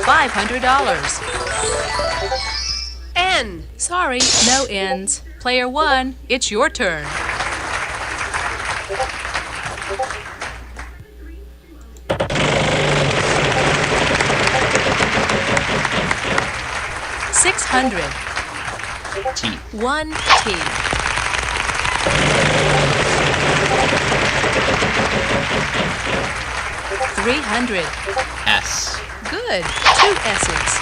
$500. N. Sorry, no N's. Player 1, it's your turn. $600. T. 1 T. $300. S. Good. 2 S's.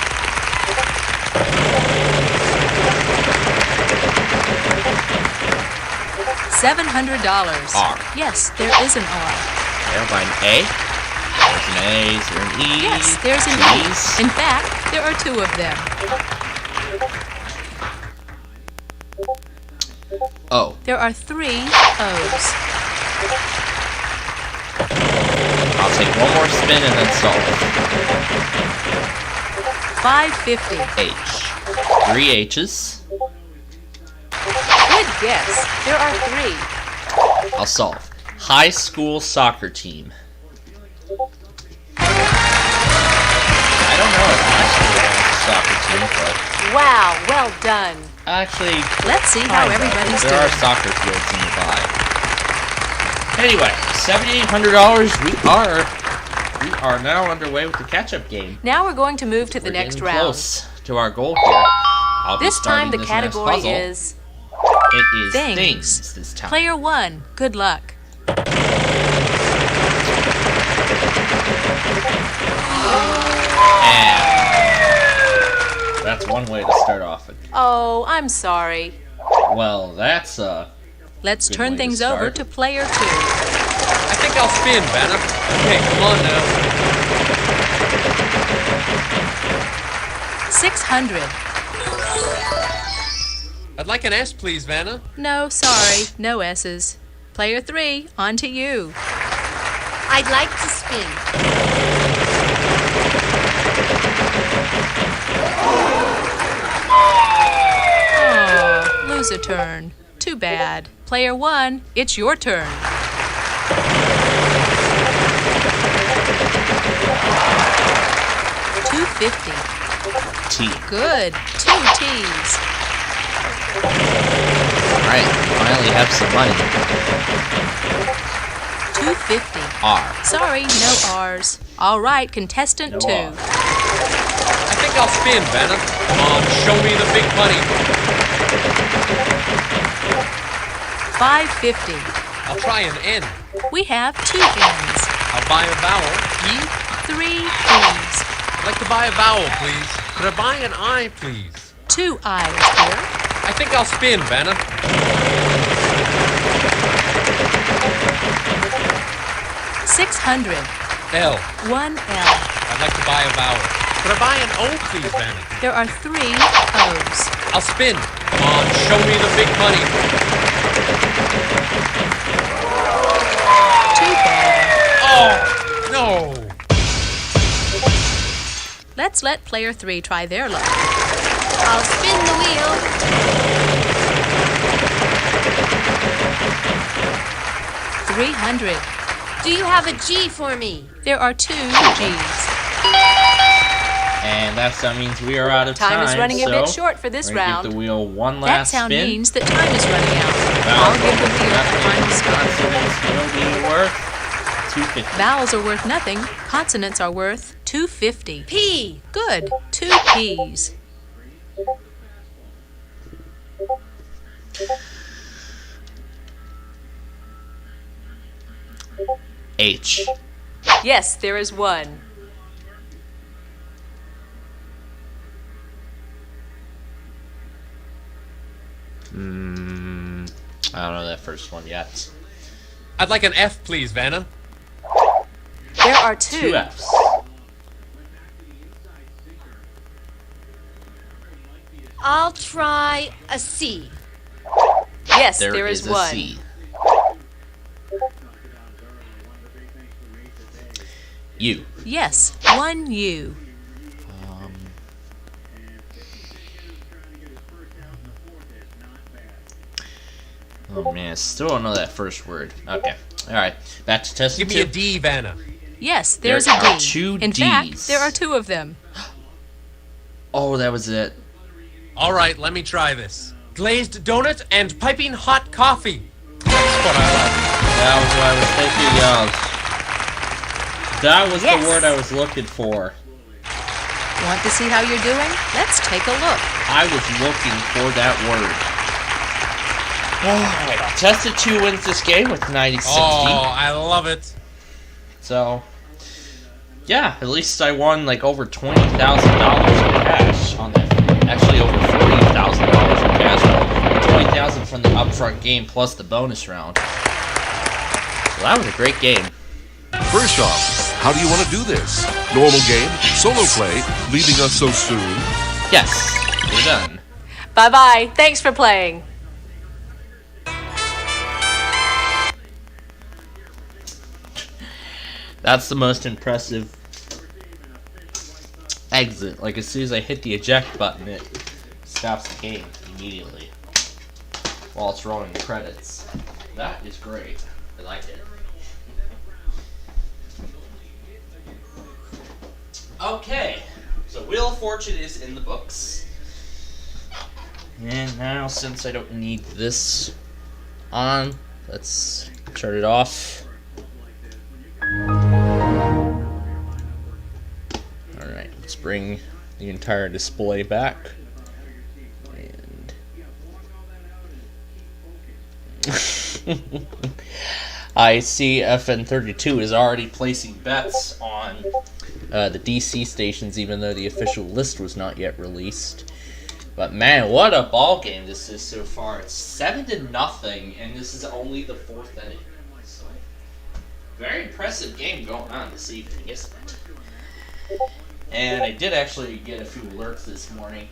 $700. R. Yes, there is an R. There by an A. There's an A. Is there an E? Yes, there's an E's. E. In fact, there are 2 of them. O. There are 3 O's. I'll take one more spin and then solve. $550. H. 3 H's. Good guess. There are 3. I'll solve. High school soccer team. I don't know if high school has a soccer team, but Wow, well done. actually, Let's see how everybody's there are doing. soccer fields nearby. Anyway, $7,800. We are now underway with the catch-up game. Now we're going to move to the We're next getting round. close to our goal here. I'll be This time starting the this next category puzzle. is It is things. things this time. Player 1, good luck. And that's one way to start off. Oh, I'm sorry. Well, that's Let's good turn way to things over start. to player 2. I think I'll spin, Vanna. Okay, come on now. $600. I'd like an S, please, Vanna. No, sorry, no S's. Player 3, on to you. I'd like to spin. Oh, lose a turn. Too bad. Player 1, it's your turn. $250. T. Good. 2 T's. Alright, finally have some money. $250. R. Sorry, no R's. All right, contestant No 2. R. I think I'll spin, Vanna. Come on, show me the big money. $550. I'll try an N. We have 2 N's. I'll buy a vowel. E. 3 E's. I'd like to buy a vowel, please. Could I buy an I, please? 2 I's here. I think I'll spin, Vanna. $600. L. 1 L. I'd like to buy a vowel. Could I buy an O, please, Vanna? There are 3 O's. I'll spin. Come on, show me the big money. Too bad. Oh, no. Let's let player 3 try their luck. I'll spin the wheel. $300. Do you have a G for me? There are 2 G's. And that means we are out of time. Time is running a so bit short for this we're gonna round. give the wheel one That last sound spin. means that time is running out. Vowels I'll give the wheel a final spin. consonants will be worth $250. Vowels are worth nothing. Consonants are worth $250. P. Good. 2 P's. H. Yes, there is 1. I don't know that first one yet. I'd like an F, please, Vanna. There are 2. 2 F's. I'll try a C. Yes, There is is a 1. C. U. Yes, 1 U. Oh man, still don't know that first word. Okay. Alright. Back to testing. Give me a D, Vanna. Yes, there's There a are D. 2 In Ds. fact, there are 2 of them. Oh, that was it. All right, let me try this. Glazed donut and piping hot coffee. That's what I like. That was what I was thinking of. That was Yes. the word I was looking for. Want to see how you're doing? Let's take a look. I was looking for that word. Alright, Tested 2 wins this game with 90-60. Oh, I love it. So, yeah, at least I won like over $20,000 in cash on that. Actually, over $40,000 in cash. $20,000 from the upfront game plus the bonus round. So that was a great game. First off, how do you want to do this? Normal game, solo play, leaving us so soon? Yes, we're done. Bye-bye. Thanks for playing. That's the most impressive exit. Like, as soon as I hit the eject button, it stops the game immediately while it's rolling the credits. That is great. I like it. Okay, so Wheel of Fortune is in the books. And now, since I don't need this on, let's turn it off. Alright, let's bring the entire display back. And I see FN32 is already placing bets on the DC stations, even though the official list was not yet released. But man, what a ball game this is so far. It's 7-0, and this is only the 4th inning. So, very impressive game going on this evening, isn't it? And I did actually get a few alerts this morning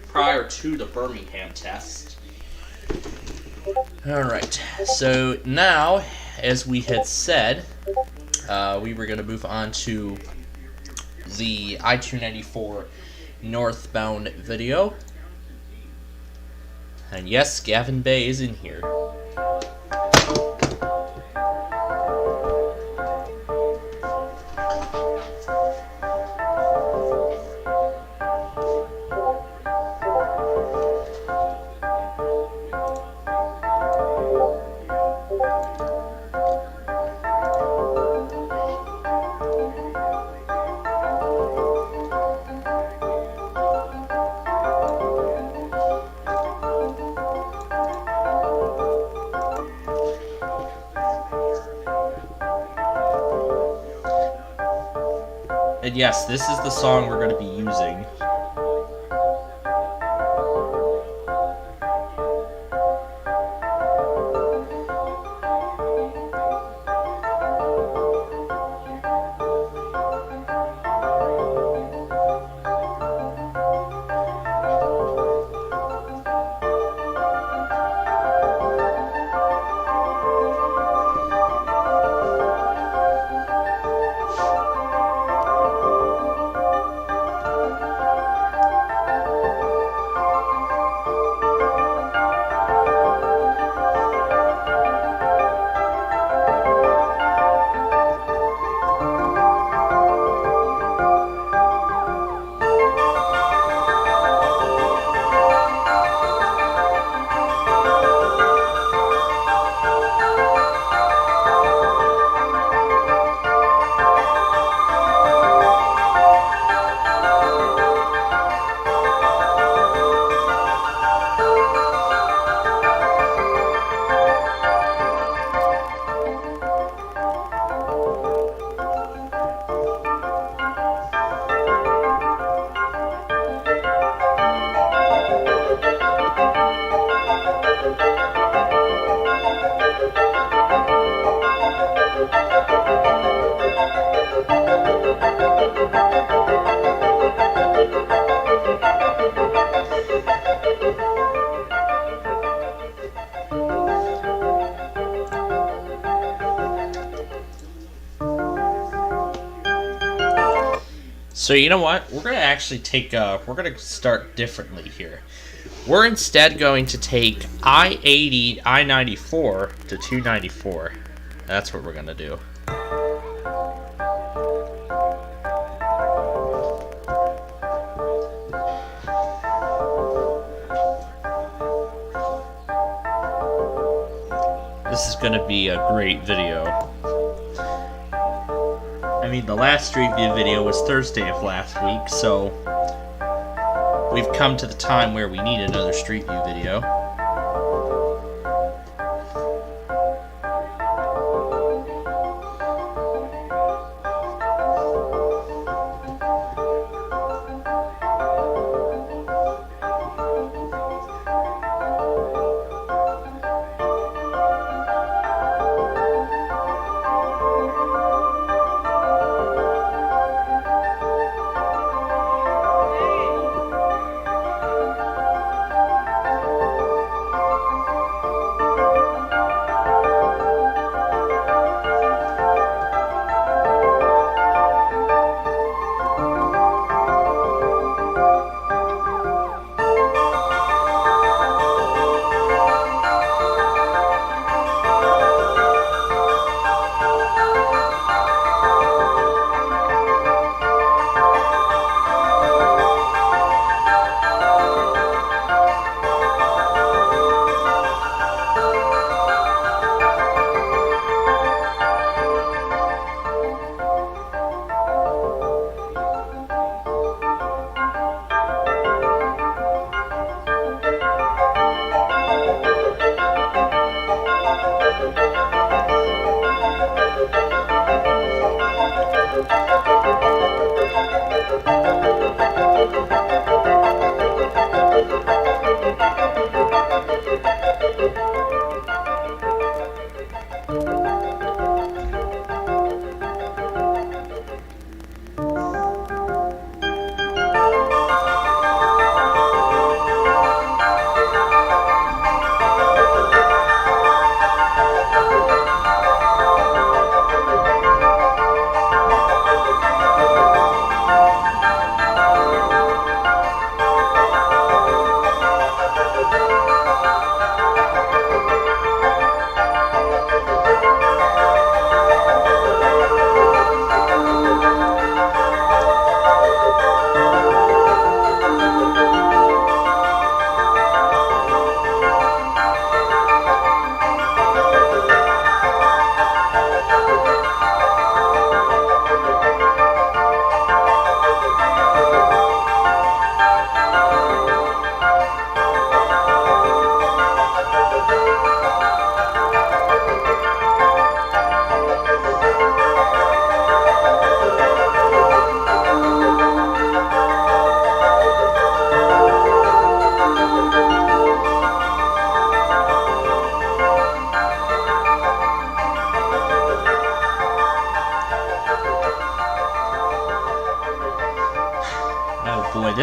prior to the Birmingham test. Alright, so now, as we had said, we were going to move on to the I-294 northbound video. And yes, Gavin Bay is in here. And yes, this is the song we're going to be using. So you know what? We're gonna actually take. We're gonna start differently here. We're instead going to take I-80, I-94 to 294. That's what we're gonna do. This is gonna be a great video. I mean, the last Street View video was Thursday of last week, so we've come to the time where we need another Street View video.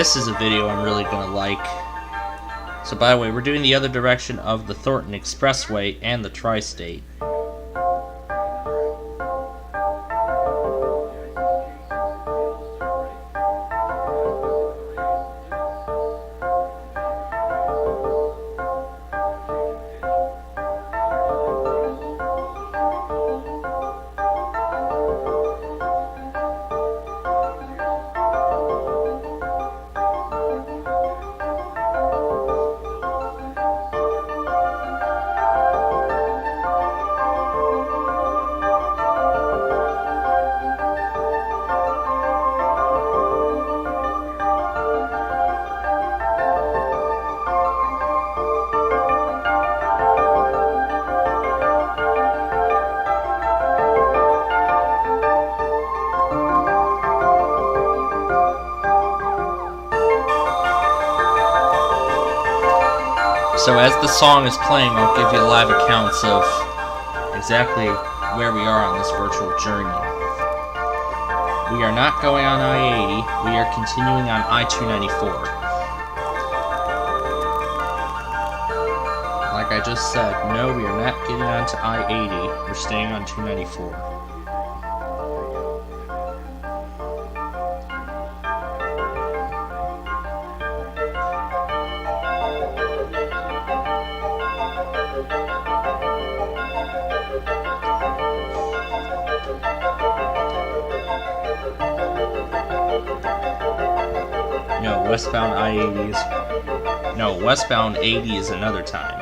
this is a video I'm really gonna like. So by the way, we're doing the other direction of the Thornton Expressway and the Tri-State. So as the song is playing, I'll give you live accounts of exactly where we are on this virtual journey. We are not going on I-80, we are continuing on I-294. Like I just said, no, we are not getting onto I-80, we're staying on 294. No, westbound I-80 is... No, westbound 80 is another time.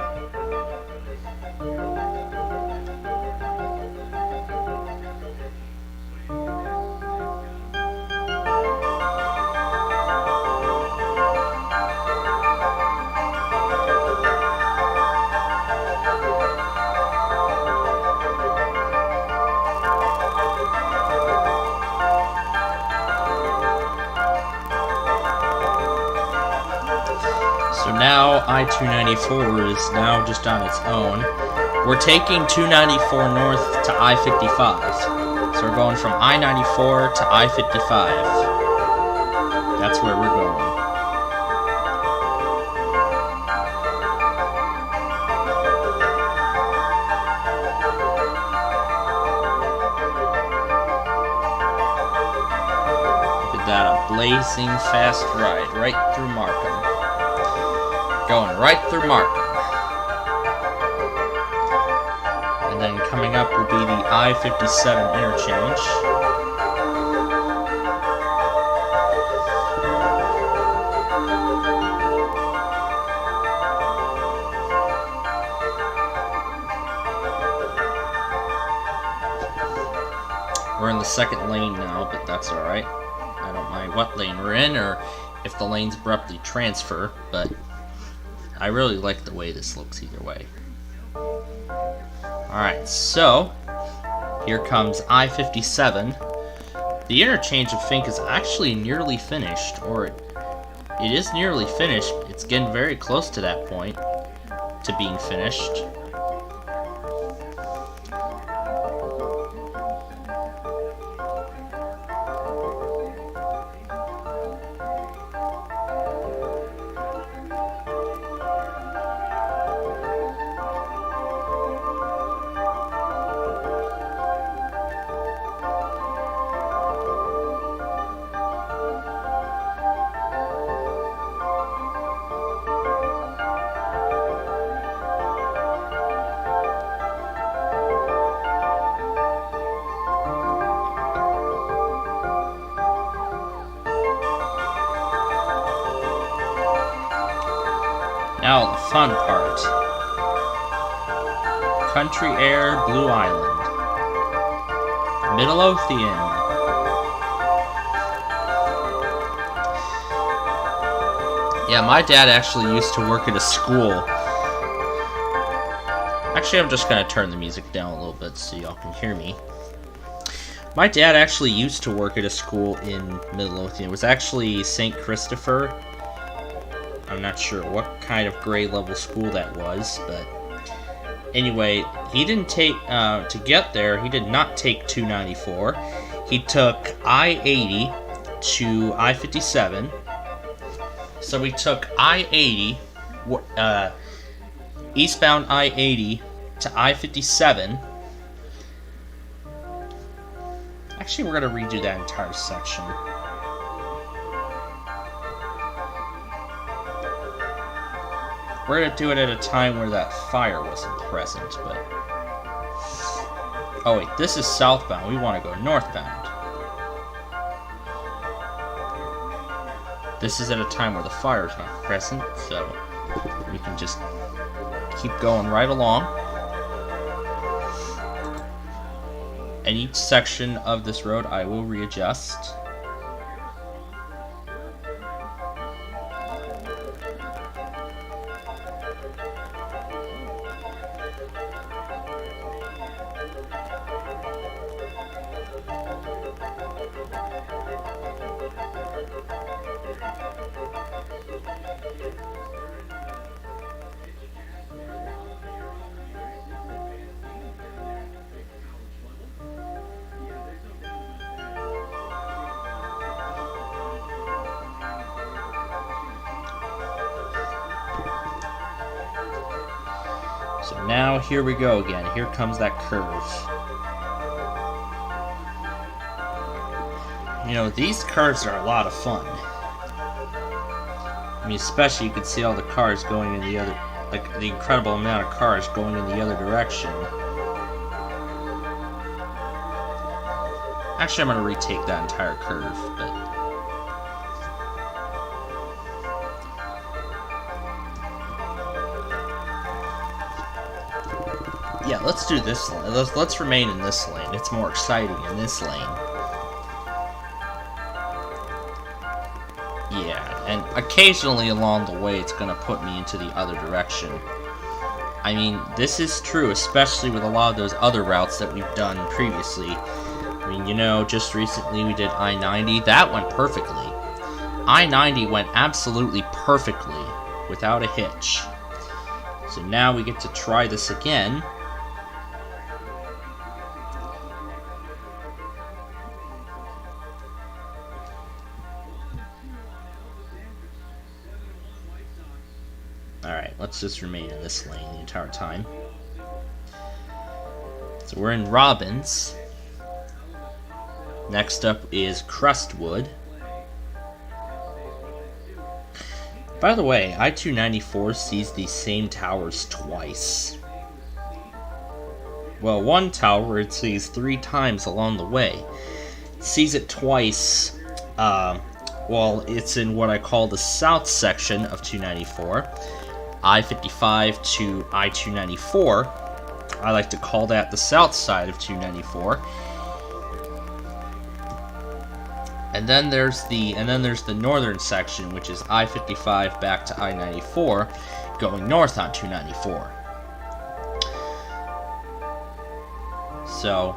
So now I-294 is now just on its own. We're taking 294 north to I-55. So we're going from I-94 to I-55. That's where we're going. Look at that, a blazing fast ride right through Markham. Going right through Markham. And then coming up will be the I-57 interchange. We're in the second lane now, but that's alright. I don't mind what lane we're in, or if the lanes abruptly transfer, but I really like the way this looks either way. Alright, so here comes I-57. The interchange of Fink is actually nearly finished, or it is nearly finished. It's getting very close to that point, to being finished. Now the fun part. Country Air, Blue Island. Midlothian. Yeah, my dad actually used to work at a school. Actually, I'm just going to turn the music down a little bit so y'all can hear me. My dad actually used to work at a school in Midlothian. It was actually St. Christopher. I'm not sure what kind of grade level school that was, but anyway, he didn't take, to get there, he did not take 294. He took I-80 to I-57, So we took I-80, eastbound I-80 to I-57. Actually, we're going to redo that entire section. We're going to do it at a time where that fire wasn't present, but... Oh wait, this is southbound. We want to go northbound. This is at a time where the fire's not present, so we can just keep going right along. And each section of this road I will readjust. So now here we go again. Here comes that curve. You know, these curves are a lot of fun. I mean, especially you can see all the cars going in the other, like the incredible amount of cars going in the other direction. Actually, I'm going to retake that entire curve, but... Yeah, let's do this lane. Let's remain in this lane. It's more exciting in this lane. Yeah, and occasionally along the way it's going to put me into the other direction. I mean, this is true, especially with a lot of those other routes that we've done previously. I mean, you know, just recently we did I-90. That went perfectly. I-90 went absolutely perfectly, without a hitch. So now we get to try this again. Alright, let's just remain in this lane the entire time. So we're in Robbins. Next up is Crestwood. By the way, I-294 sees these same towers twice. Well, one tower it sees 3 times along the way. It sees it twice, well, it's in what I call the south section of 294. I-55 to I-294. I like to call that the south side of 294. And then there's the northern section, which is I-55 back to I-94, going north on 294. So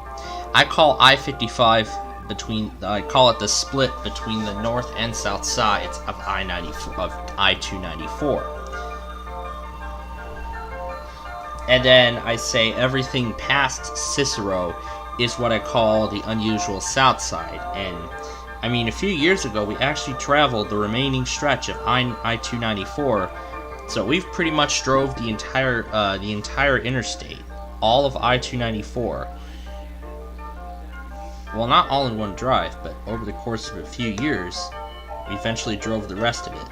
I call I-55 I call it the split between the north and south sides of I-294. And then I say everything past Cicero is what I call the unusual south side. And I mean, a few years ago we actually traveled the remaining stretch of I-294, so we've pretty much drove the entire interstate, all of I-294. Well, not all in one drive, but over the course of a few years, we eventually drove the rest of it.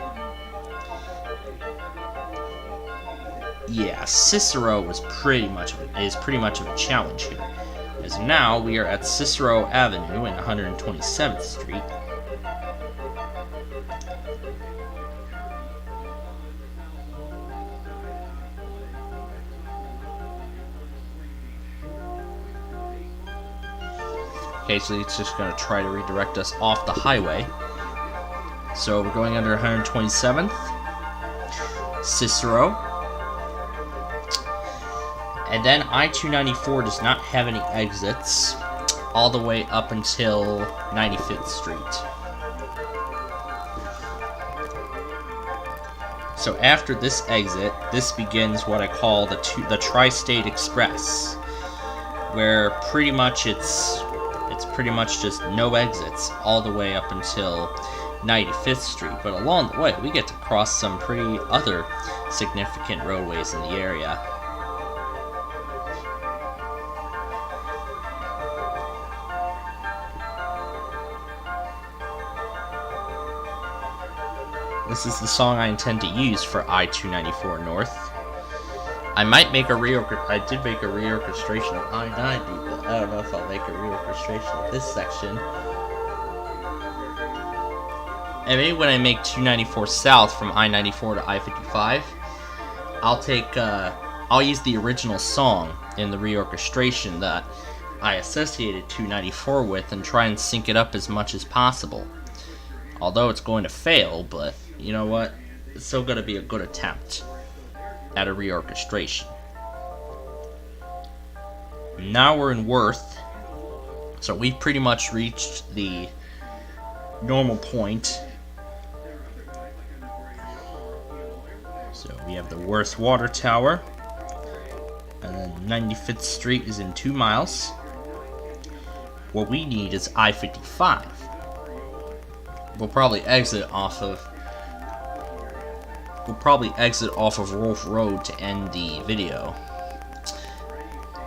Yeah, Cicero is pretty much of a challenge here, as now we are at Cicero Avenue and 127th Street. Okay, so it's just going to try to redirect us off the highway. So we're going under 127th, Cicero. And then I-294 does not have any exits all the way up until 95th Street. So after this exit, this begins what I call the Tri-State Express, where pretty much it's pretty much just no exits all the way up until 95th Street, but along the way we get to cross some pretty other significant roadways in the area. This is the song I intend to use for I-294 North. I might make a I did make a reorchestration of I-90, but I don't know if I'll make a reorchestration of this section. And maybe when I make 294 South from I-94 to I-55, I'll use the original song in the reorchestration that I associated 294 with and try and sync it up as much as possible. Although it's going to fail, but you know what? It's still going to be a good attempt at a reorchestration. Now we're in Worth, so we've pretty much reached the normal point. So we have the Worth Water Tower, and then 95th Street is in 2 miles. What we need is I-55. We'll probably exit off of Rolfe Road to end the video,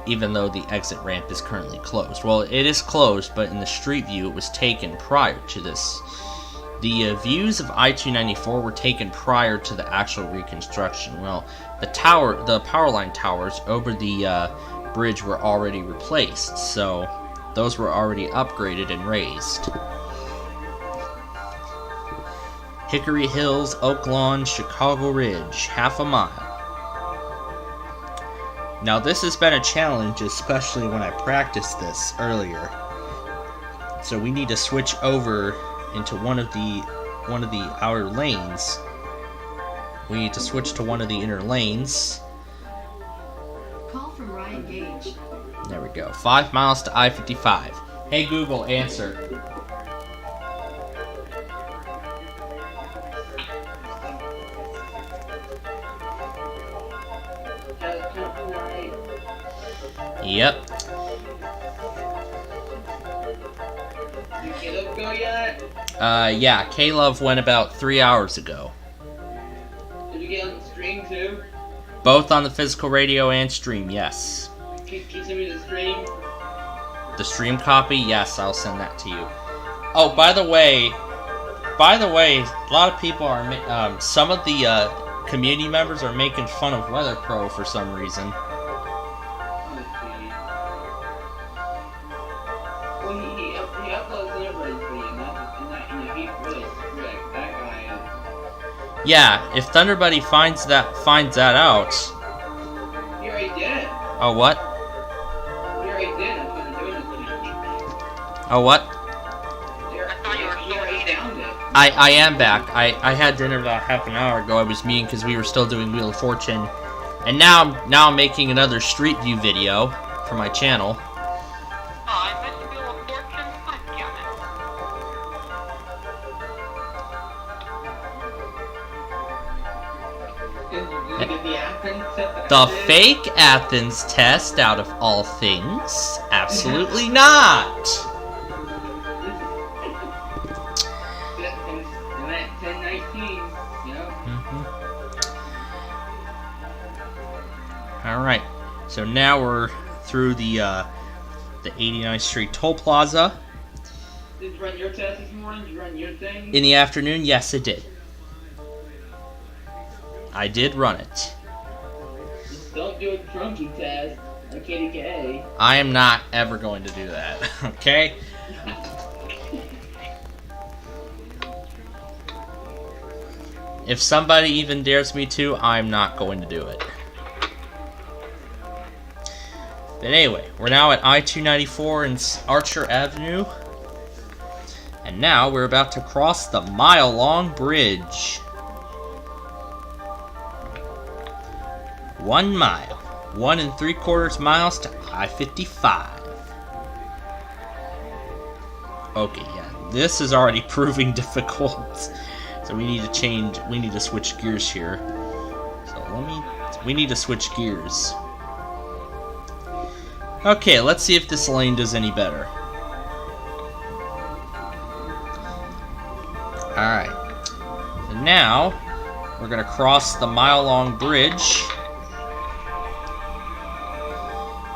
even though the exit ramp is currently closed. Well, it is closed, but in the street view it was taken prior to this. The views of I-294 were taken prior to the actual reconstruction. Well, the power line towers over the bridge were already replaced, so those were already upgraded and raised. Hickory Hills, Oak Lawn, Chicago Ridge, half a mile. Now this has been a challenge, especially when I practiced this earlier. So we need to switch over into one of the outer lanes. We need to switch to one of the inner lanes. Call from Ryan Gage. There we go. 5 miles to I-55. Hey Google, answer. Yep. Did Caleb go yet? Yeah, Caleb went about 3 hours ago. Did you get on the stream too? Both on the physical radio and stream, yes. Can you send me the stream? The stream copy? Yes, I'll send that to you. Oh, by the way, a lot of people are, some of the community members are making fun of WeatherPro for some reason. Yeah, if Thunderbuddy finds that out. You already did it. Oh what? You already did it. I'm doing it tonight. Oh what? You already downed it. I am back. I had dinner about half an hour ago. I was meeting because we were still doing Wheel of Fortune, and now I'm making another Street View video for my channel. The fake Athens test out of all things? Absolutely not! 10-19, you know? Alright, so now we're through the 89th Street Toll Plaza. Did you run your test this morning? Did you run your thing? In the afternoon, yes, it did. I did run it. Don't do a drunky test like KDK. I am not ever going to do that, okay? If somebody even dares me to, I'm not going to do it. But anyway, we're now at I-294 and Archer Avenue. And now we're about to cross the mile-long bridge. 1 mile. 1 3/4 miles to I-55. Okay, yeah, this is already proving difficult. So we need to switch gears here. So we need to switch gears. Okay, let's see if this lane does any better. now we're going to cross the mile-long bridge.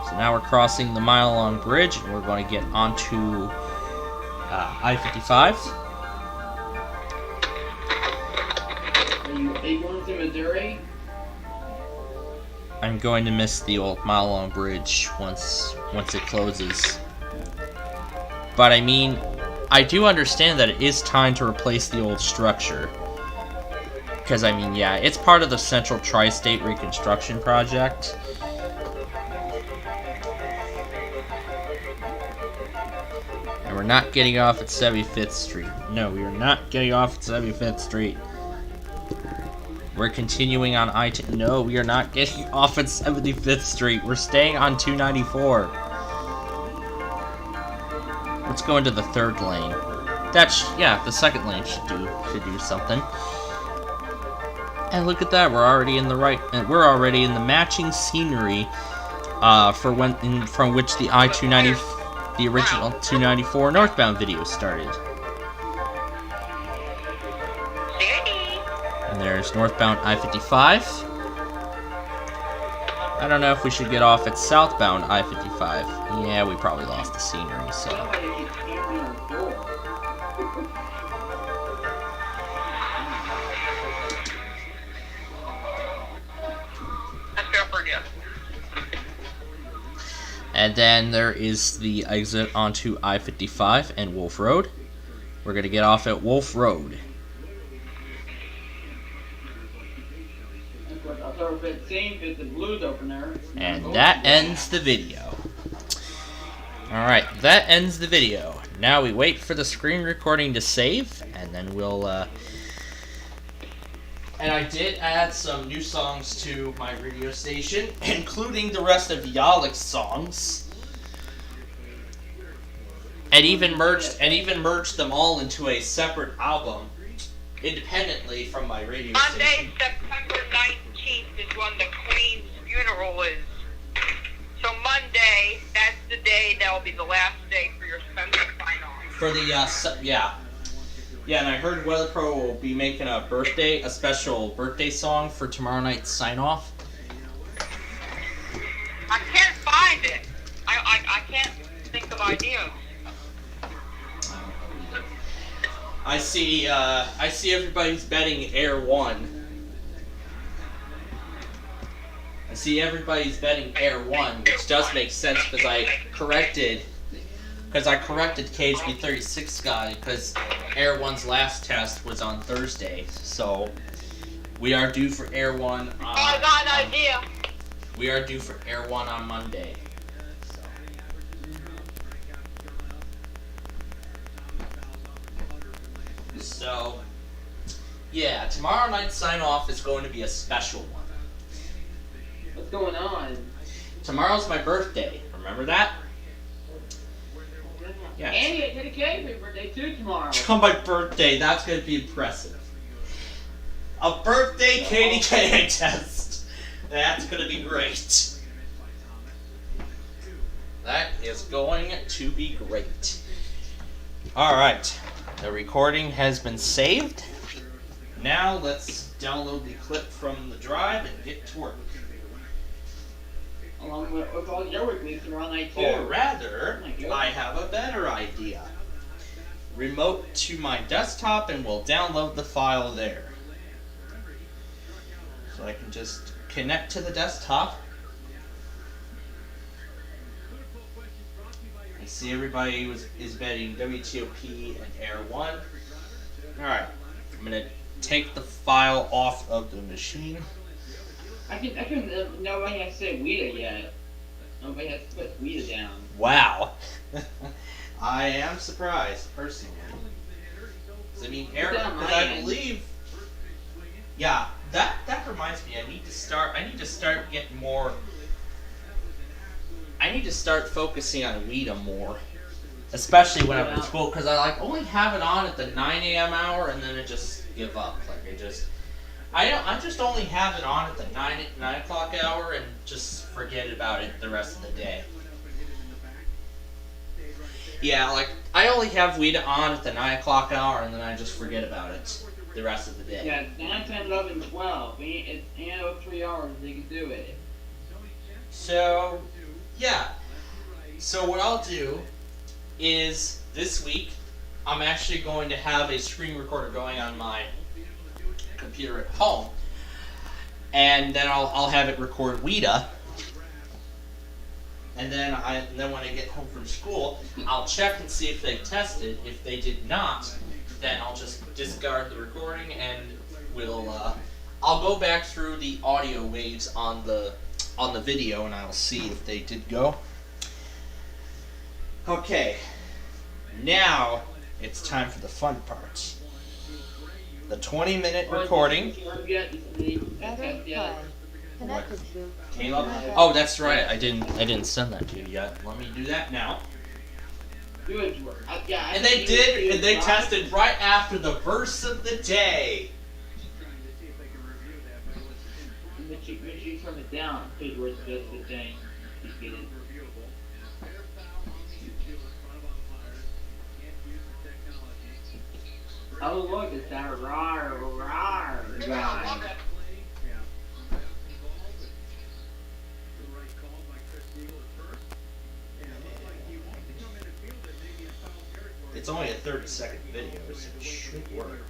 So now we're crossing the mile-long bridge, and we're going to get onto I-55. Are you going to Missouri? I'm going to miss the old mile-long bridge once it closes. But I mean, I do understand that it is time to replace the old structure. Because, I mean, yeah, it's part of the Central Tri-State Reconstruction Project. And we're not getting off at 75th Street. No, we are not getting off at 75th Street. We're continuing on I-10. No, we are not getting off at 75th Street. We're staying on 294. Let's go into the third lane. Yeah, the second lane should do something. And look at that, we're already in the we're already in the matching scenery from which the the original 294 northbound video started. And there's northbound I-55. I don't know if we should get off at southbound I-55. Yeah, we probably lost the scenery, so. And then there is the exit onto I-55 and Wolf Road. We're going to get off at Wolf Road. And that ends the video. Alright, that ends the video. Now we wait for the screen recording to save, and then we'll, And I did add some new songs to my radio station, including the rest of Yalek's songs. And even merged them all into a separate album, independently from my radio station. Monday, September 19th is when the Queen's funeral is. So Monday, that's the day that will be the last day for your special sign-off. For the, yeah. Yeah, and I heard WeatherPro will be making a special birthday song for tomorrow night's sign-off. I can't find it. I can't think of ideas. I see everybody's betting Air 1. I see everybody's betting Air 1, which does make sense because I corrected KHB36 guy because Air 1's last test was on Thursday, so we are due for Air 1 on... I got an idea. We are due for Air 1 on Monday. So, yeah, tomorrow night's sign-off is going to be a special one. What's going on? Tomorrow's my birthday. Remember that? Yeah. And you get a cake for your birthday too tomorrow. On my birthday, that's going to be impressive. A birthday KDKA test. That's going to be great. That is going to be great. Alright. The recording has been saved. Now let's download the clip from the drive and get to work. Along with all your work weeks tomorrow night too. Or rather, I have a better idea. Remote to my desktop and we'll download the file there. So I can just connect to the desktop. I see everybody is betting WTOP and Air 1. Alright, I'm going to take the file off of the machine. Nobody has to say WEDA yet. Nobody has to put WEDA down. Wow. I am surprised, personally. I mean, Air, because I believe... Yeah, that reminds me, I need to start getting more... I need to start focusing on WEDA more. Especially when I'm in school, because I only have it on at the 9 a.m. hour and then I just give up. I just only have it on at the 9 o'clock hour and just forget about it the rest of the day. Yeah, I only have WEDA on at the 9 o'clock hour and then I just forget about it. the rest of the day. Yeah, 9, 10, 11, 12. It's 3 hours they can do it. So, yeah. So what I'll do is this week I'm actually going to have a screen recorder going on my computer at home, and then I'll have it record WEDA, and then when I get home from school, I'll check and see if they tested. If they did not, then I'll just discard the recording, and I'll go back through the audio waves on the video, and I'll see if they did go. Okay, now it's time for the fun part. The 20-minute recording. What? Caleb? Oh, that's right. I didn't send that to you yet. Let me do that now. And they did, and they tested right after the verse of the day. Make sure you turn it down to where it's just the thing. Just get it. Oh look, it's that rar guy. It's only a 30-second video, so it should work.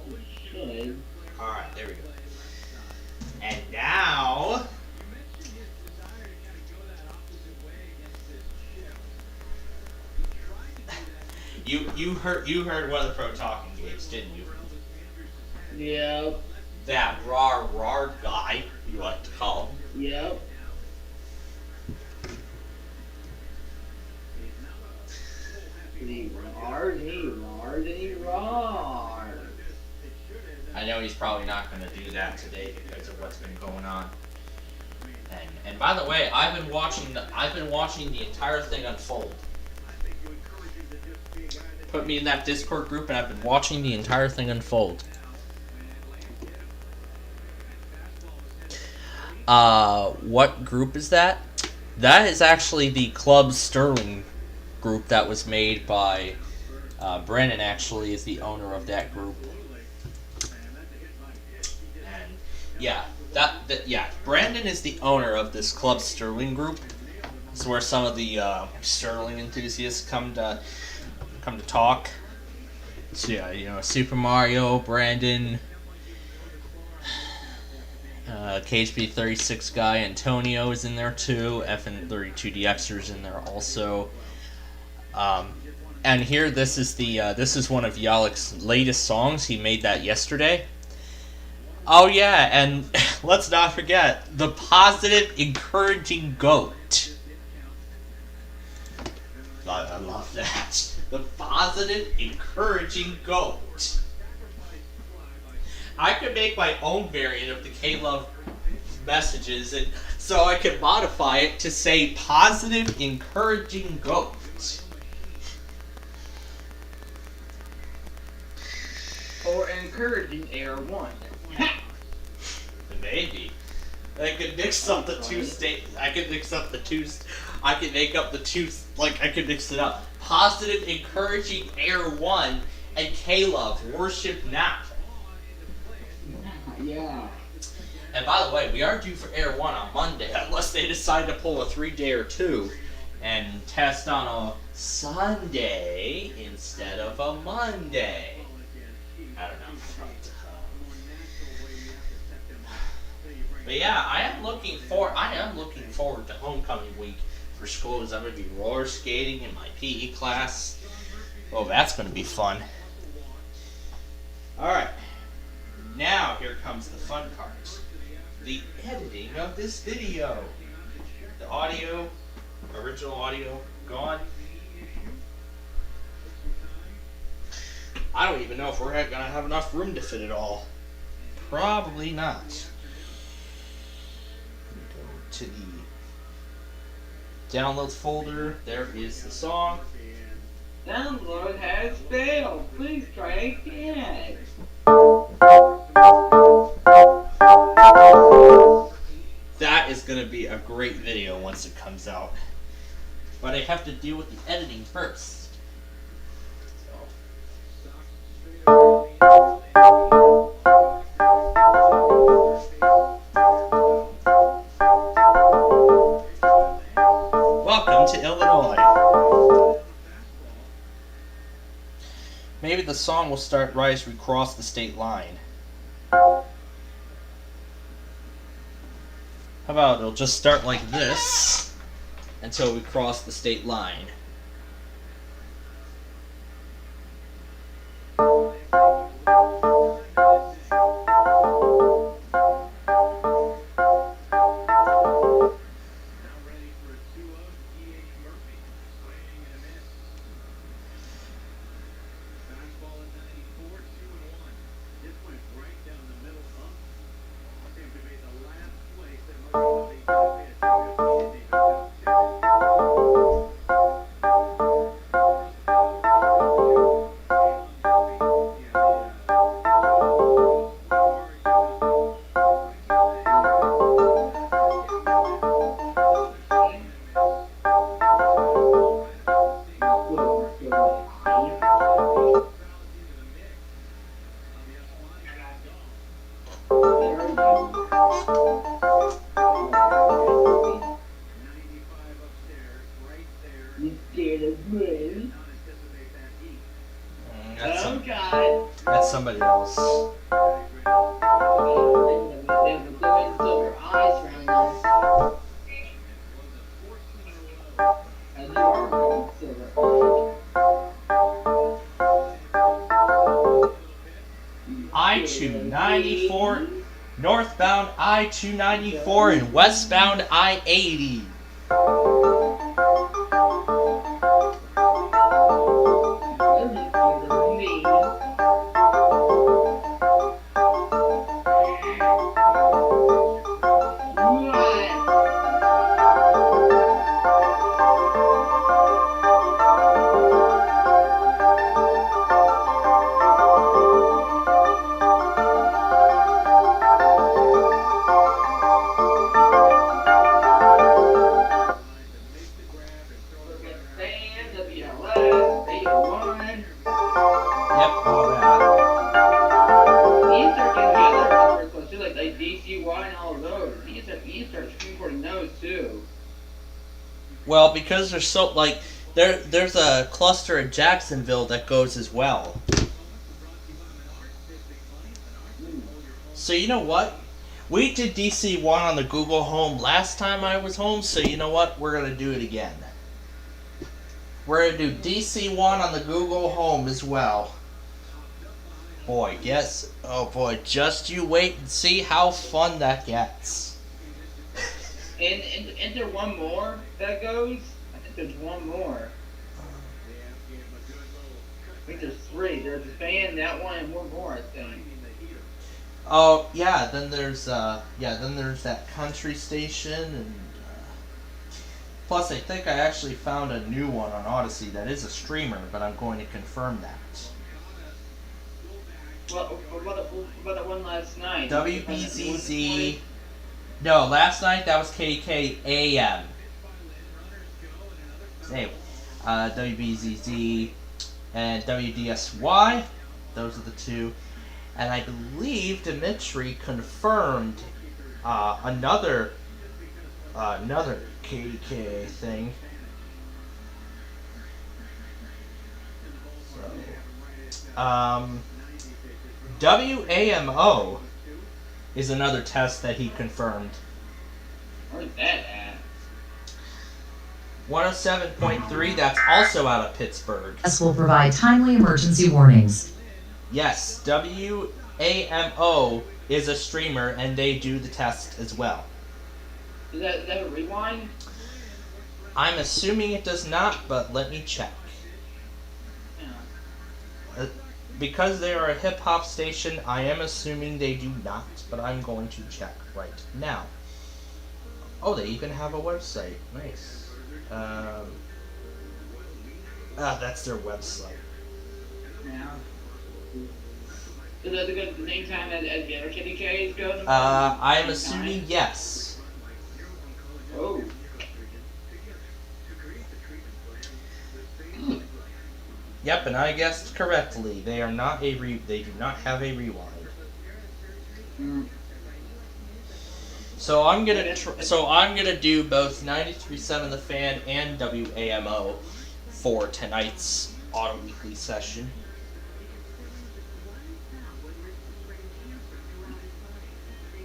It should. Alright, there we go. And now you heard WeatherPro talking, Gates, didn't you? Yep. That rar guy, you like to call him. Yep. I know he's probably not going to do that today because of what's been going on. And by the way, I've been watching the entire thing unfold. Put me in that Discord group, and I've been watching the entire thing unfold. What group is that? That is actually the Club Sterling group that was made by Brandon. Actually, is the owner of that group. And yeah, Brandon is the owner of this Club Sterling group. It's where some of the Sterling enthusiasts come to talk. So yeah, you know, Super Mario, Brandon, KHB36 guy, Antonio is in there too. FN32DXer's in there also. And here, this is one of Yalik's latest songs. He made that yesterday. Oh yeah, and let's not forget the positive, encouraging goat. I love that. The positive, encouraging goat. I could make my own variant of the K-Love messages, and so I could modify it to say positive, encouraging goat. Or encouraging Air 1. Maybe. I could mix up the two states. I could mix up the two. I could make up the two. Like, I could mix it up. Positive, encouraging Air 1 and K-Love, worship now. Yeah. And by the way, we are due for Air 1 on Monday, unless they decide to pull a 3-day or 2 and test on a Sunday instead of a Monday. I don't know. But yeah, I am looking forward to homecoming week for school, because I'm going to be roller skating in my PE class. Oh, that's going to be fun. Alright. Now, here comes the fun part. The editing of this video. The audio, original audio, gone. I don't even know if we're going to have enough room to fit it all. Probably not. Go to the downloads folder. There is the song. Download has failed. Please try again. That is going to be a great video once it comes out. But I have to deal with the editing first. So. maybe the song will start right as we cross the state line. How about it'll just start like this until we cross the state line. That's somebody else. I-294, northbound I-294 and westbound I-80. Well, because there's so, like, there's a cluster in Jacksonville that goes as well. So you know what? We did DC1 on the Google Home last time I was home, so you know what? We're going to do it again. We're going to do DC1 on the Google Home as well. Boy, yes. Oh boy, just you wait and see how fun that gets. And there one more that goes? I think there's one more. I think there's three. There's a fan, that one, and one more, I think. Oh yeah, then there's that country station, and plus I think I actually found a new one on Odyssey that is a streamer, but I'm going to confirm that. What about the one last night? WBZZ. No, last night that was KKAM. Anyway, WBZZ and WDSY. Those are the two. And I believe Dimitri confirmed another KK thing. So, WAMO is another test that he confirmed. Where's that at? 107.3, that's also out of Pittsburgh. This will provide timely emergency warnings. Yes, WAMO is a streamer and they do the test as well. Is that a rewind? I'm assuming it does not, but let me check. Yeah. Because they are a hip-hop station, I am assuming they do not, but I'm going to check right now. Oh, they even have a website. Nice. That's their website. Yeah. Is that the same time as the other KDK is going? I am assuming yes. Oh. Yep, and I guessed correctly. They are not they do not have a rewind. Mm. So I'm gonna do both 93.7 The Fan and WAMO for tonight's Auto Weekly session.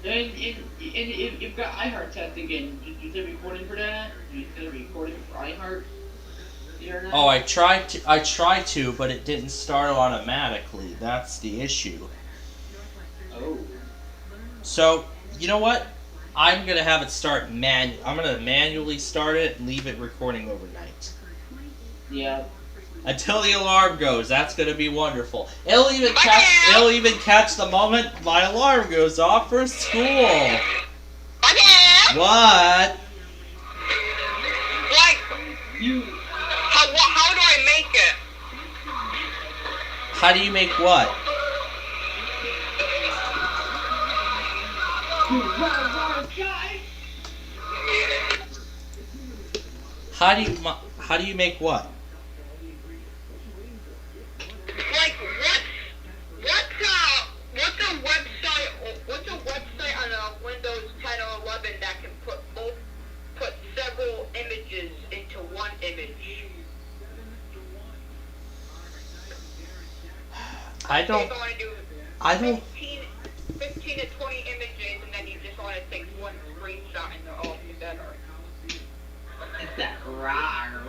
And you've got iHeart test again. Did you set a recording for that? Did you set a recording for iHeart? Oh, I tried to, but it didn't start automatically. That's the issue. Oh. So, you know what? I'm gonna have it start I'm gonna manually start it and leave it recording overnight. Yeah. Until the alarm goes. That's gonna be wonderful. It'll even catch the moment my alarm goes off for school. What? Like, how do I make it? How do you make what? How do you make what? Like, what's a website on a Windows 10 or 11 that can put several images into one image? I don't 15 to 20 images, and then you just want to take one screenshot and they're all together. It's that rawr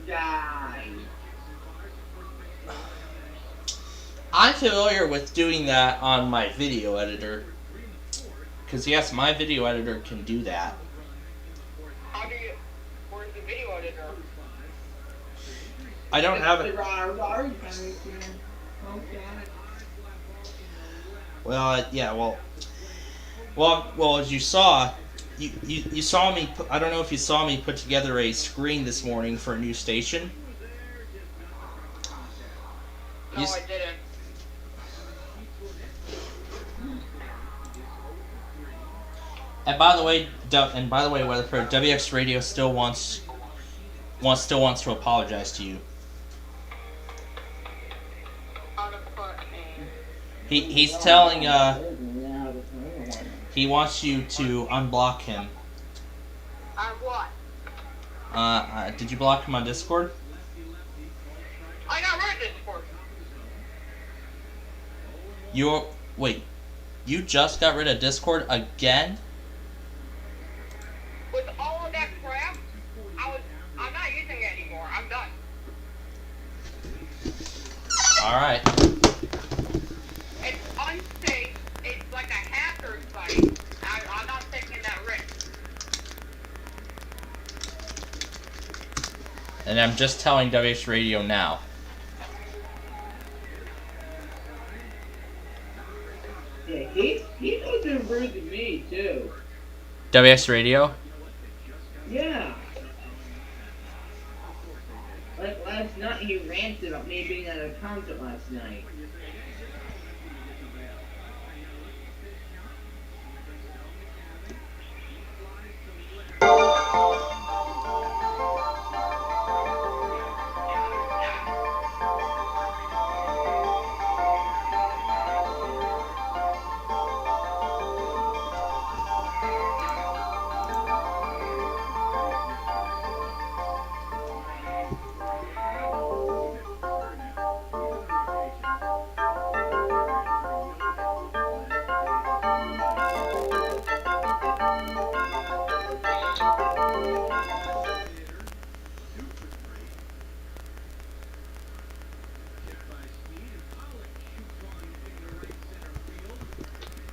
guy. I'm familiar with doing that on my video editor. Because yes, my video editor can do that. Where's the video editor? I don't have it. Well, yeah, well, as you saw, you saw me. I don't know if you saw me put together a screen this morning for a new station. No, I didn't. And by the way, WeatherPro, WX Radio still wants to apologize to you. He's telling he wants you to unblock him. On what? Did you block him on Discord? I got rid of Discord. Wait, you just got rid of Discord again? With all of that crap, I'm not using it anymore. I'm done. Alright. It's unsafe. It's like a hacker site. I'm not taking that risk. And I'm just telling WX Radio now. Yeah, he's looking rude to me too. WX Radio? Yeah. Like last night, he ranted about me being at a concert last night.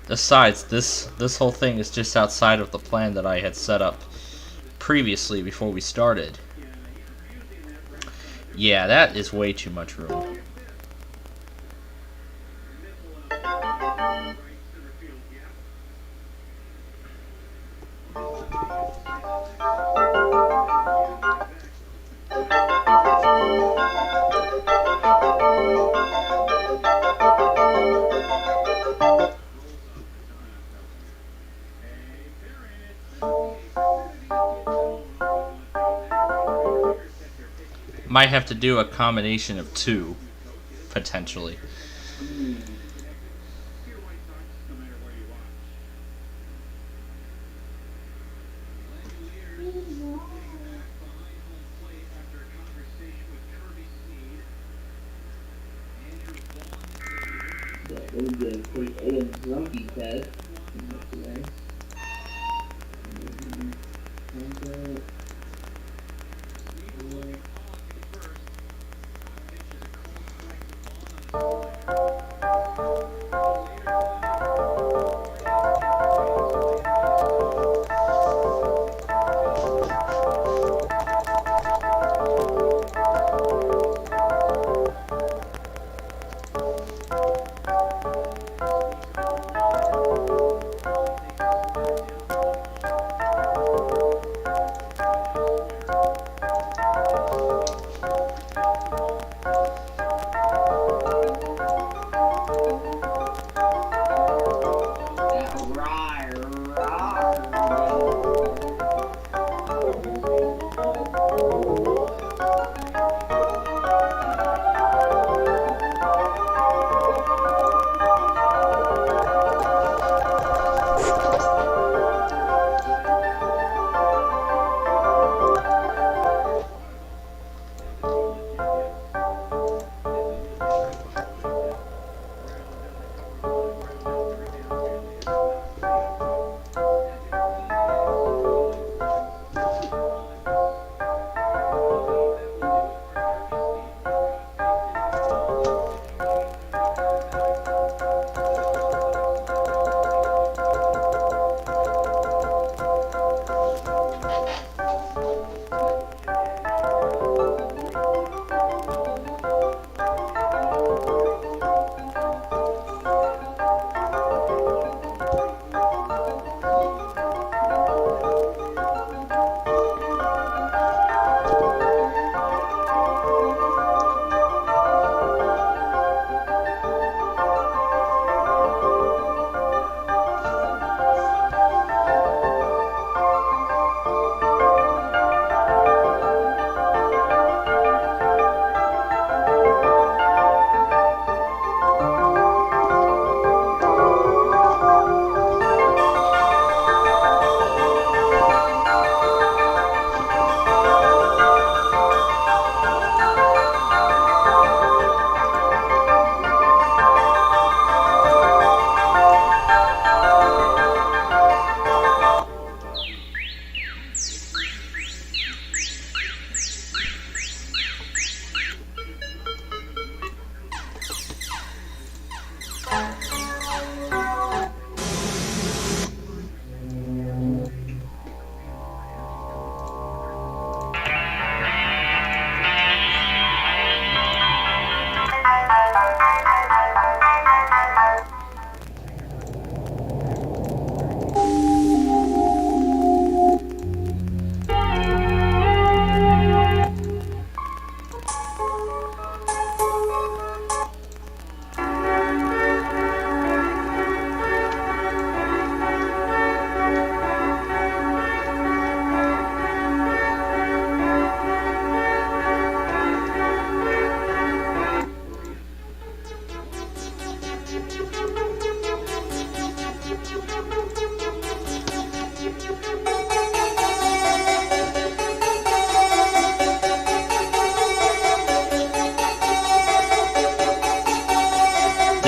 Besides, this whole thing is just outside of the plan that I had set up previously before we started. Yeah, that is way too much room. Might have to do a combination of two, potentially.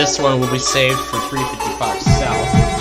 This one will be saved for 355 South.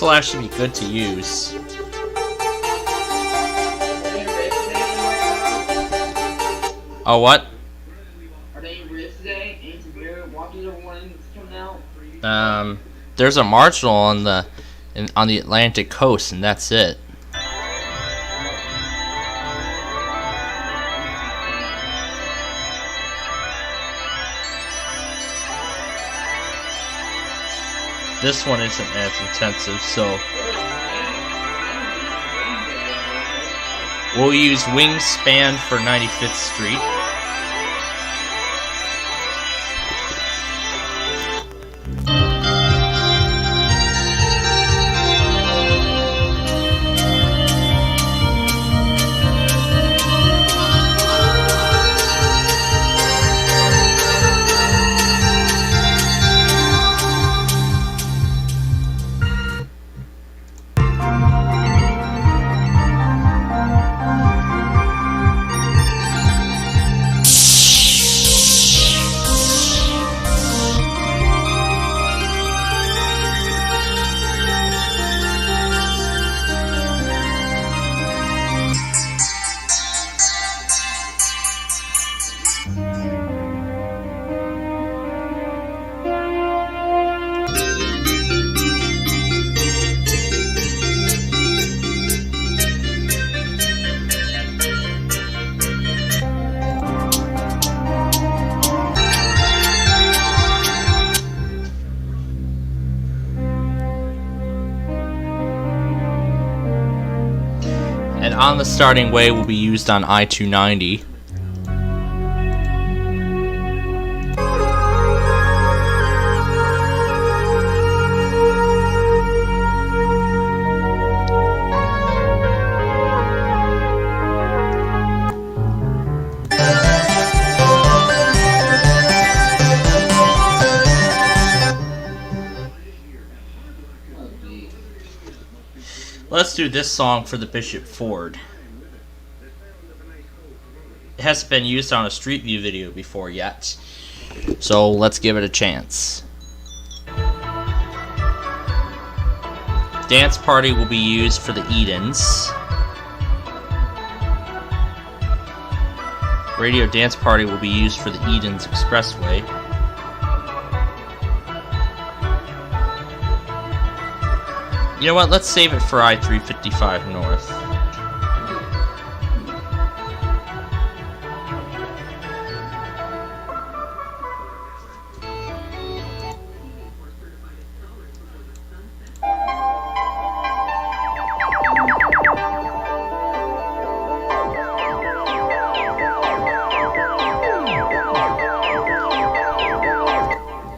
will actually be good to use. Oh, what? Are they in risk today? Any severe watches or warnings coming out? There's a marginal on the Atlantic coast, and that's it. This one isn't as intensive, so we'll use Wingspan for 95th Street. And on the starting way will be used on I-290. Let's do this song for the Bishop Ford. It hasn't been used on a Street View video before yet, so let's give it a chance. Dance Party will be used for the Edens. Radio Dance Party will be used for the Edens Expressway. You know what, let's save it for I-355 North.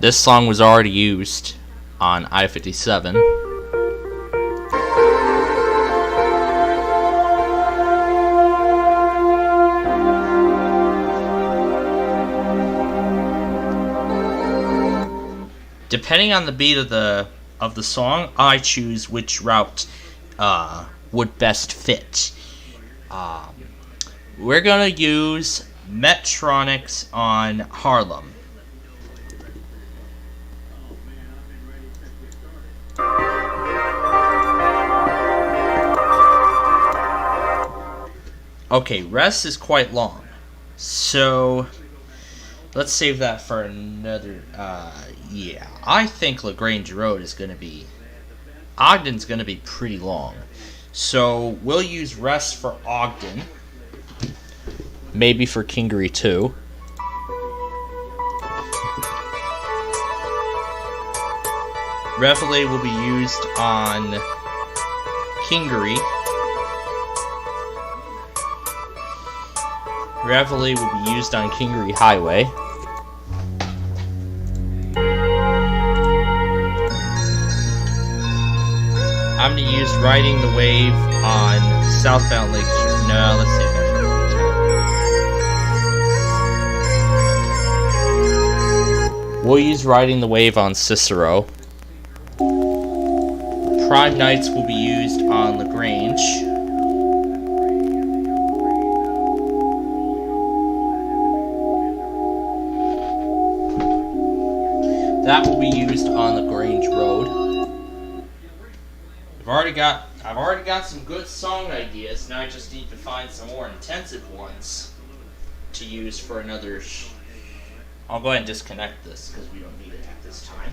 This song was already used on I-57. Depending on the beat of the song, I choose which route would best fit. We're gonna use Metronics on Harlem. Okay, rest is quite long, so let's save that for another. Yeah, I think LaGrange Road is going to be... Ogden's going to be pretty long. So we'll use rest for Ogden. Maybe for Kingery too. Reveille will be used on Kingery. Reveille will be used on Kingery Highway. I'm going to use Riding the Wave on southbound Lake Street. No, let's save that for another time. We'll use Riding the Wave on Cicero. Prime Nights will be used on LaGrange. That will be used on LaGrange Road. already got some good song ideas. Now I just need to find some more intensive ones to use for another. I'll go ahead and disconnect this because we don't need it at this time.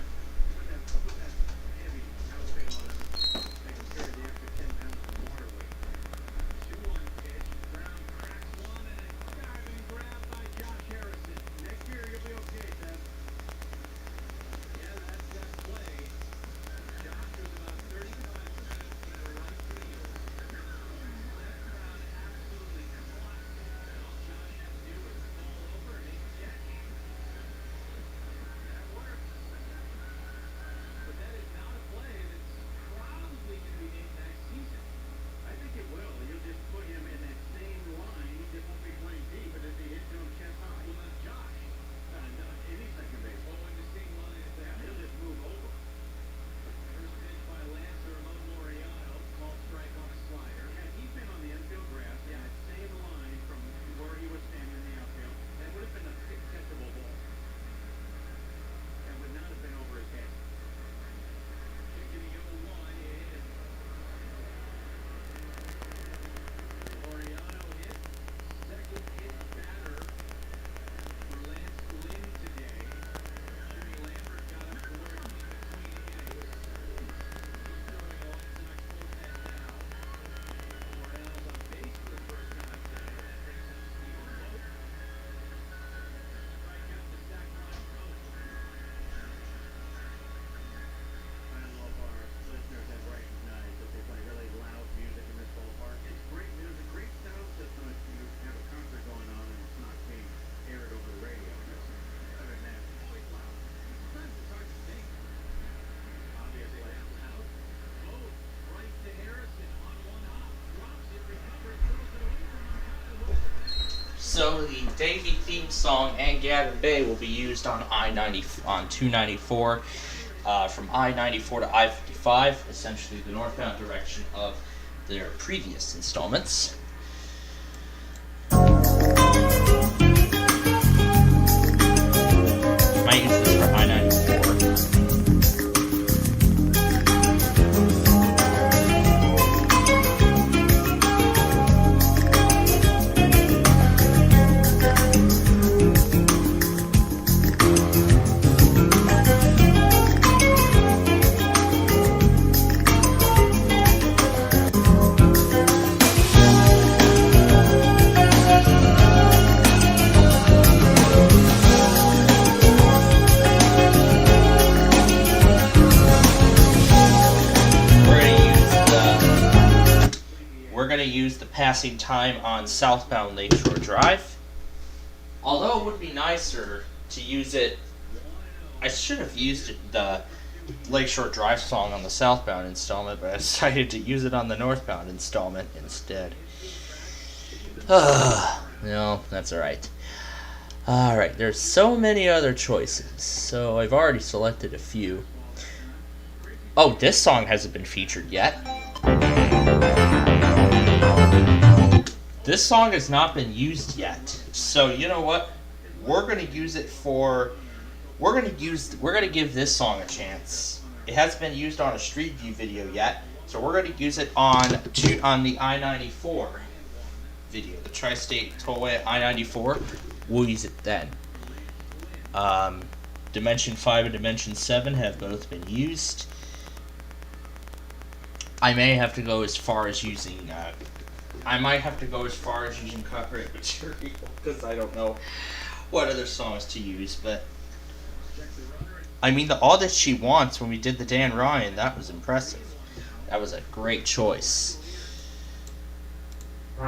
So the Davie theme song and Gavin Bay will be used on I-90 on 294 from I-94 to I-55, essentially the northbound direction of their previous installments. Might use this for I-94. Use the passing time on southbound Lakeshore Drive. Although it would be nicer to use it, I should have used the Lakeshore Drive song on the southbound installment, but I decided to use it on the northbound installment instead. No, that's alright. Alright, there's so many other choices, so I've already selected a few. Oh, this song hasn't been featured yet. This song has not been used yet, so you know what? We're gonna use it for. We're gonna give this song a chance. It hasn't been used on a Street View video yet, so we're gonna use it on the I-94 video, the Tri-State Tollway I-94. We'll use it then. Dimension 5 and Dimension 7 have both been used. I may have to go as far as using. I might have to go as far as using copyright material because I don't know what other songs to use. But I mean, the All That She Wants when we did the Dan Ryan, that was impressive. That was a great choice. All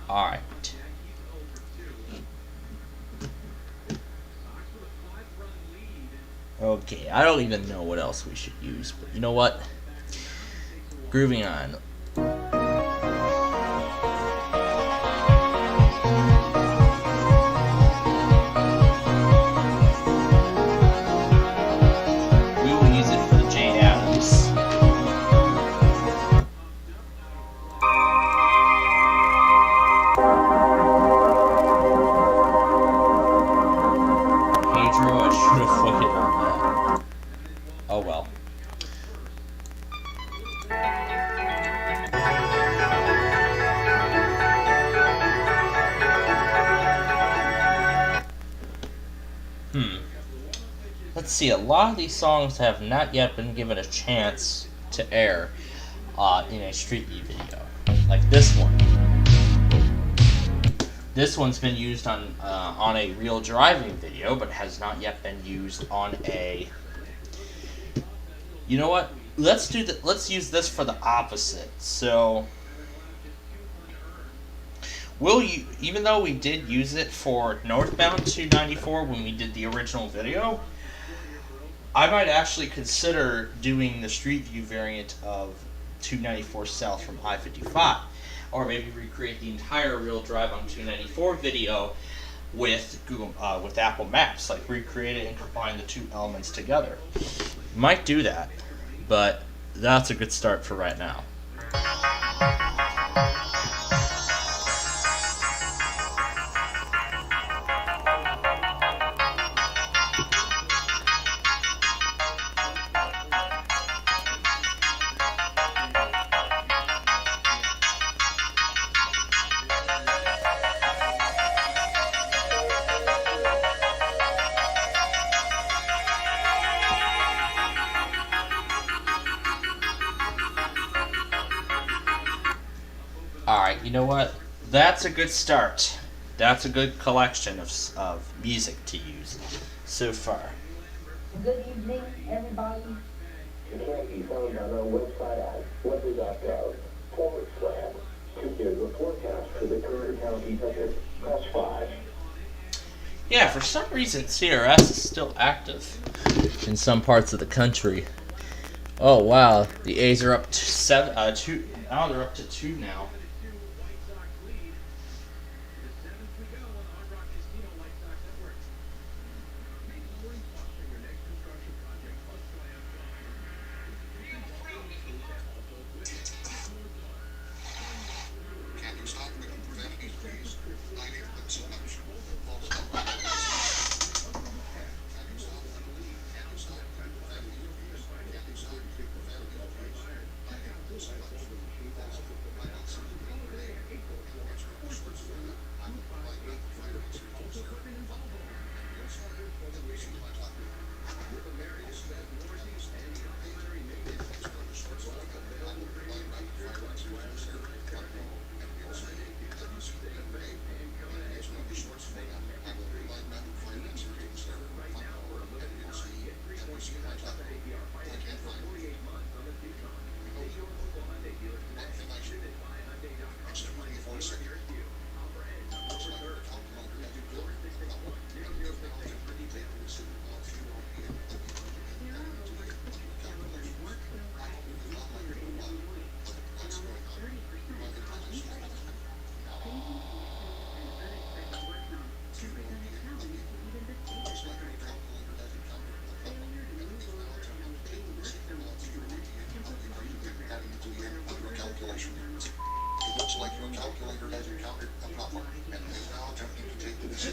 right. Okay, I don't even know what else we should use, but you know what? Grooving on. We will use it for the Jane Addams. Pedro, I should have fucking done that. let's see, a lot of these songs have not yet been given a chance to air in a Street View video. Like this one. This one's been used on a real driving video, but has not yet been used on a... You know what? Let's use this for the opposite. So, even though we did use it for northbound 294 when we did the original video, I might actually consider doing the Street View variant of 294 south from I-55, or maybe recreate the entire real drive on 294 video with with Apple Maps, like recreate it and combine the two elements together. Might do that, but that's a good start for right now. Alright, you know what? That's a good start. That's a good collection of music to use so far. Good evening, everybody. It can be found on our website at weather.gov/. To hear the forecast for the current county budget, press 5. Yeah, for some reason CRS is still active in some parts of the country. Oh wow, the A's are up to 2. Now they're up to 2 now.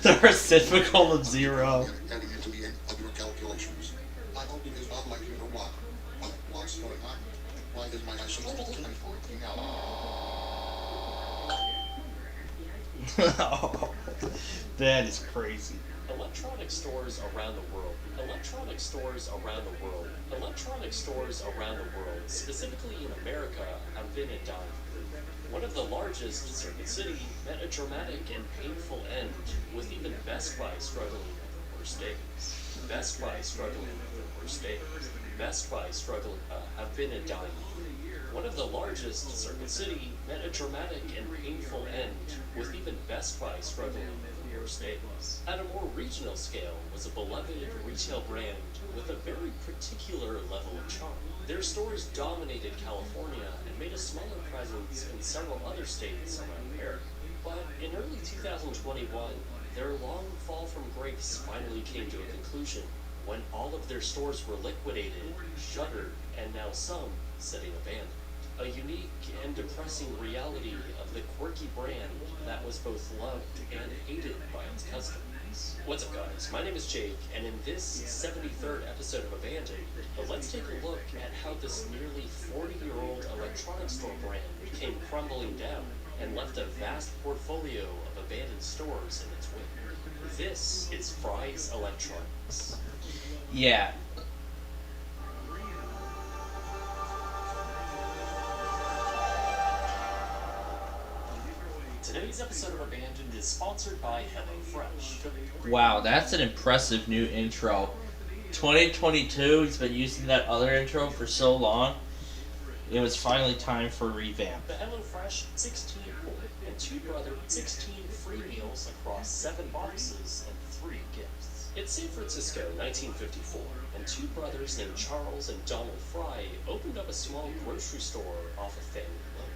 The reciprocal of 0. Oh, that is crazy. Electronic stores around the world. Electronic stores around the world. Electronic stores around the world, specifically in America, have been a dime. One of the largest, Circuit City, met a dramatic and painful end, with even Best Buy struggling with the worst days. Best Buy struggling with the worst days. Best Buy struggling have been a dime. One of the largest, Circuit City, met a dramatic and painful end, with even Best Buy struggling with the worst days. At a more regional scale was a beloved retail brand with a very particular level of charm. Their stores dominated California and made a smaller presence in several other states around America. But in early 2021, their long fall from grace finally came to a conclusion when all of their stores were liquidated, shuttered, and now some sitting abandoned. A unique and depressing reality of the quirky brand that was both loved and hated by its customers. What's up, guys? My name is Jake, and in this 73rd episode of Abandoned, let's take a look at how this nearly 40-year-old electronics store brand came crumbling down and left a vast portfolio of abandoned stores in its wake. This is Fry's Electronics. Yeah. Today's episode of Abandoned is sponsored by HelloFresh. Wow, that's an impressive new intro. 2022, he's been using that other intro for so long. It was finally time for a revamp. The HelloFresh 16 quart and 2 brother 16 free meals across 7 boxes and 3 gifts. It's San Francisco, 1954, and 2 brothers named Charles and Donald Fry opened up a small grocery store off a family loan.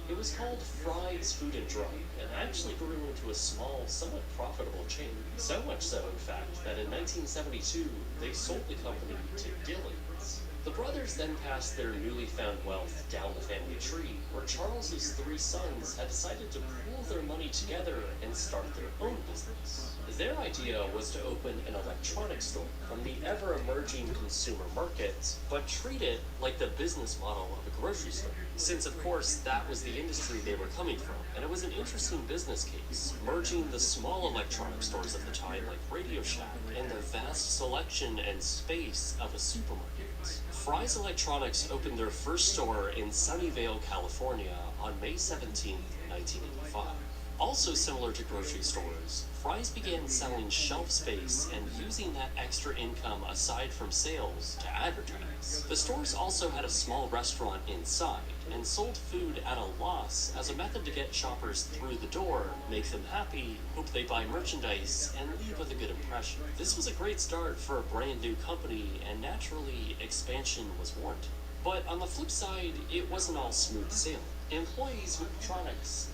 It was called Fry's Food and Drug, and actually grew into a small, somewhat profitable chain. So much so, in fact, that in 1972, they sold the company to Dillon's. The brothers then passed their newly found wealth down the family tree, where Charles's 3 sons had decided to pool their money together and start their own business. Their idea was to open an electronics store from the ever-emerging consumer market, but treat it like the business model of a grocery store. Since, of course, that was the industry they were coming from, and it was an interesting business case, merging the small electronic stores of the time like Radio Shack and the vast selection and space of a supermarket. Fry's Electronics opened their first store in Sunnyvale, California on May 17, 1985. Also similar to grocery stores, Fry's began selling shelf space and using that extra income aside from sales to advertise. The stores also had a small restaurant inside and sold food at a loss as a method to get shoppers through the door, make them happy, hope they buy merchandise, and leave with a good impression. This was a great start for a brand new company, and naturally, expansion was warranted. But on the flip side, it wasn't all smooth sailing. Employees with electronics.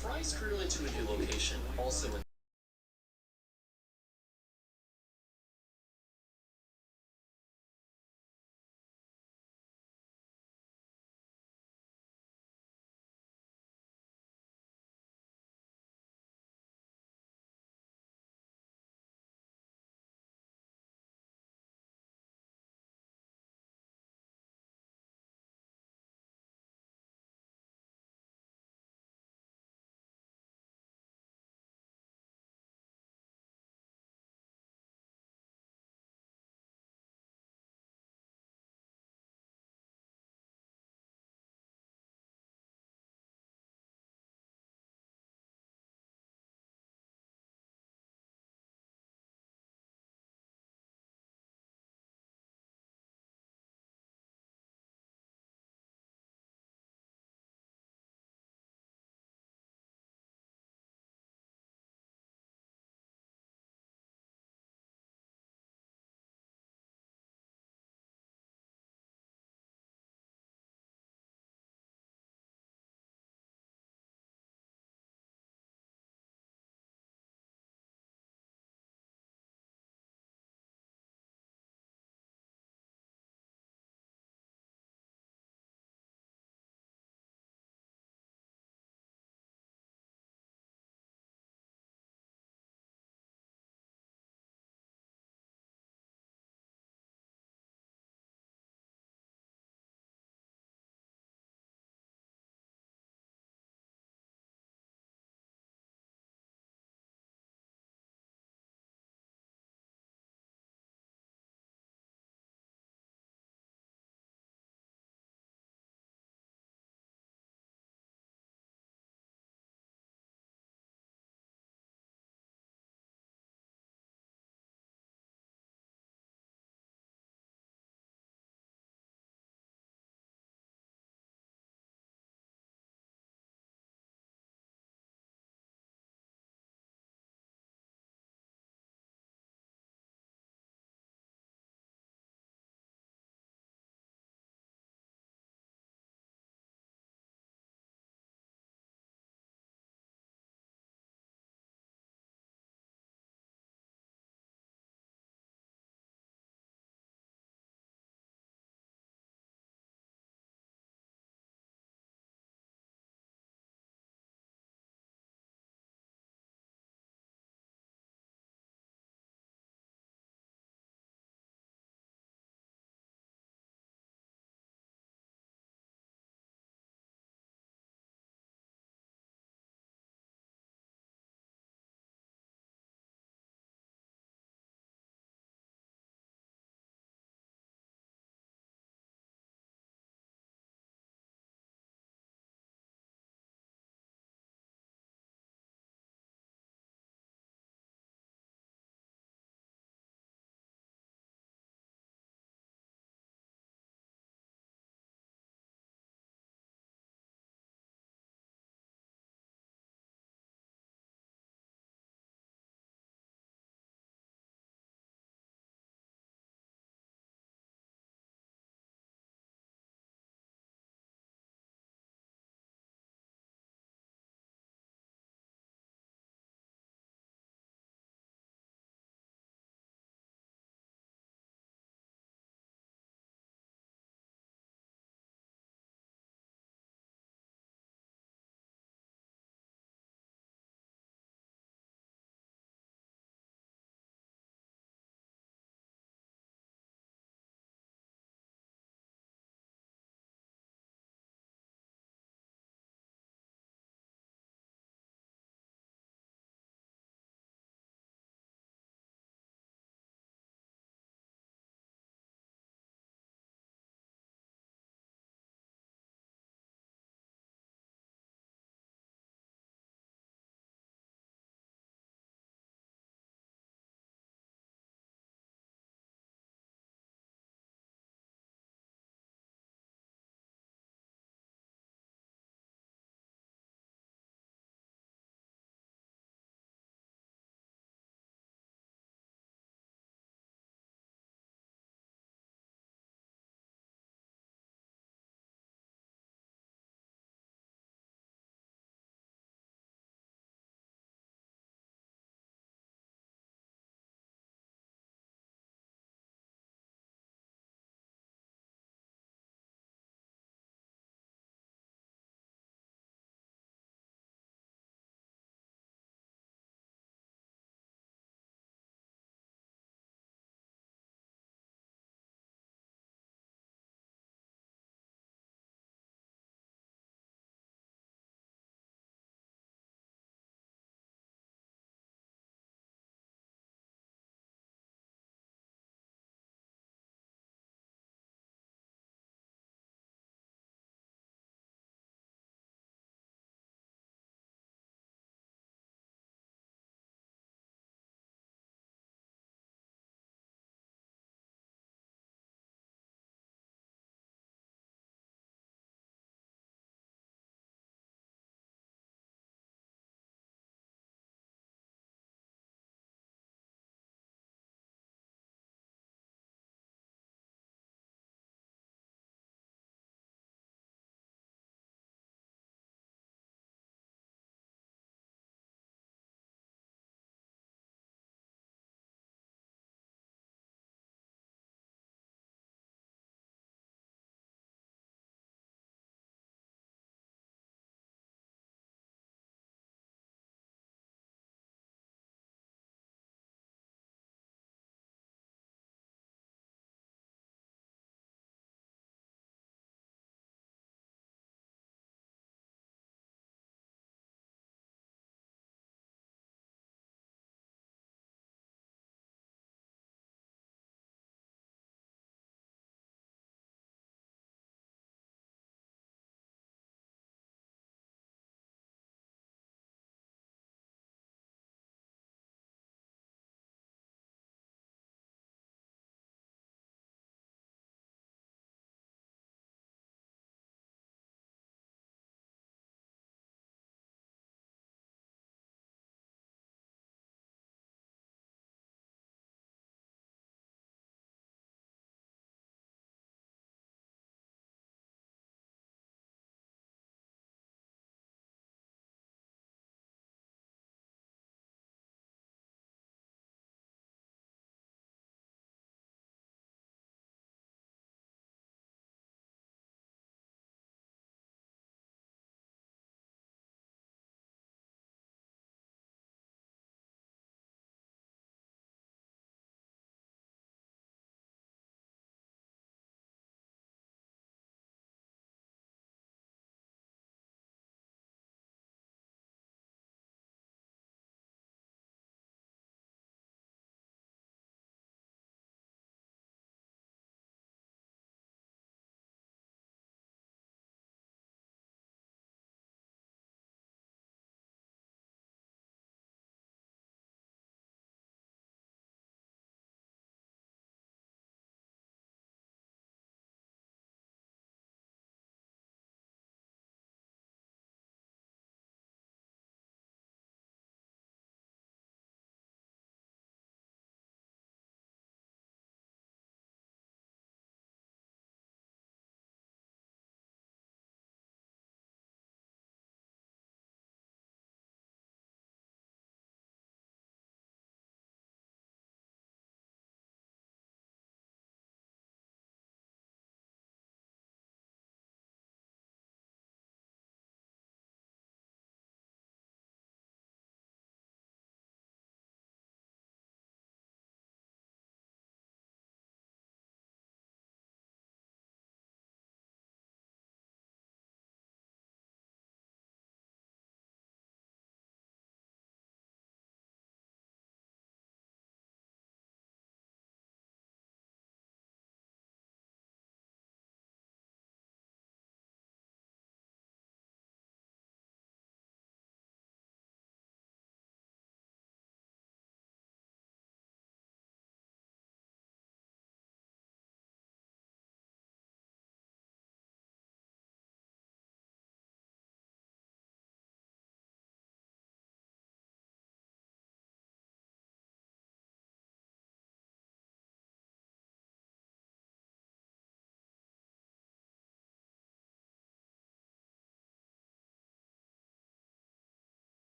Fry's grew into a new location, also in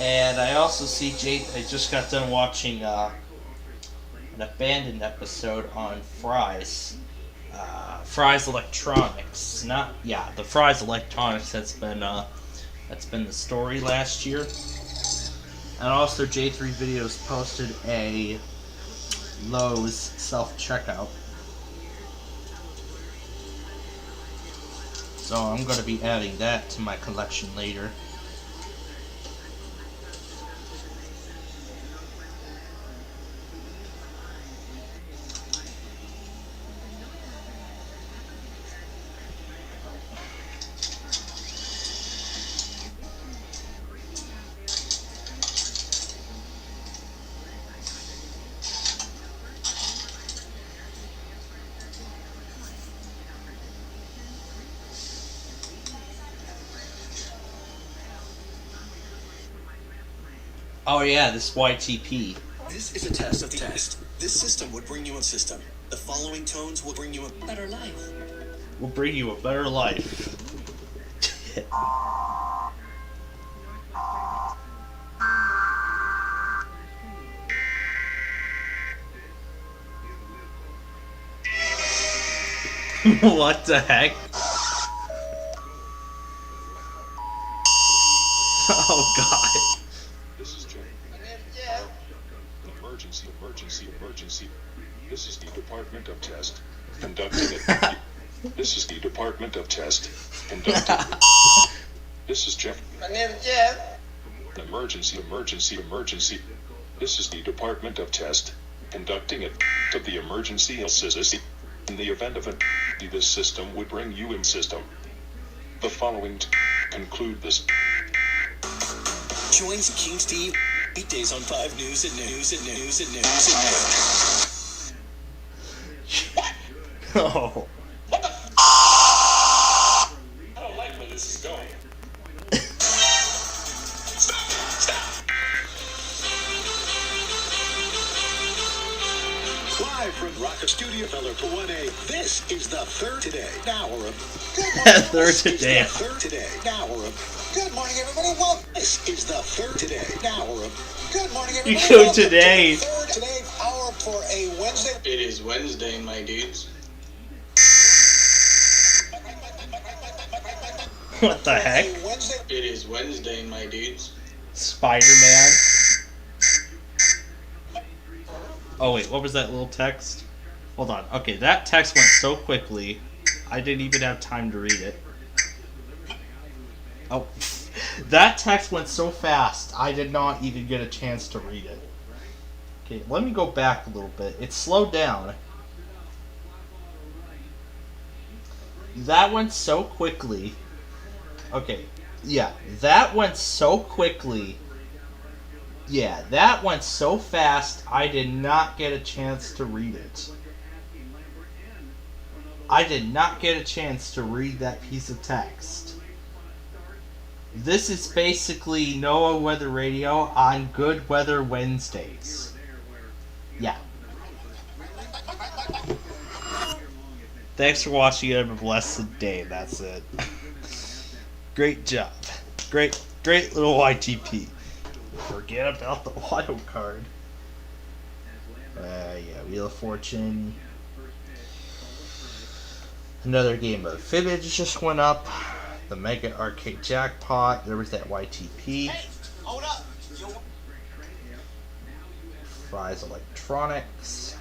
And I also see I just got done watching an abandoned episode on Fry's. Fry's Electronics. The Fry's Electronics that's been the story last year. And also J3 Videos posted a Lowe's self-checkout. So I'm going to be adding that to my collection later. Oh yeah, this YTP. This is a test of the test. This system would bring you a system. The following tones will bring you a better life. Will bring you a better life. What the heck? Oh god. This is Jay. Emergency. This is the Department of Test. Conducting it. This is the Department of Test. Conducting it. This is Jeff. My name is Jeff. Emergency. This is the Department of Test. Conducting it. To the emergency assist. In the event of this system would bring you in system. The following conclude this. Join King Steve weekdays on 5 News and News. Oh. I don't like where this is going. Stop. Live from Rocket Studio Feller for 1A. This is the third today hour of Third today hour of Good morning, everybody. Welcome. This is the third today hour of Good morning, everybody. You go today. Third today hour for a Wednesday. It is Wednesday, my dudes. What the heck? It is Wednesday, my dudes. Spider-Man. Oh wait, what was that little text? Hold on. Okay, that text went so quickly, I didn't even have time to read it. Oh, that text went so fast, I did not even get a chance to read it. Okay, let me go back a little bit. It slowed down. That went so quickly. Okay, yeah, that went so quickly. Yeah, that went so fast, I did not get a chance to read it. I did not get a chance to read that piece of text. This is basically NOAA Weather Radio on Good Weather Wednesdays. Yeah. Thanks for watching. Have a blessed day. That's it. Great job. Great little YTP. Forget about the wild card. Yeah, Wheel of Fortune. Another game of Fibbage just went up. The Mega Arcade Jackpot. There was that YTP. Hey, hold up. Fry's Electronics.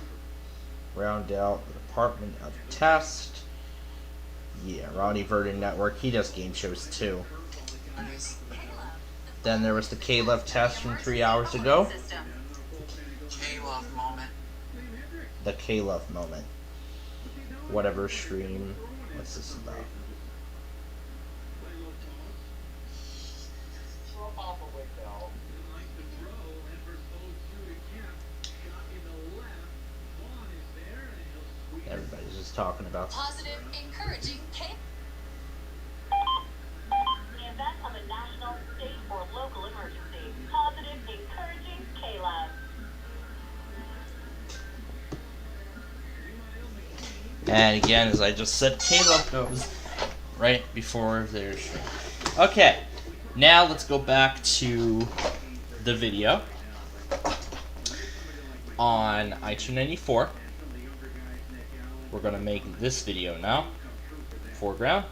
Round out the Department of Test. Yeah, Ronnie Verdon Network. He does game shows too. Then there was the K-Love test from 3 hours ago. K-Love moment. The K-Love moment. Whatever stream. What's this about? Everybody's just talking about Positive, encouraging K. The event of a national, state, or local emergency. Positive, encouraging K-Lab. And again, as I just said, K-Love goes right before their stream. Okay, now let's go back to the video on I-294. We're going to make this video now. Foreground.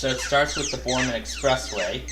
So it starts with the Borman Expressway.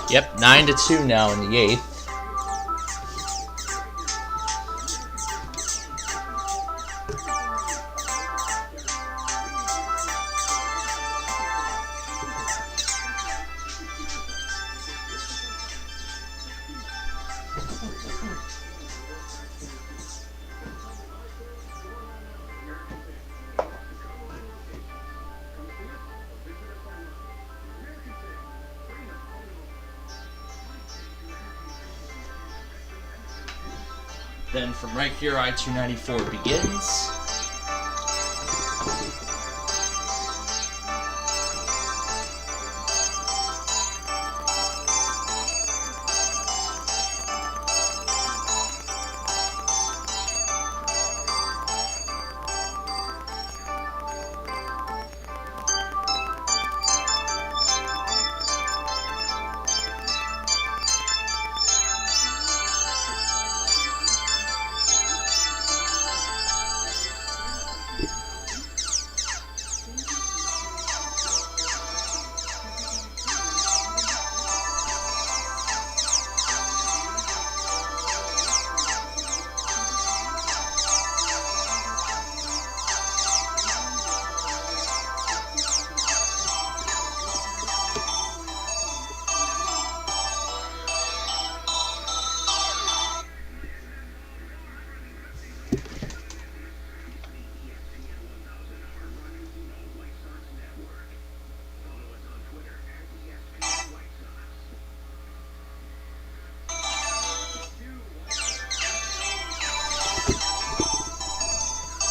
Yep, 9-2 now in the 8th. Then from right here, I-294 begins.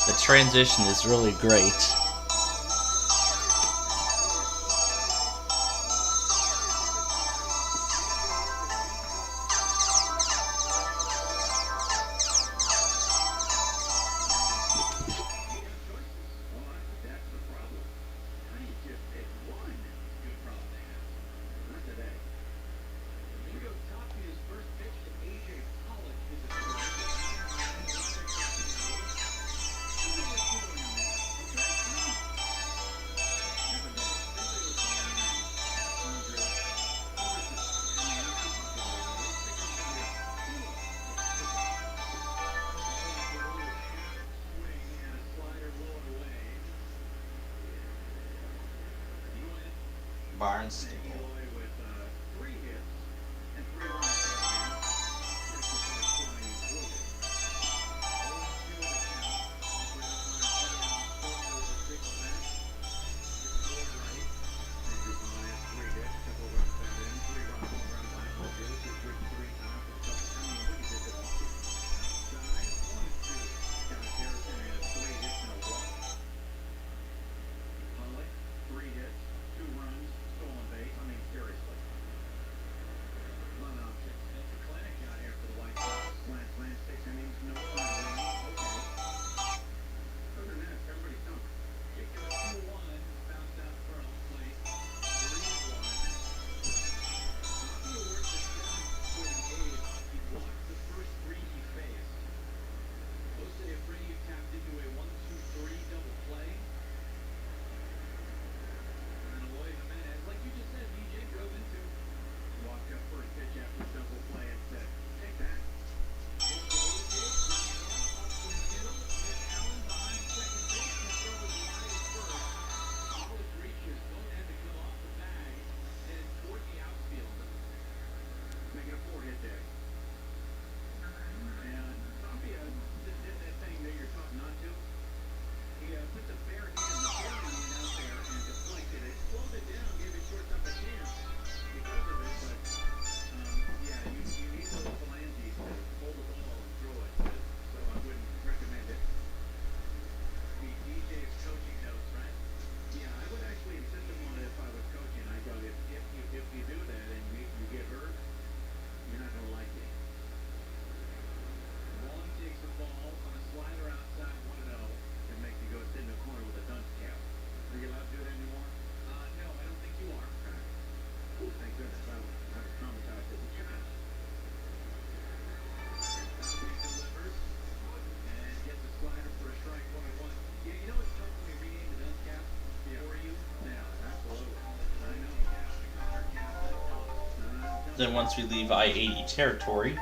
The transition is really great. Barnstable. Then once we leave I-80 territory,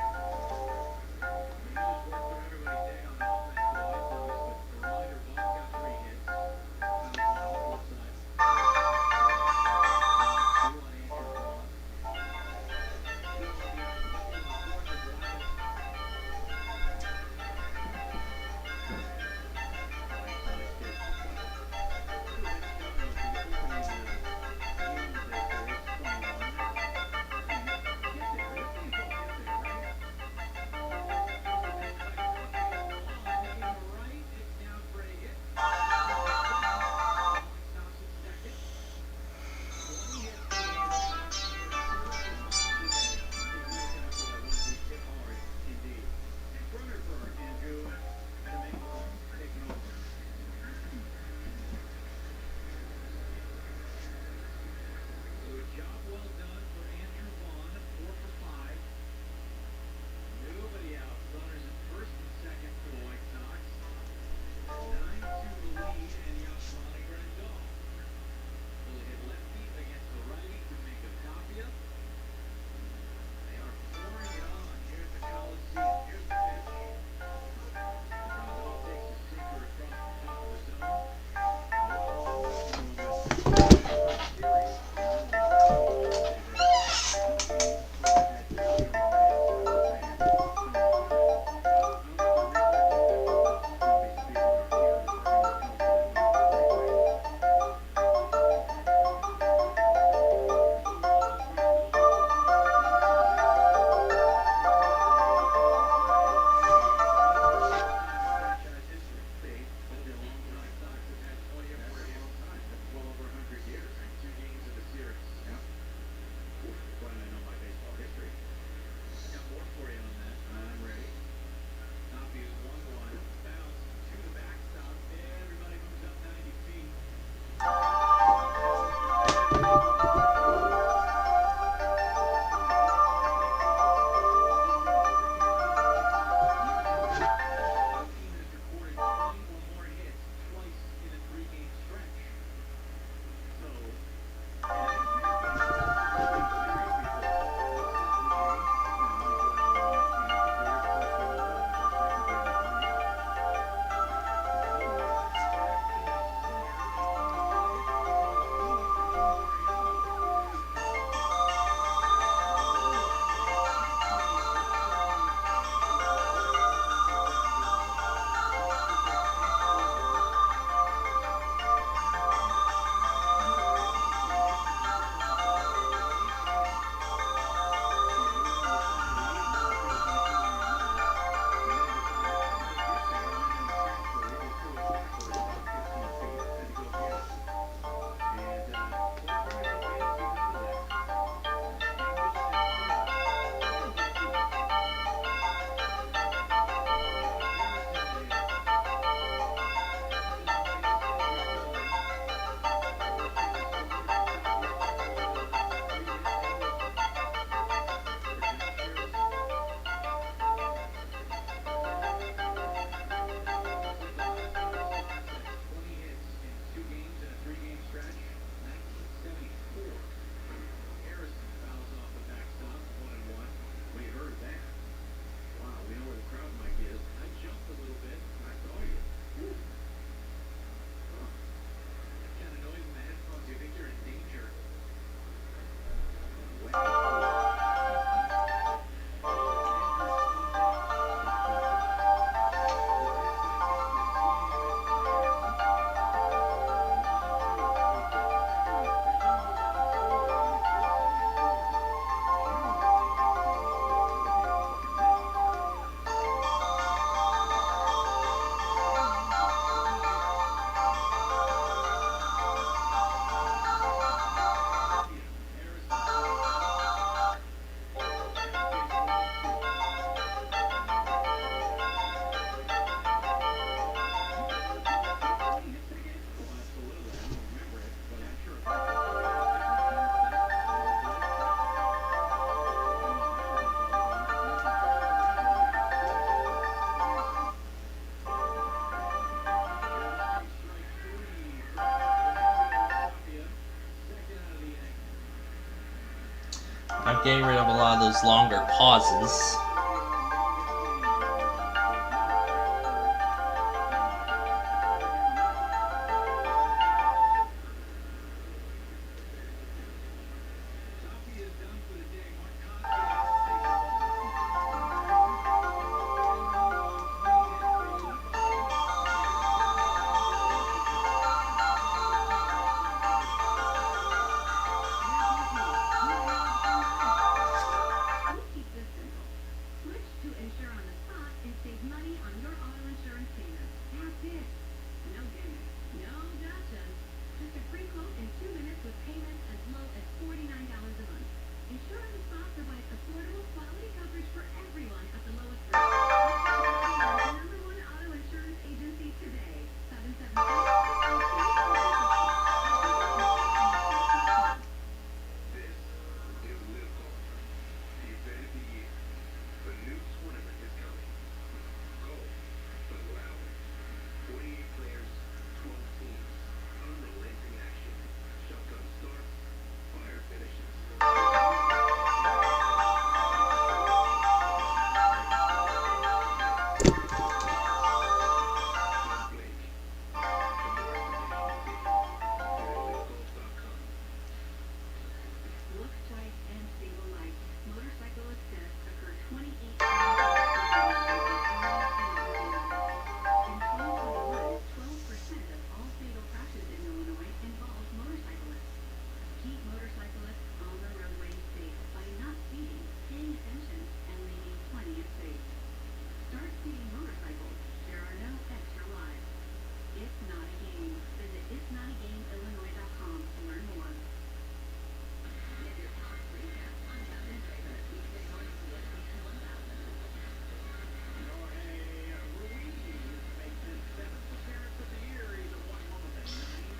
I'm getting rid of a lot of those longer pauses.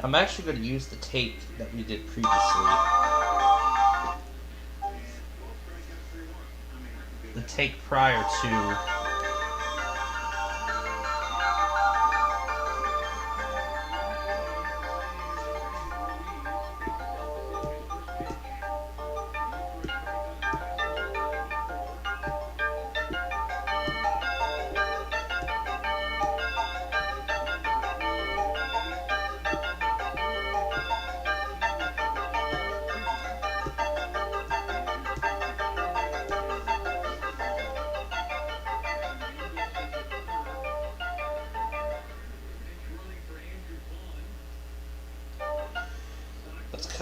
I'm actually going to use the tape that we did previously. The take prior to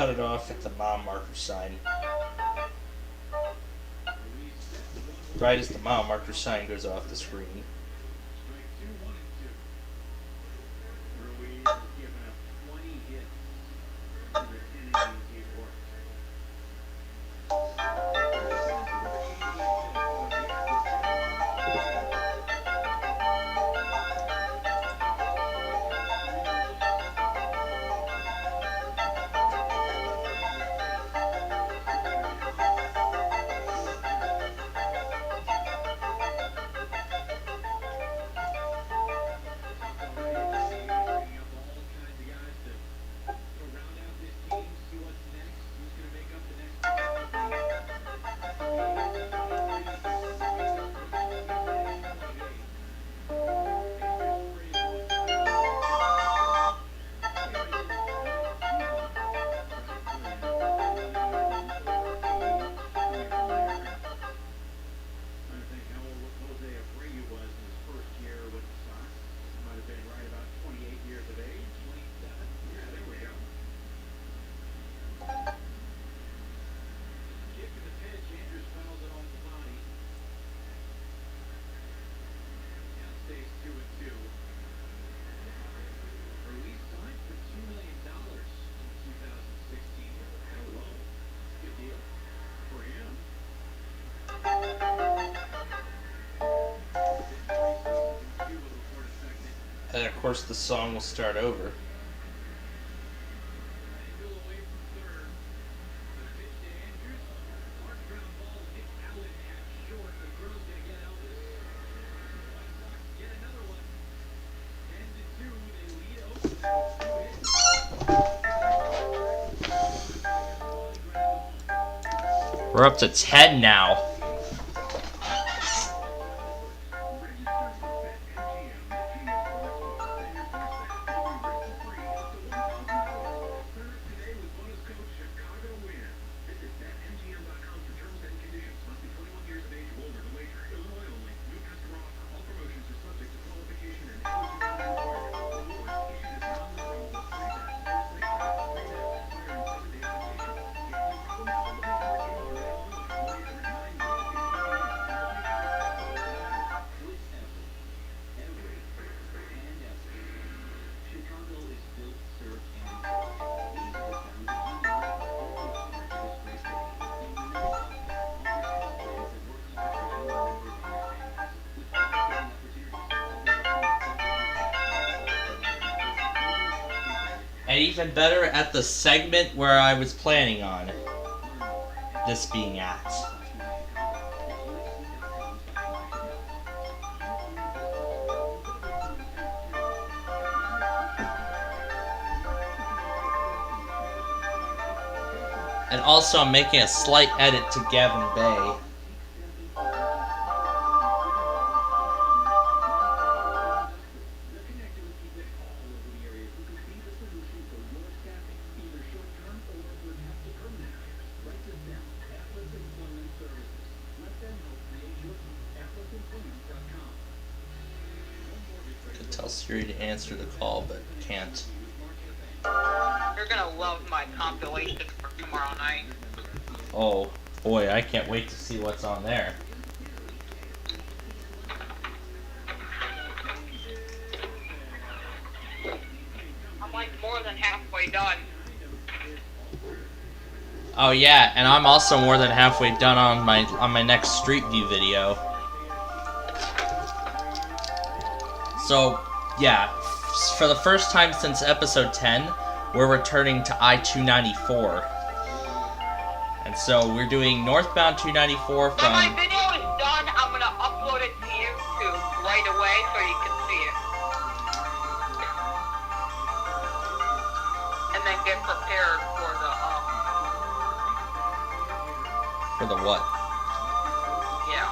cut it off at the mile marker sign. Right as the mile marker sign goes off the screen. And of course the song will start over. We're up to 10 now. And even better at the segment where I was planning on this being at. And also I'm making a slight edit to Gavin Bay. Could tell Cerri to answer the call, but can't. You're gonna love my compilation for tomorrow night. Oh boy, I can't wait to see what's on there. I'm like more than halfway done. Oh yeah, and I'm also more than halfway done on my next Street View video. So yeah, for the first time since episode 10, we're returning to I-294. And so we're doing northbound 294 When from... my video is done, I'm gonna upload it to YouTube right away so you can see it. And then get prepared For the what? yeah.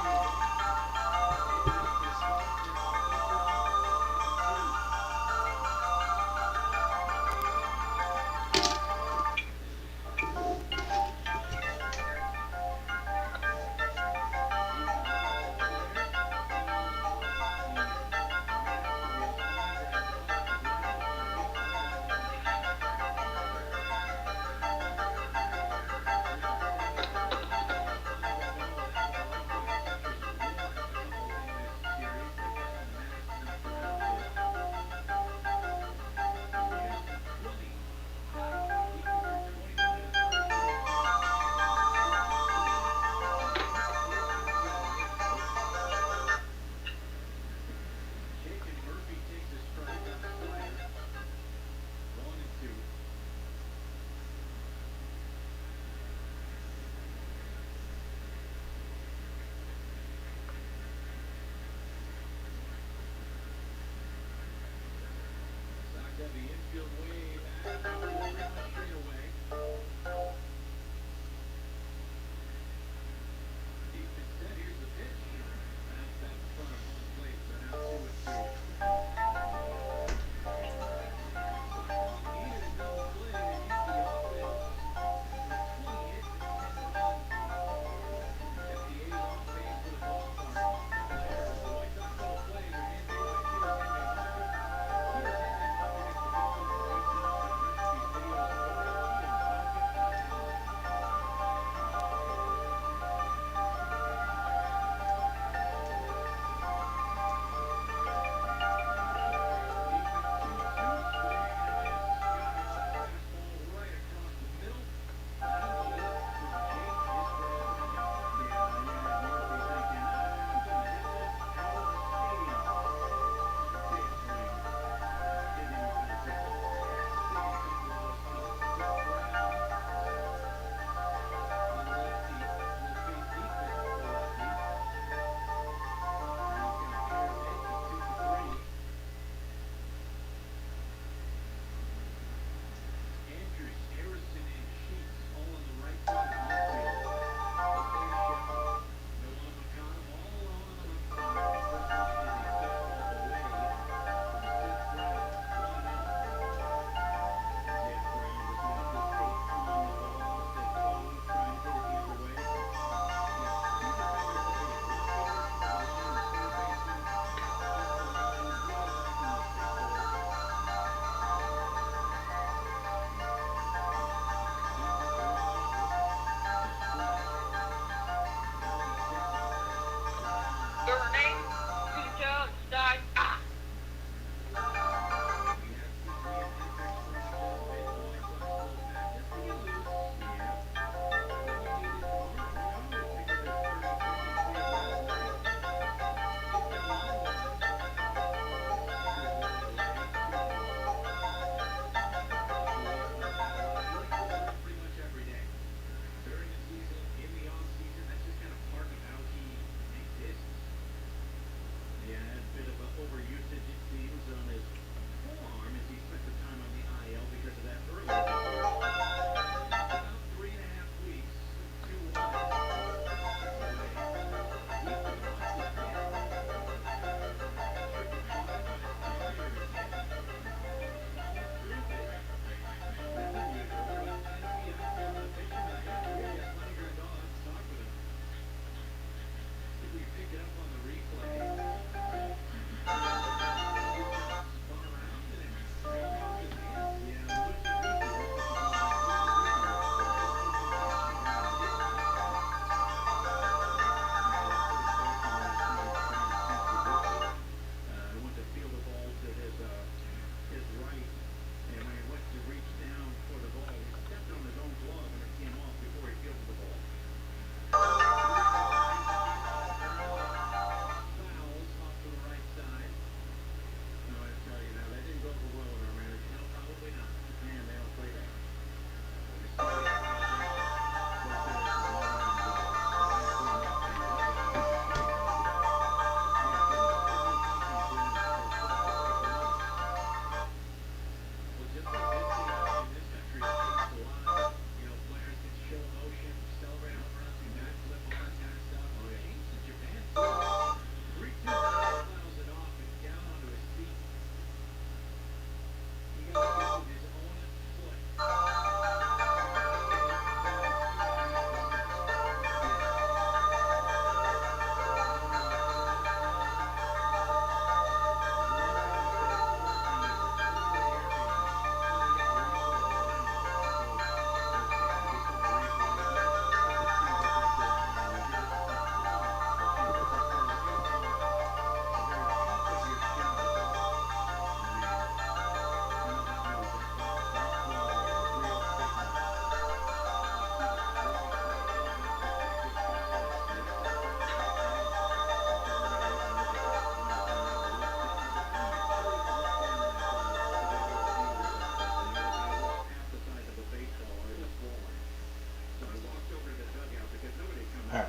Alright.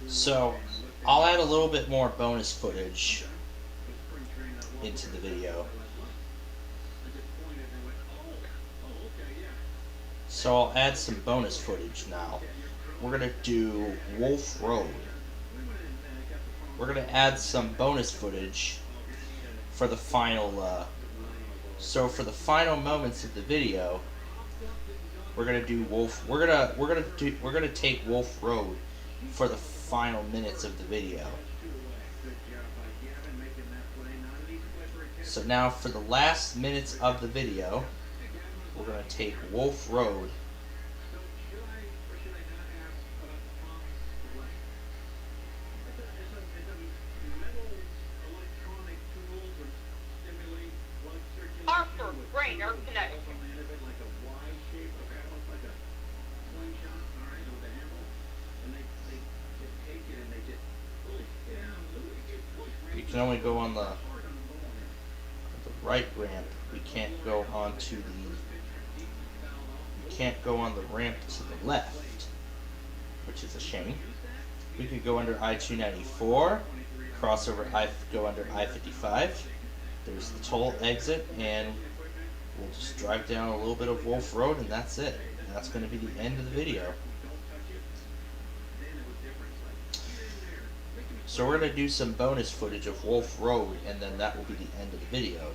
So, I'll add a little bit more bonus footage into the video. So I'll add some bonus footage now. We're going to do Wolf Road. We're going to add some bonus footage for the final, so for the final moments of the video, we're going to do we're going to take Wolf Road for the final minutes of the video. So now for the last minutes of the video, we're going to take Wolf Road. Harper, Brain, or Connecticut. You can only go on the right ramp. We can't go onto the. We can't go on the ramp to the left, which is a shame. We could go under I-294, cross over go under I-55. There's the toll exit, and we'll just drive down a little bit of Wolf Road, and that's it. And that's going to be the end of the video. So we're going to do some bonus footage of Wolf Road, and then that will be the end of the video.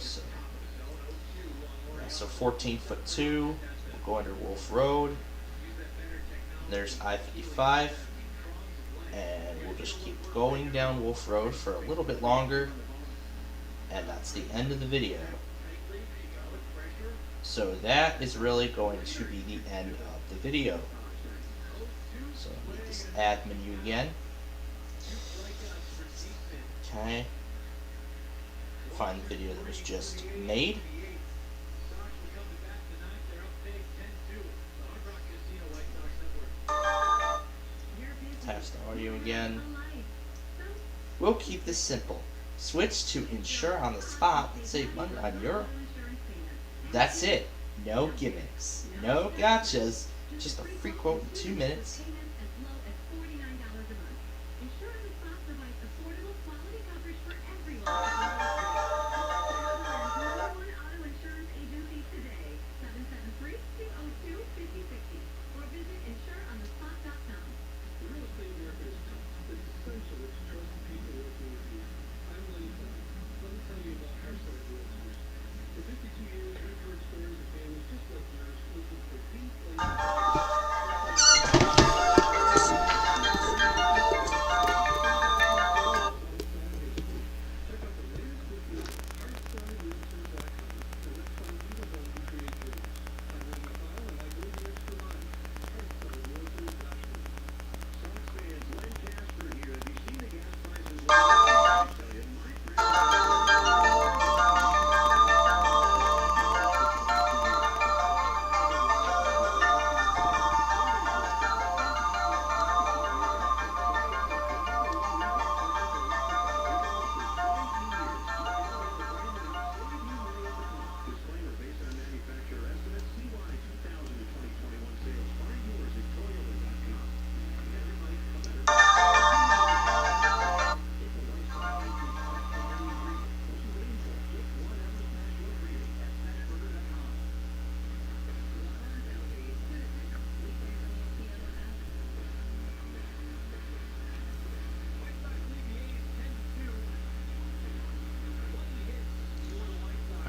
So 14'2", we'll go under Wolf Road. There's I-55, and we'll just keep going down Wolf Road for a little bit longer, and that's the end of the video. So that is really going to be the end of the video. So I'll hit this add menu again. Okay. Find the video that was just made. Test audio again. We'll keep this simple. Switch to insure on the spot and save money on your. That's it. No gimmicks. No gotchas. Just a free quote in 2 minutes.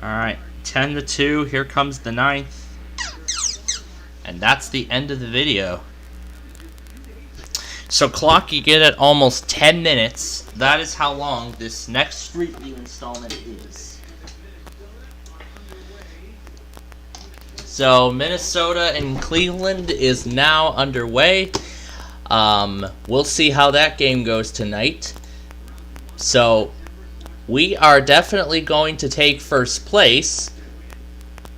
Alright, 10-2, here comes the 9th. And that's the end of the video. So clock you get at almost 10 minutes. That is how long this next Street View installment is. So Minnesota and Cleveland is now underway. We'll see how that game goes tonight. So we are definitely going to take first place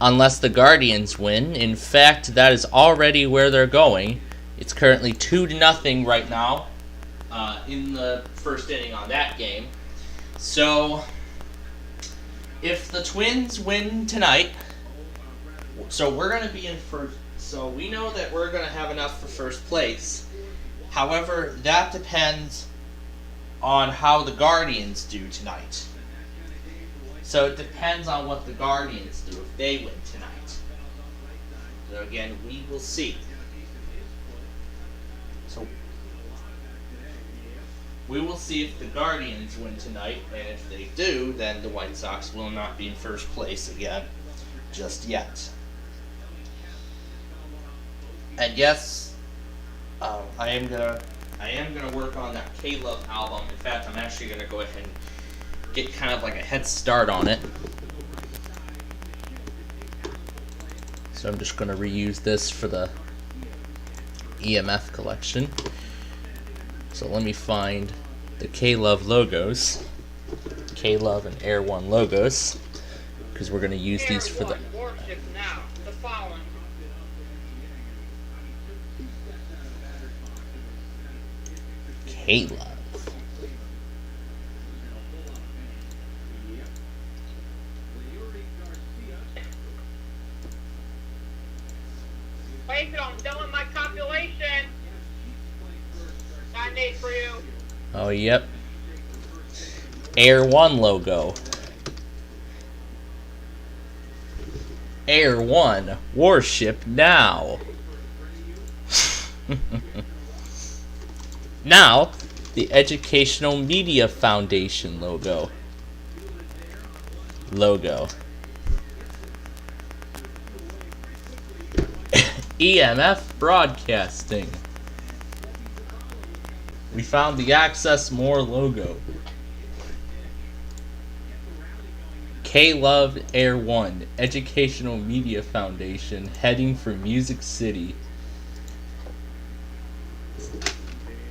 unless the Guardians win. In fact, that is already where they're going. It's currently 2-0 right now in the first inning on that game. So if the Twins win tonight, so we're going to be in first. So we know that we're going to have enough for first place. However, that depends on how the Guardians do tonight. So it depends on what the Guardians do if they win tonight. So again, we will see. So we will see if the Guardians win tonight, and if they do, then the White Sox will not be in first place again just yet. And yes, I am gonna work on that K-Love album. In fact, I'm actually gonna go ahead and get kind of like a head start on it. So I'm just gonna reuse this for the EMF collection. So let me find the K-Love logos, K-Love and Air One logos, because we're gonna use these for the. Warship now. The following. K-Love. Wait till I'm done with my compilation. I need for you. Oh, yep. Air One logo. Air One Warship now. Now, the Educational Media Foundation logo. EMF Broadcasting. We found the Access More logo. K-Love Air One Educational Media Foundation heading for Music City.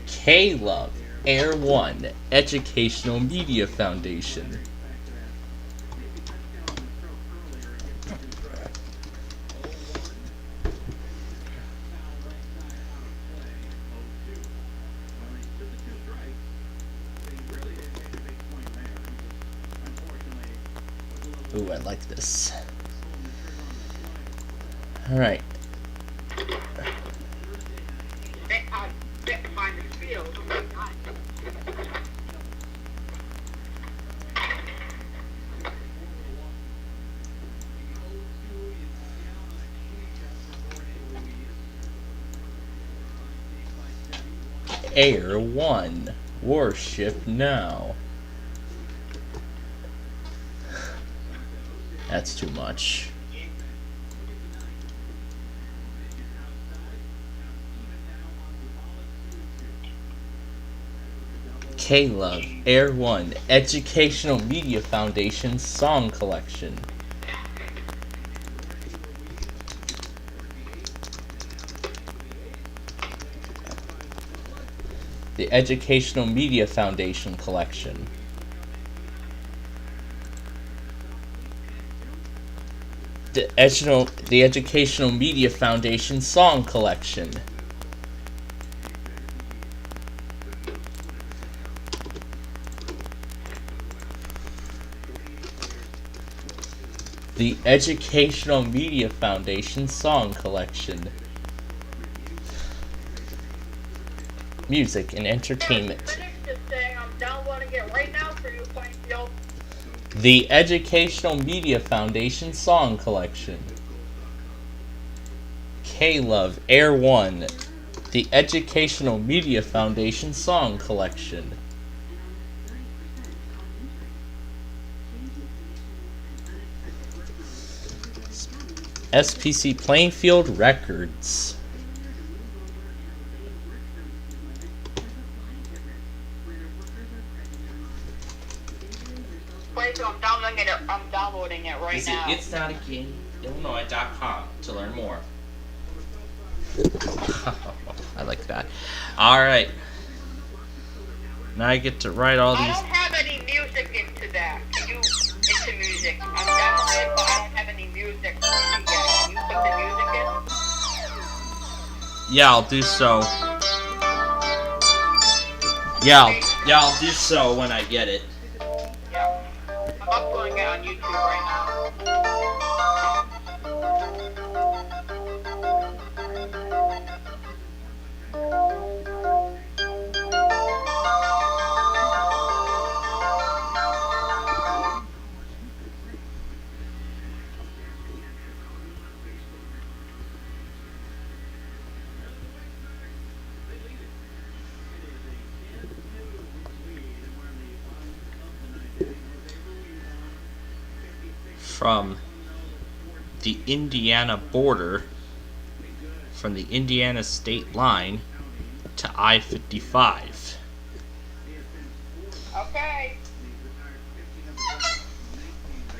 K-Love Air One Educational Media Foundation. Ooh, I like this. Alright. Air One Warship now. That's too much. K-Love Air One Educational Media Foundation Song Collection. The Educational Media Foundation Collection. The Educational Media Foundation Song Collection. The Educational Media Foundation Song Collection. Music and entertainment. Finish this thing. I'm downloading it right now for you, Plainfield. The Educational Media Foundation Song Collection. K-Love Air One. The Educational Media Foundation Song Collection. SPC Plainfield Records. Wait, so I'm downloading it right now. It's not a game. Illinois.com to learn more. I like that. Alright. Now I get to write all these. I don't have any music into that. Into music. I'm downloading it, but I don't have any music yet. Can you put the music in? Yeah, I'll do so. Yeah, I'll do so when I get it. Yeah. I'm uploading it on YouTube right now. from the Indiana border, from the Indiana state line to I-55. Okay.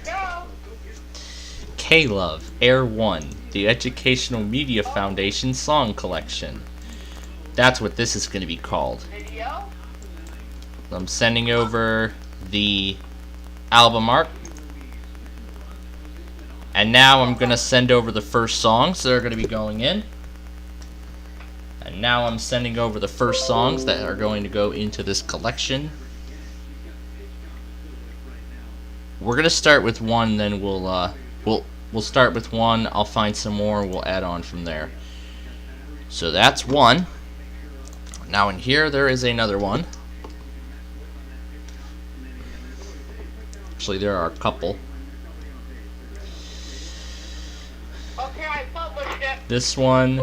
Go. K-Love, Air One, the Educational Media Foundation Song Collection. That's what this is going to be called. Video. I'm sending over the album art. And now I'm going to send over the first songs that are going to be going in. And now I'm sending over the first songs that are going to go into this collection. We're going to start with one, then we'll start with one, I'll find some more, and we'll add on from there. So that's one. Now in here there is another one. Actually, there are a couple. Okay, I published it. This one.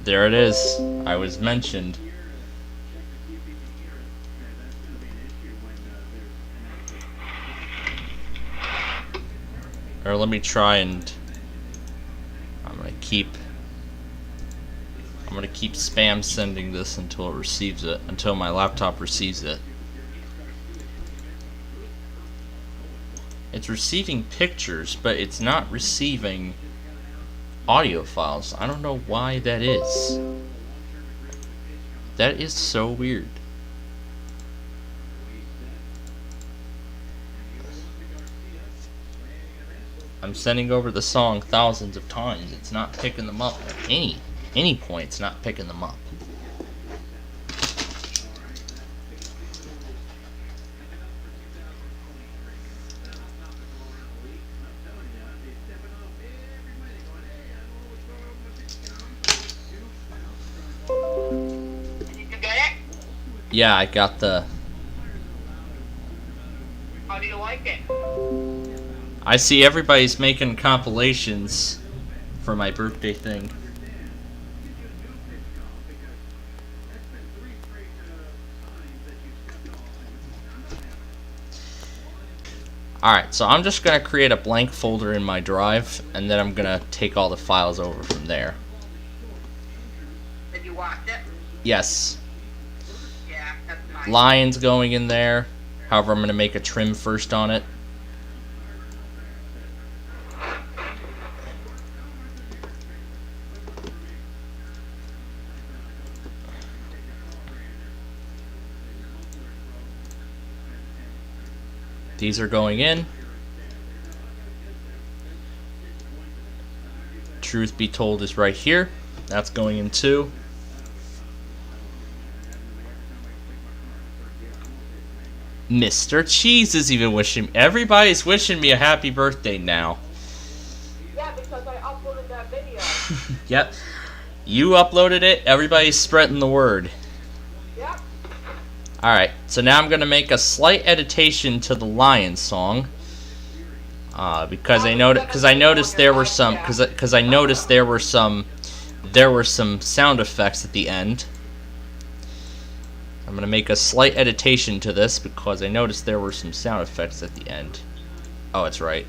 There it is. I was mentioned. Or let me try and I'm gonna keep spam sending this until it receives it, until my laptop receives it. It's receiving pictures, but it's not receiving audio files. I don't know why that is. That is so weird. I'm sending over the song thousands of times. It's not picking them up at any point. It's not picking them up. Did you get it? Yeah, I got the. How do you like it? I see everybody's making compilations for my birthday thing. Alright, so I'm just going to create a blank folder in my drive, and then I'm going to take all the files over from there. Did you watch it? Yes. Yeah, that's nice. Lines going in there. However, I'm going to make a trim first on it. These are going in. Truth be told is right here. That's going in too. Mr. Cheese is even wishing. Everybody's wishing me a happy birthday now. Yeah, because I uploaded that video. Yep. You uploaded it. Everybody's spreading the word. Yep. Alright, so now I'm going to make a slight editation to the Lion song. Because I noticed there were some sound effects at the end. I'm going to make a slight editation to this because I noticed there were some sound effects at the end. Oh, it's right.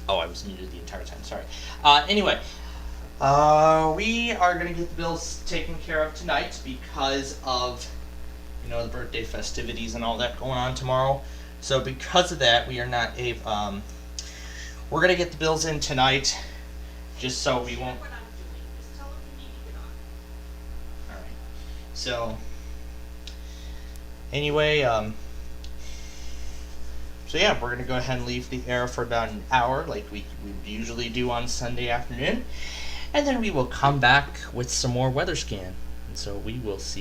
Oh, I was muted the entire time. Sorry. Anyway, we are gonna get the bills taken care of tonight because of, you know, the birthday festivities and all that going on tomorrow. So because of that, we are not able. We're gonna get the bills in tonight, just so we won't. All right. So anyway, so yeah, we're gonna go ahead and leave the air for about an hour, like we usually do on Sunday afternoon, and then we will come back with some more weather scan. And so we will see you.